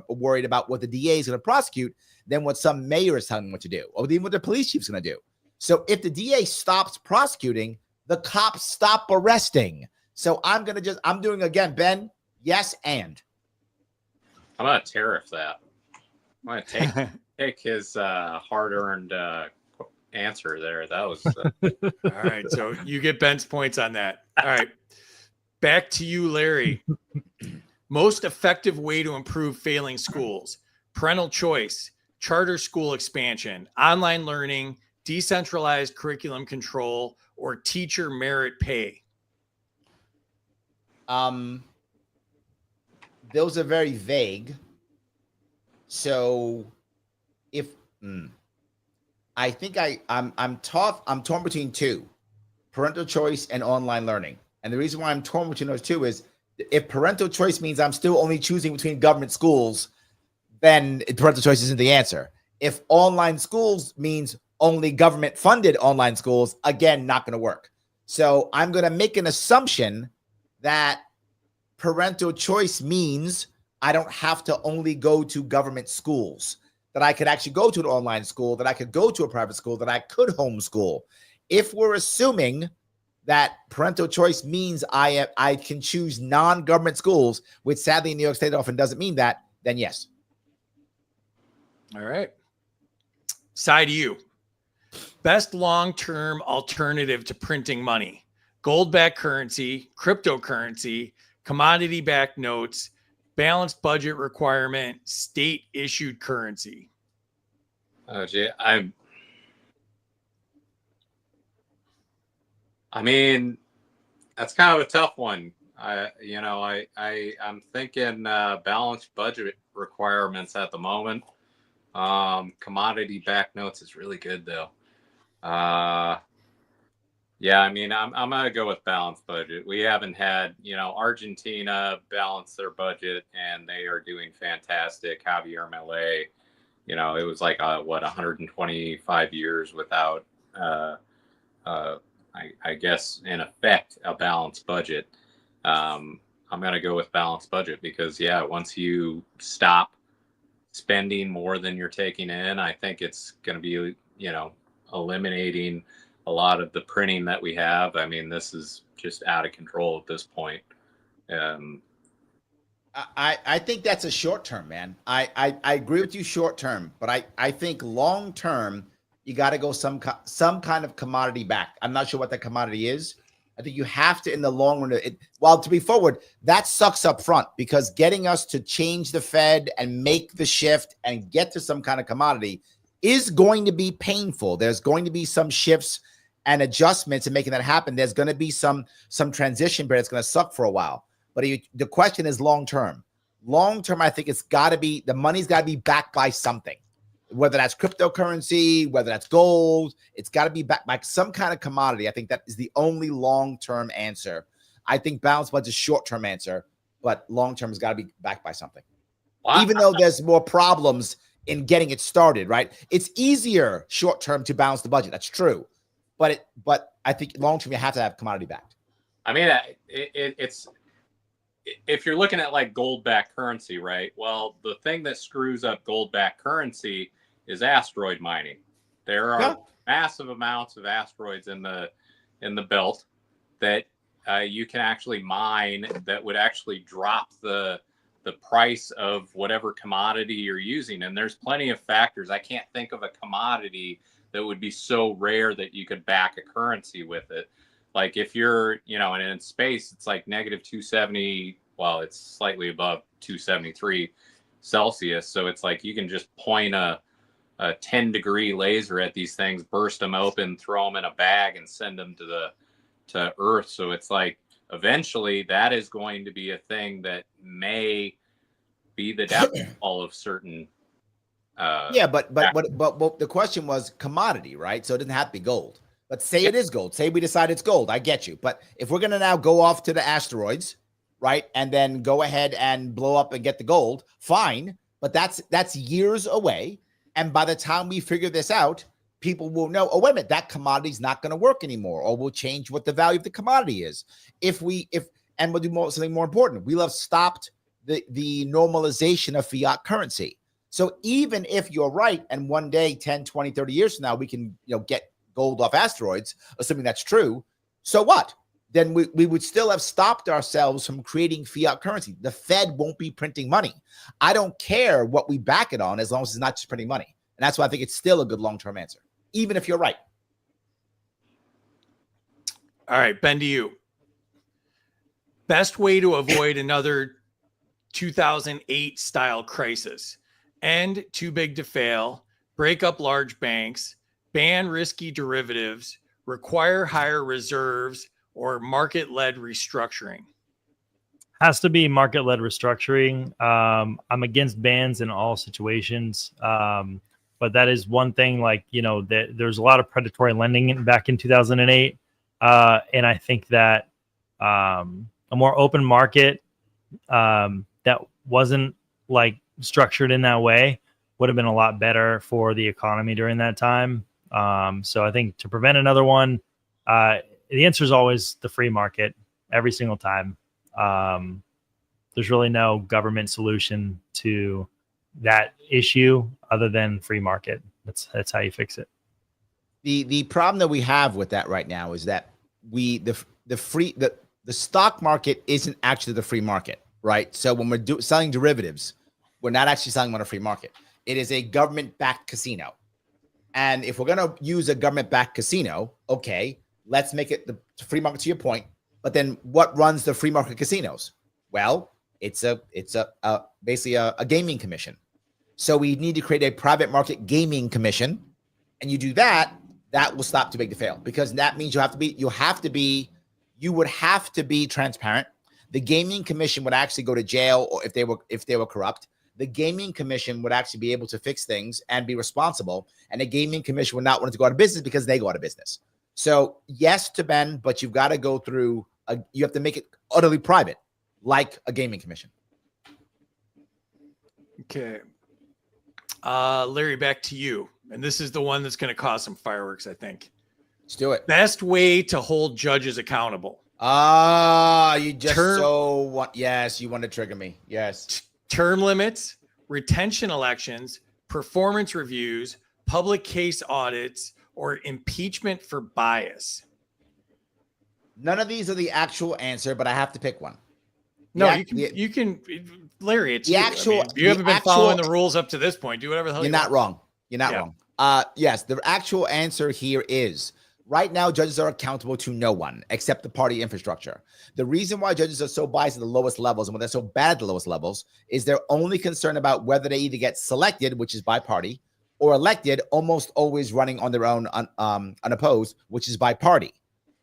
worried about what the DA is going to prosecute than what some mayor is telling them what to do, or even what the police chief is going to do. So if the DA stops prosecuting, the cops stop arresting. So I'm doing again, Ben, yes, and. I'm gonna tariff that. I'm gonna take his hard-earned answer there. That was All right, so you get Ben's points on that. All right, back to you, Larry. Most effective way to improve failing schools: parental choice, charter school expansion, online learning, decentralized curriculum control, or teacher merit pay. Those are very vague. So if I think I'm torn between two: parental choice and online learning. And the reason why I'm torn between those two is if parental choice means I'm still only choosing between government schools, then parental choice isn't the answer. If online schools means only government funded online schools, again, not going to work. So I'm going to make an assumption that parental choice means I don't have to only go to government schools, that I could actually go to an online school, that I could go to a private school, that I could homeschool. If we're assuming that parental choice means I can choose non-government schools, which sadly in New York State often doesn't mean that, then yes. All right. Side to you. Best long-term alternative to printing money: gold-backed currency, cryptocurrency, commodity-backed notes, balanced budget requirement, state-issued currency. oh gee, I mean, that's kind of a tough one. I'm thinking balanced budget requirements at the moment. Commodity backed notes is really good though. Yeah, I mean, I'm gonna go with balanced budget. We haven't had, Argentina balance their budget and they are doing fantastic. Javier Milei, it was like 125 years without I guess in effect a balanced budget. I'm going to go with balanced budget because once you stop spending more than you're taking in, I think it's going to be, eliminating a lot of the printing that we have. I mean, this is just out of control at this point. I think that's a short term, man. I agree with you short term, but I think long term, you got to go some kind of commodity back. I'm not sure what that commodity is. I think you have to in the long run. To be forward, that sucks up front because getting us to change the Fed and make the shift and get to some kind of commodity is going to be painful. There's going to be some shifts and adjustments in making that happen. There's going to be some transition, but it's going to suck for a while. But the question is long term. Long term, I think it's got to be the money's got to be backed by something. Whether that's cryptocurrency, whether that's gold, it's got to be backed by some kind of commodity. I think that is the only long-term answer. I think balanced budget is a short-term answer, but long-term has got to be backed by something. Wow. Even though there's more problems in getting it started, right? It's easier short-term to balance the budget. That's true. but I think long term you have to have commodity backed. I mean, it's if you're looking at like gold-backed currency, right? Well, the thing that screws up gold-backed currency is asteroid mining. There are massive amounts of asteroids in the belt that you can actually mine that would actually drop the price of whatever commodity you're using. And there's plenty of factors. I can't think of a commodity that would be so rare that you could back a currency with it. Like if you're, and in space, it's like negative 270. Well, it's slightly above 273 Celsius. So it's like you can just point a 10-degree laser at these things, burst them open, throw them in a bag, and send them to Earth. So it's like eventually that is going to be a thing that may be the downfall of certain. But the question was commodity, right? So it doesn't have to be gold. But say it is gold. Say we decide it's gold. I get you. But if we're going to now go off to the asteroids, right, and then go ahead and blow up and get the gold, fine. But that's years away. And by the time we figure this out, people will know, oh, wait a minute, that commodity's not going to work anymore, or we'll change what the value of the commodity is. And we'll do something more important. We'll have stopped the normalization of fiat currency. So even if you're right, and one day, 10, 20, 30 years from now, we can get gold off asteroids, assuming that's true, so what? Then we would still have stopped ourselves from creating fiat currency. The Fed won't be printing money. I don't care what we back it on as long as it's not just printing money. And that's why I think it's still a good long-term answer, even if you're right. All right, Ben, to you. Best way to avoid another 2008 style crisis: end too big to fail, break up large banks, ban risky derivatives, require higher reserves, or market-led restructuring? Has to be market-led restructuring. I'm against bans in all situations. But that is one thing, like, there's a lot of predatory lending back in 2008. And I think that a more open market that wasn't like structured in that way would have been a lot better for the economy during that time. So I think to prevent another one, the answer is always the free market every single time. There's really no government solution to that issue other than free market. That's how you fix it. The problem that we have with that right now is that the stock market isn't actually the free market, right? So when we're selling derivatives, we're not actually selling on a free market. It is a government-backed casino. And if we're going to use a government-backed casino, okay, let's make it the free market, to your point. But then what runs the free market casinos? Well, it's basically a gaming commission. So we need to create a private market gaming commission. And you do that, that will stop too big to fail, because that means you would have to be transparent. The gaming commission would actually go to jail, or if they were corrupt. The gaming commission would actually be able to fix things and be responsible. And the gaming commission would not want it to go out of business because they go out of business. So yes to Ben, but you've got to go through, you have to make it utterly private, like a gaming commission. Okay. Larry, back to you. And this is the one that's going to cause some fireworks, I think. Let's do it. Best way to hold judges accountable. You just yes, you want to trigger me. Yes. Term limits, retention elections, performance reviews, public case audits, or impeachment for bias. None of these are the actual answer, but I have to pick one. No, you can, Larry, it's you haven't been following the rules up to this point. Do whatever the hell you're not wrong. You're not wrong. Yes, the actual answer here is right now, judges are accountable to no one except the party infrastructure. The reason why judges are so biased at the lowest levels and when they're so bad at the lowest levels is they're only concerned about whether they either get selected, which is by party, or elected, almost always running on their own unopposed, which is by party.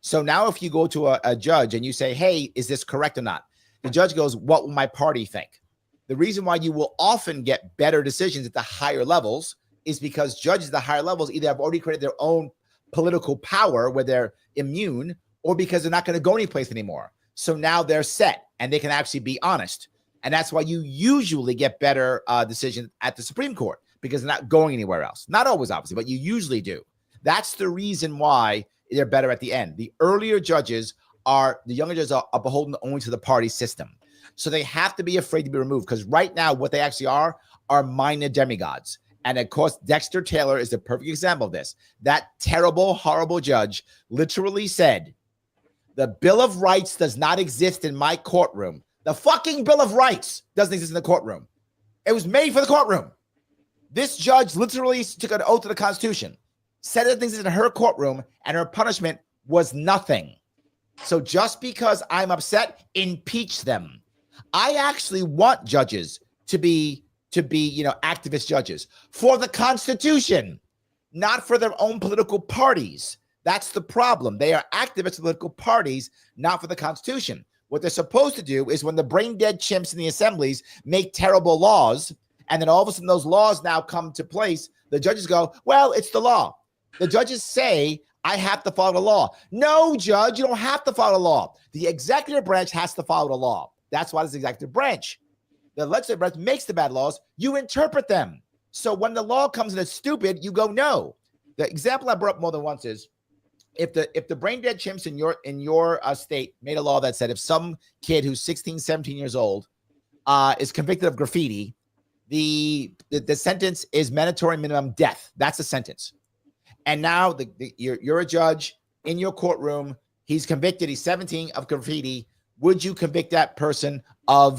So now if you go to a judge and you say, hey, is this correct or not? The judge goes, what will my party think? The reason why you will often get better decisions at the higher levels is because judges at the higher levels either have already created their own political power where they're immune, or because they're not going to go anyplace anymore. So now they're set and they can actually be honest. And that's why you usually get better decisions at the Supreme Court, because they're not going anywhere else. Not always, obviously, but you usually do. That's the reason why they're better at the end. The earlier judges the younger judges are beholden only to the party system. So they have to be afraid to be removed, because right now what they actually are minor demigods. And of course, Dexter Taylor is the perfect example of this. That terrible, horrible judge literally said, the Bill of Rights does not exist in my courtroom. The fucking Bill of Rights doesn't exist in the courtroom. It was made for the courtroom. This judge literally took an oath to the Constitution, said that things in her courtroom, and her punishment was nothing. So just because I'm upset, impeach them. I actually want judges to be, activist judges for the Constitution, not for their own political parties. That's the problem. They are activists for political parties, not for the Constitution. What they're supposed to do is, when the brain dead chimps in the assemblies make terrible laws, and then all of a sudden those laws now come to place, the judges go, well, it's the law. The judges say, I have to follow the law. No, judge, you don't have to follow the law. The executive branch has to follow the law. That's why it's the executive branch. The legislative branch makes the bad laws. You interpret them. So when the law comes and it's stupid, you go, no. The example I brought up more than once is, if the brain dead chimps in your state made a law that said, if some kid who's 16, 17 years old is convicted of graffiti, the sentence is mandatory minimum death. That's the sentence. And now you're a judge in your courtroom. He's convicted. He's 17 of graffiti. Would you convict that person and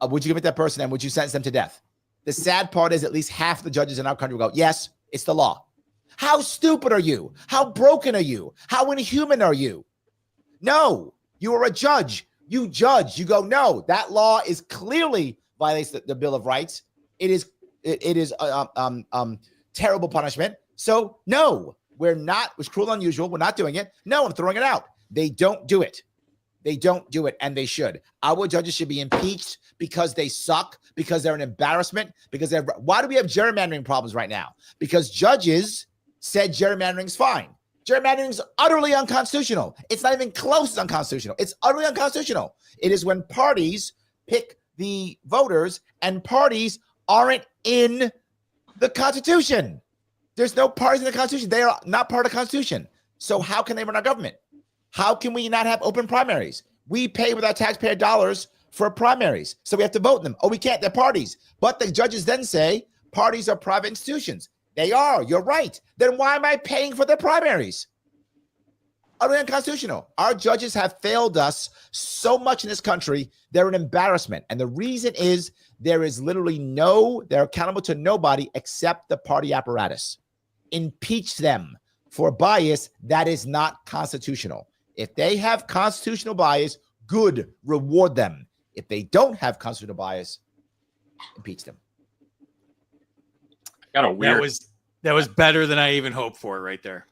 would you sentence them to death? The sad part is, at least half the judges in our country will go, yes, it's the law. How stupid are you? How broken are you? How inhuman are you? No, you are a judge. You judge. You go, no, that law is clearly violates the Bill of Rights. It is terrible punishment. So no, it's cruel and unusual. We're not doing it. No, I'm throwing it out. They don't do it. They don't do it, and they should. Our judges should be impeached because they suck, because they're an embarrassment, why do we have gerrymandering problems right now? Because judges said gerrymandering's fine. Gerrymandering's utterly unconstitutional. It's not even close to unconstitutional. It's utterly unconstitutional. It is when parties pick the voters and parties aren't in the Constitution. There's no parties in the Constitution. They are not part of the Constitution. So how can they run our government? How can we not have open primaries? We pay with our taxpayer dollars for primaries, so we have to vote them. Oh, we can't. They're parties. But the judges then say parties are private institutions. They are. You're right. Then why am I paying for their primaries? Utterly unconstitutional. Our judges have failed us so much in this country. They're an embarrassment. And the reason is they're accountable to nobody except the party apparatus. Impeach them for bias that is not constitutional. If they have constitutional bias, good, reward them. If they don't have constitutional bias, impeach them. Got a weird. That was better than I even hoped for right there.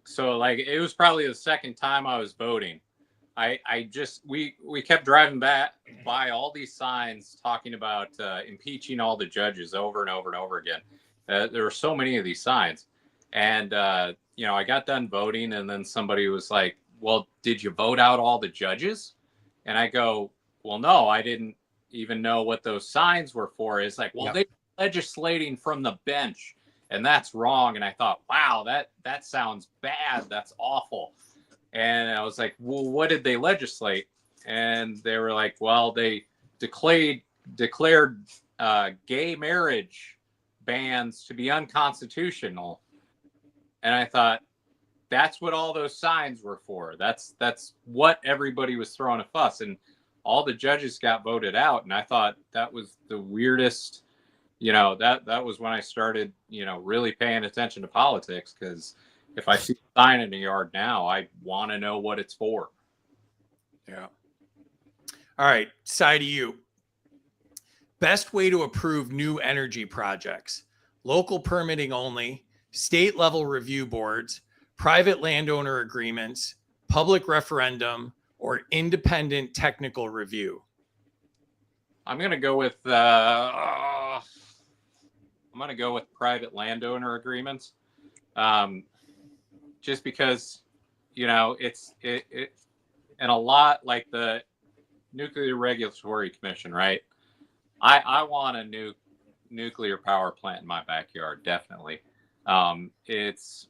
So it was probably the second time I was voting. We kept driving by all these signs talking about impeaching all the judges over and over and over again. There were so many of these signs, and I got done voting, and then somebody was like, "Well, did you vote out all the judges?" And I go, "Well, no, I didn't even know what those signs were for." It's like, well, They're legislating from the bench, and that's wrong. And I thought, wow, that sounds bad. That's awful. And I was like, well, what did they legislate? And they were like, well, they declared gay marriage bans to be unconstitutional. And I thought, that's what all those signs were for. That's what everybody was throwing a fuss. And all the judges got voted out. And I thought that was the weirdest. That was when I started, really paying attention to politics, because if I see a sign in the yard now, I want to know what it's for. Yeah. All right. Side of you. Best way to approve new energy projects: local permitting only, state level review boards, private landowner agreements, public referendum, or independent technical review. I'm going to go with private landowner agreements, just because, it's and a lot like the Nuclear Regulatory Commission, right? I want a new nuclear power plant in my backyard, definitely. It's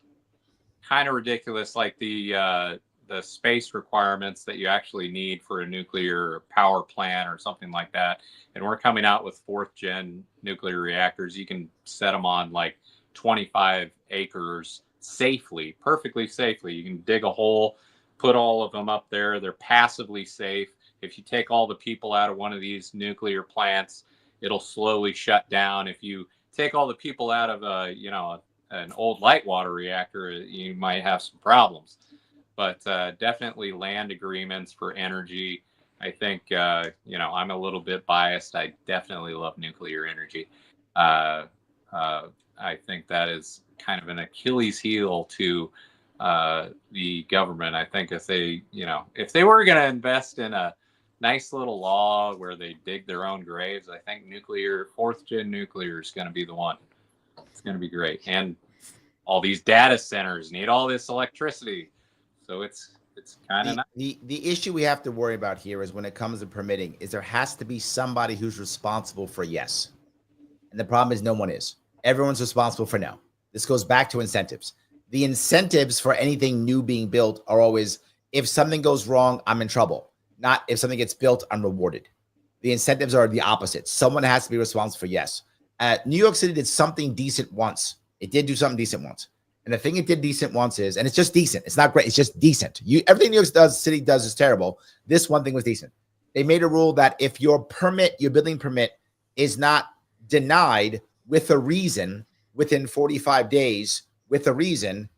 kind of ridiculous, like the space requirements that you actually need for a nuclear power plant or something like that. And we're coming out with 4th gen nuclear reactors. You can set them on like 25 acres safely, perfectly safely. You can dig a hole, put all of them up there. They're passively safe. If you take all the people out of one of these nuclear plants, it'll slowly shut down. If you take all the people out of an old light water reactor, you might have some problems. But definitely land agreements for energy. I think, I'm a little bit biased. I definitely love nuclear energy. I think that is kind of an Achilles heel to the government. I think if they were going to invest in a nice little law where they dig their own graves, I think 4th gen nuclear is going to be the one. It's going to be great. And all these data centers need all this electricity. So it's kind of the issue we have to worry about here is when it comes to permitting is there has to be somebody who's responsible for yes. And the problem is no one is. Everyone's responsible for no. This goes back to incentives. The incentives for anything new being built are always, if something goes wrong, I'm in trouble. Not if something gets built, I'm rewarded. The incentives are the opposite. Someone has to be responsible for yes. New York City did something decent once. It did do something decent once. And the thing it did decent once is, and it's just decent. It's not great. It's just decent. Everything New York City does is terrible. This one thing was decent. They made a rule that if your building permit is not denied with a reason within 45 days, with a reason,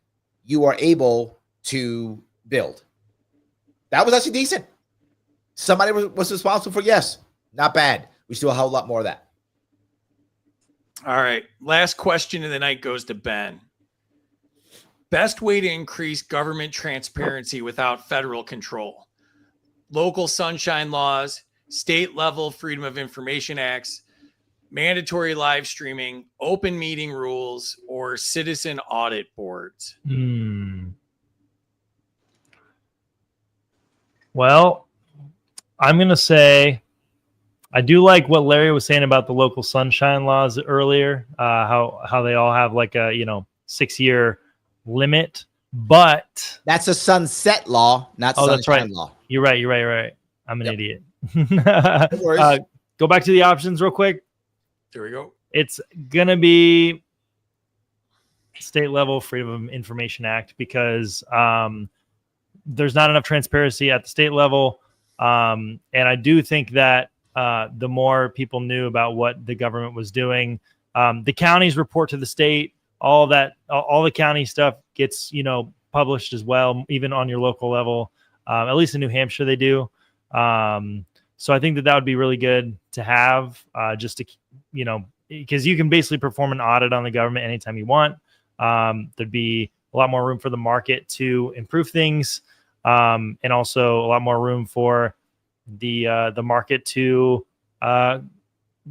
you are able to build. That was actually decent. Somebody was responsible for yes. Not bad. We still have a whole lot more of that. All right. Last question of the night goes to Ben. Best way to increase government transparency without federal control. Local sunshine laws, state level Freedom of Information Acts, mandatory live streaming, open meeting rules, or citizen audit boards. Well, I'm going to say I do like what Larry was saying about the local sunshine laws earlier, how they all have like a 6-year limit, but that's a sunset law, not sunshine that's right. law. You're right. I'm an idiot. No worries. Go back to the options real quick. There we go. It's going to be state level Freedom of Information Act because there's not enough transparency at the state level. And I do think that the more people knew about what the government was doing, the counties report to the state, all the county stuff gets, published as well, even on your local level. At least in New Hampshire, they do. So I think that would be really good to have just to, because you can basically perform an audit on the government anytime you want. There'd be a lot more room for the market to improve things, and also a lot more room for the market to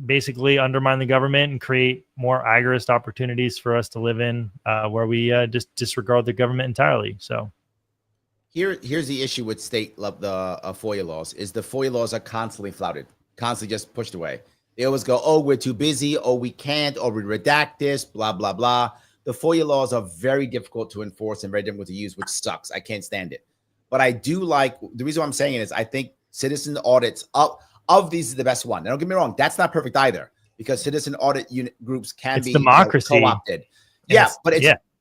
basically undermine the government and create more agorist opportunities for us to live in where we just disregard the government entirely. So here's the issue with state the FOIA laws is the FOIA laws are constantly flouted, constantly just pushed away. They always go, oh, we're too busy, oh, we can't, or we redact this, blah, blah, blah. The FOIA laws are very difficult to enforce and very difficult to use, which sucks. I can't stand it. But I do like, the reason why I'm saying it is I think citizen audits of these is the best one. Now, don't get me wrong, that's not perfect either, because citizen audit groups can be democracy. Co-opted. Yeah, but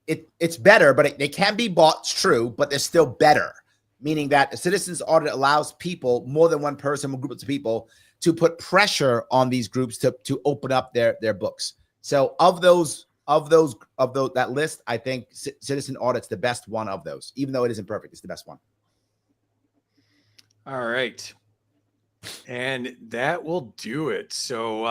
it's better, but they can be bought, it's true, but they're still better. Meaning that a citizen's audit allows people, more than one person, one group of people, to put pressure on these groups to open up their books. So of that list, I think citizen audit's the best one of those, even though it isn't perfect. It's the best one. All right. And that will do it. So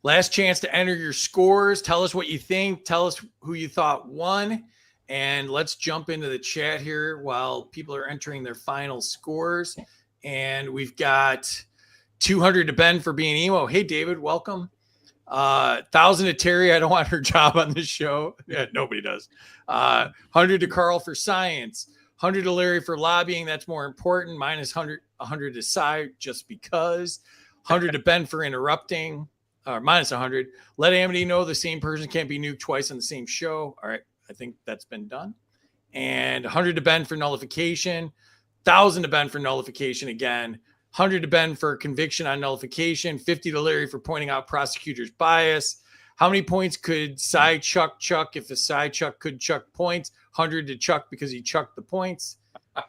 last chance to enter your scores. Tell us what you think. Tell us who you thought won. And let's jump into the chat here while people are entering their final scores. And we've got 200 to Ben for being emo. Hey, David, welcome. 1,000 to Terry. I don't want her job on this show. Yeah, nobody does. 100 to Carl for science. 100 to Larry for lobbying. That's more important. Minus 100 to Cy just because. 100 to Ben for interrupting. Minus 100. Let Amity know the same person can't be nuked twice on the same show. All right. I think that's been done. and 100 to Ben for nullification, 1,000 to Ben for nullification again, 100 to Ben for conviction on nullification, 50 to Larry for pointing out prosecutor's bias. How many points could Cy Chuck if a Cy Chuck could chuck points? 100 to Chuck because he chucked the points.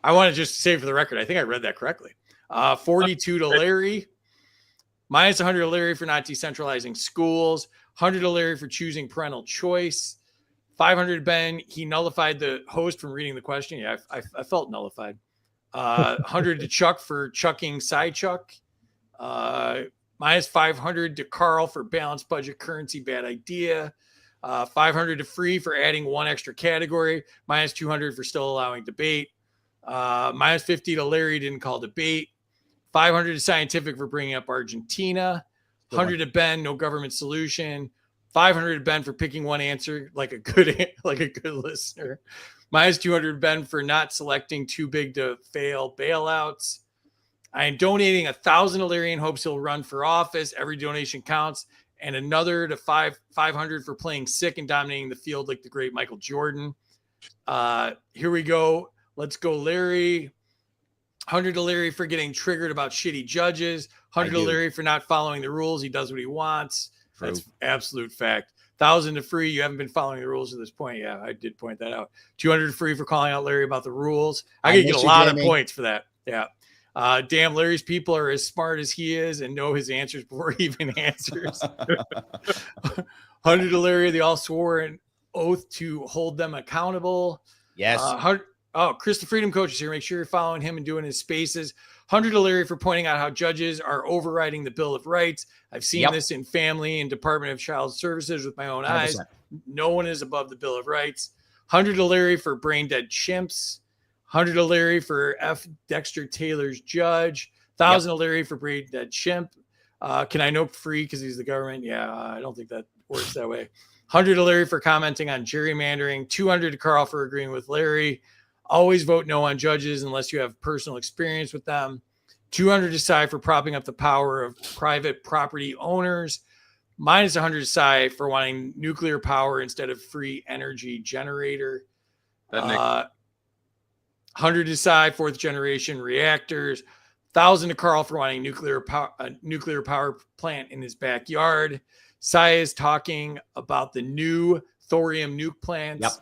I want to just say for the record, I think I read that correctly. 42 to Larry, minus 100 to Larry for not decentralizing schools, 100 to Larry for choosing parental choice, 500 to Ben. He nullified the host from reading the question. Yeah, I felt nullified. 100 to Chuck for chucking Cy Chuck. Minus 500 to Carl for balanced budget currency, bad idea. 500 to Free for adding one extra category. Minus 200 for still allowing debate. Minus 50 to Larry, didn't call debate. 500 to Scientific for bringing up Argentina. 100 to Ben, no government solution. 500 to Ben for picking one answer like a good listener. Minus 200 to Ben for not selecting too big to fail bailouts. I am donating 1,000 to Larry in hopes he'll run for office. Every donation counts. And another to 500 for playing sick and dominating the field like the great Michael Jordan. Here we go. Let's go, Larry. 100 to Larry for getting triggered about shitty judges. 100 to Larry for not following the rules. He does what he wants. True. That's absolute fact. 1,000 to Free. You haven't been following the rules at this point. Yeah, I did point that out. 200 to Free for calling out Larry about the rules. I could get a lot of points for that. Yeah. Damn, Larry's people are as smart as he is and know his answers before he even answers. 100 to Larry. They all swore an oath to hold them accountable. Yes. Chris the Freedom Coach is here. Make sure you're following him and doing his spaces. 100 to Larry for pointing out how judges are overriding the Bill of Rights. I've seen this in family and Department of Child Services with my own 100%. Eyes. No one is above the Bill of Rights. 100 to Larry for brain dead chimps. 100 to Larry for F. Dexter Taylor's judge. 1,000 to Larry for brain dead chimp. Can I note Free because he's the government? Yeah, I don't think that works that way. 100 to Larry for commenting on gerrymandering. 200 to Carl for agreeing with Larry. Always vote no on judges unless you have personal experience with them. 200 to Cy for propping up the power of private property owners. Minus 100 to Cy for wanting nuclear power instead of free energy generator. 100 to Cy, fourth generation reactors. 1,000 to Carl for wanting nuclear power plant in his backyard. Cy is talking about the new thorium nuke plants. Yep.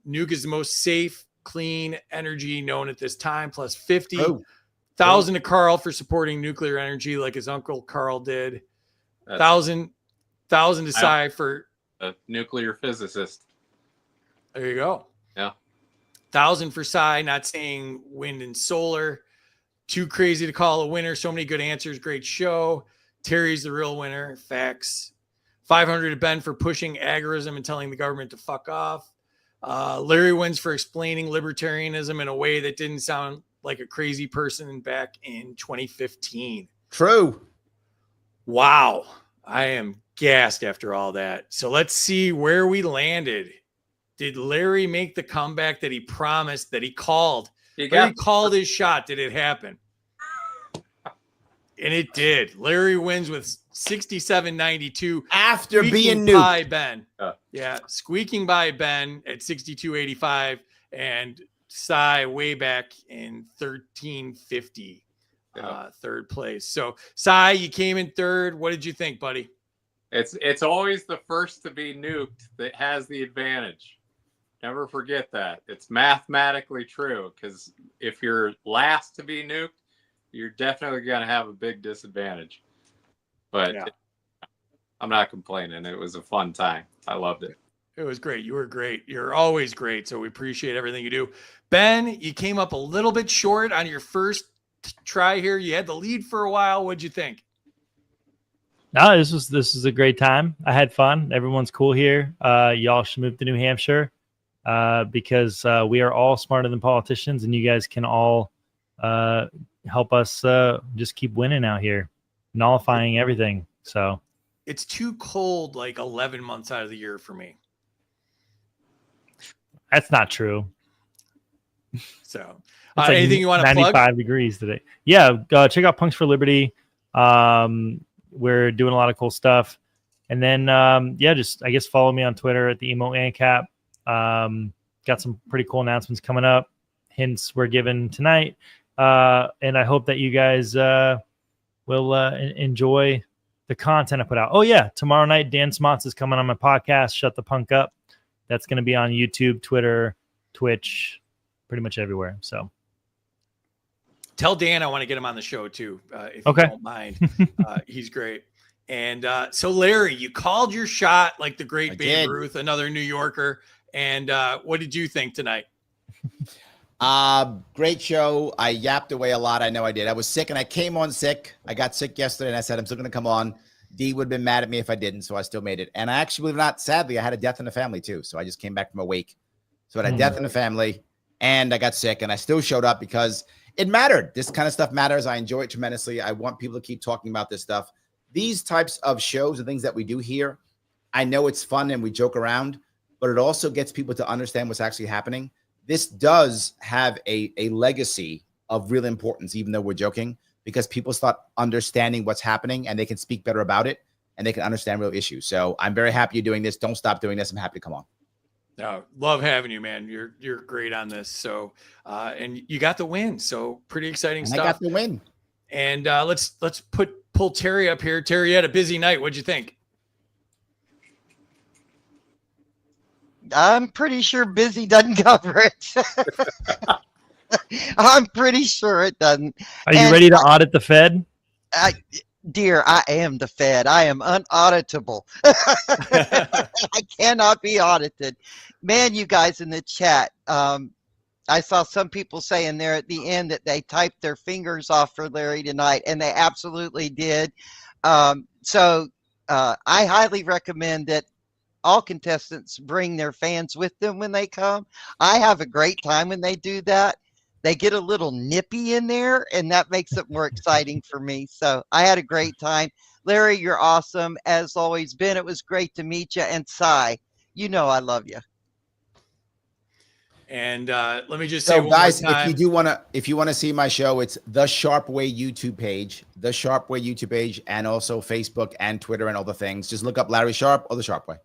Nuke is the most safe, clean energy known at this time, plus 50. 1,000 to Carl for supporting nuclear energy like his uncle Carl did. 1,000 to Cy for a nuclear physicist. There you go. Yeah. 1,000 for Cy, not saying wind and solar. Too crazy to call a winner. So many good answers. Great show. Terry's the real winner. Facts. 500 to Ben for pushing agorism and telling the government to fuck off. Larry wins for explaining libertarianism in a way that didn't sound like a crazy person back in 2015. True. Wow. I am gassed after all that. So let's see where we landed. Did Larry make the comeback that he promised, that he called? He called his shot. Did it happen? And it did. Larry wins with 67-92 after being nuked by Ben. Yeah, squeaking by Ben at 62-85 and Cy way back in 1350, third place. So Cy, you came in third. What did you think, buddy? It's always the first to be nuked that has the advantage. Never forget that. It's mathematically true, because if you're last to be nuked, you're definitely going to have a big disadvantage. But I'm not complaining. It was a fun time. I loved it. It was great. You were great. You're always great. So we appreciate everything you do. Ben, you came up a little bit short on your first try here. You had the lead for a while. What'd you think? No, this is a great time. I had fun. Everyone's cool here. Y'all should move to New Hampshire because we are all smarter than politicians, and you guys can all help us just keep winning out here, nullifying everything. So it's too cold, like 11 months out of the year for me. That's not true. So like anything you want to plug? 95 degrees today. Yeah. Check out Punks for Liberty. We're doing a lot of cool stuff. And then, just, I guess, follow me on Twitter at the Emo ANCAP. got some pretty cool announcements coming up. Hints were given tonight. And I hope that you guys will enjoy the content I put out. Oh, yeah. Tomorrow night, Dan Smots is coming on my podcast, Shut the Punk Up. That's going to be on YouTube, Twitter, Twitch, pretty much everywhere. So Tell Dan I want to get him on the show too, if Okay. you don't mind. He's great. And so, Larry, you called your shot like the great I Babe did. Ruth, another New Yorker. And what did you think tonight? Great show. I yapped away a lot. I know I did. I was sick and I came on sick. I got sick yesterday and I said, I'm still going to come on. Dee would have been mad at me if I didn't. So I still made it. And I actually, believe it or not, sadly, I had a death in the family too. So I just came back from a wake. So I had a death in the family and I got sick and I still showed up because it mattered. This kind of stuff matters. I enjoy it tremendously. I want people to keep talking about this stuff. These types of shows and things that we do here, I know it's fun and we joke around, but it also gets people to understand what's actually happening. This does have a legacy of real importance, even though we're joking, because people start understanding what's happening and they can speak better about it and they can understand real issues. So I'm very happy you're doing this. Don't stop doing this. I'm happy to come on. No, love having you, man. You're great on this. So, and you got the win. So pretty exciting And stuff. I got the win. And let's pull Terry up here. Terry, you had a busy night. What'd you think? I'm pretty sure busy doesn't cover it. I'm pretty sure it doesn't. Are you And ready to audit the Fed? Dear, I am the Fed. I am unauditable. I cannot be audited. Man, you guys in the chat, I saw some people saying there at the end that they typed their fingers off for Larry tonight, and they absolutely did. So I highly recommend that all contestants bring their fans with them when they come. I have a great time when they do that. They get a little nippy in there, and that makes it more exciting for me. So I had a great time. Larry, you're awesome. As always, Ben, it was great to meet you. And Cy, you know I love you. And let me just say So one guys, more time. if you want to see my show, it's the Sharpe Way YouTube page, and also Facebook and Twitter and all the things. Just look up Larry Sharpe or the Sharpe Way.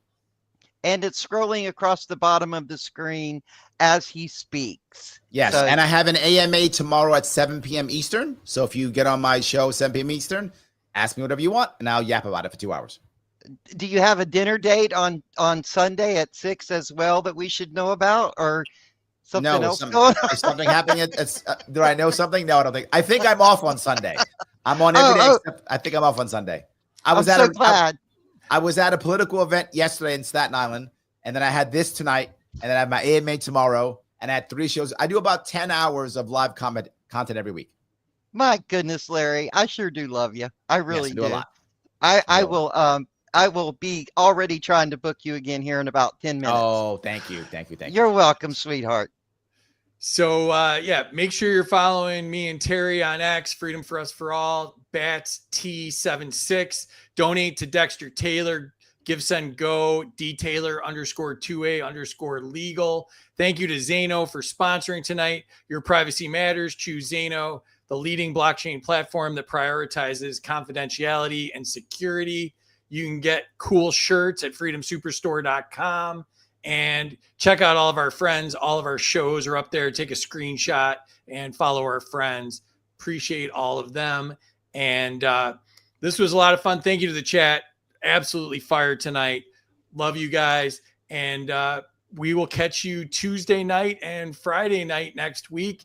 And it's scrolling across the bottom of the screen as he speaks. Yes, So- and I have an AMA tomorrow at 7 p.m. Eastern. So if you get on my show 7 p.m. Eastern, ask me whatever you want, and I'll yap about it for 2 hours. Do you have a dinner date on Sunday at 6 as well that we should know about, or something else going on? Is something happening? Do I know something? No, I don't think. I think I'm off on Sunday. I'm on every day. Except I think I'm off on Sunday. I'm so glad. I was at a political event yesterday in Staten Island, and then I had this tonight, and then I have my AMA tomorrow, and I had 3 shows. I do about 10 hours of live content every week. My goodness, Larry, I sure do love you. I really Yes, I do a lot. I will be already trying to book you again here in about 10 minutes. Oh, thank you. You're welcome, sweetheart. So yeah, make sure you're following me and Terry on X, Freedom for Us for All, Bats T76. Donate to Dexter Taylor, Give Send Go, DTaylor _2A _legal. Thank you to Zano for sponsoring tonight. Your privacy matters. Choose Zano, the leading blockchain platform that prioritizes confidentiality and security. You can get cool shirts at freedomsuperstore.com. And check out all of our friends. All of our shows are up there. Take a screenshot and follow our friends. Appreciate all of them. And this was a lot of fun. Thank you to the chat. Absolutely fired tonight. Love you guys. And we will catch you Tuesday night and Friday night next week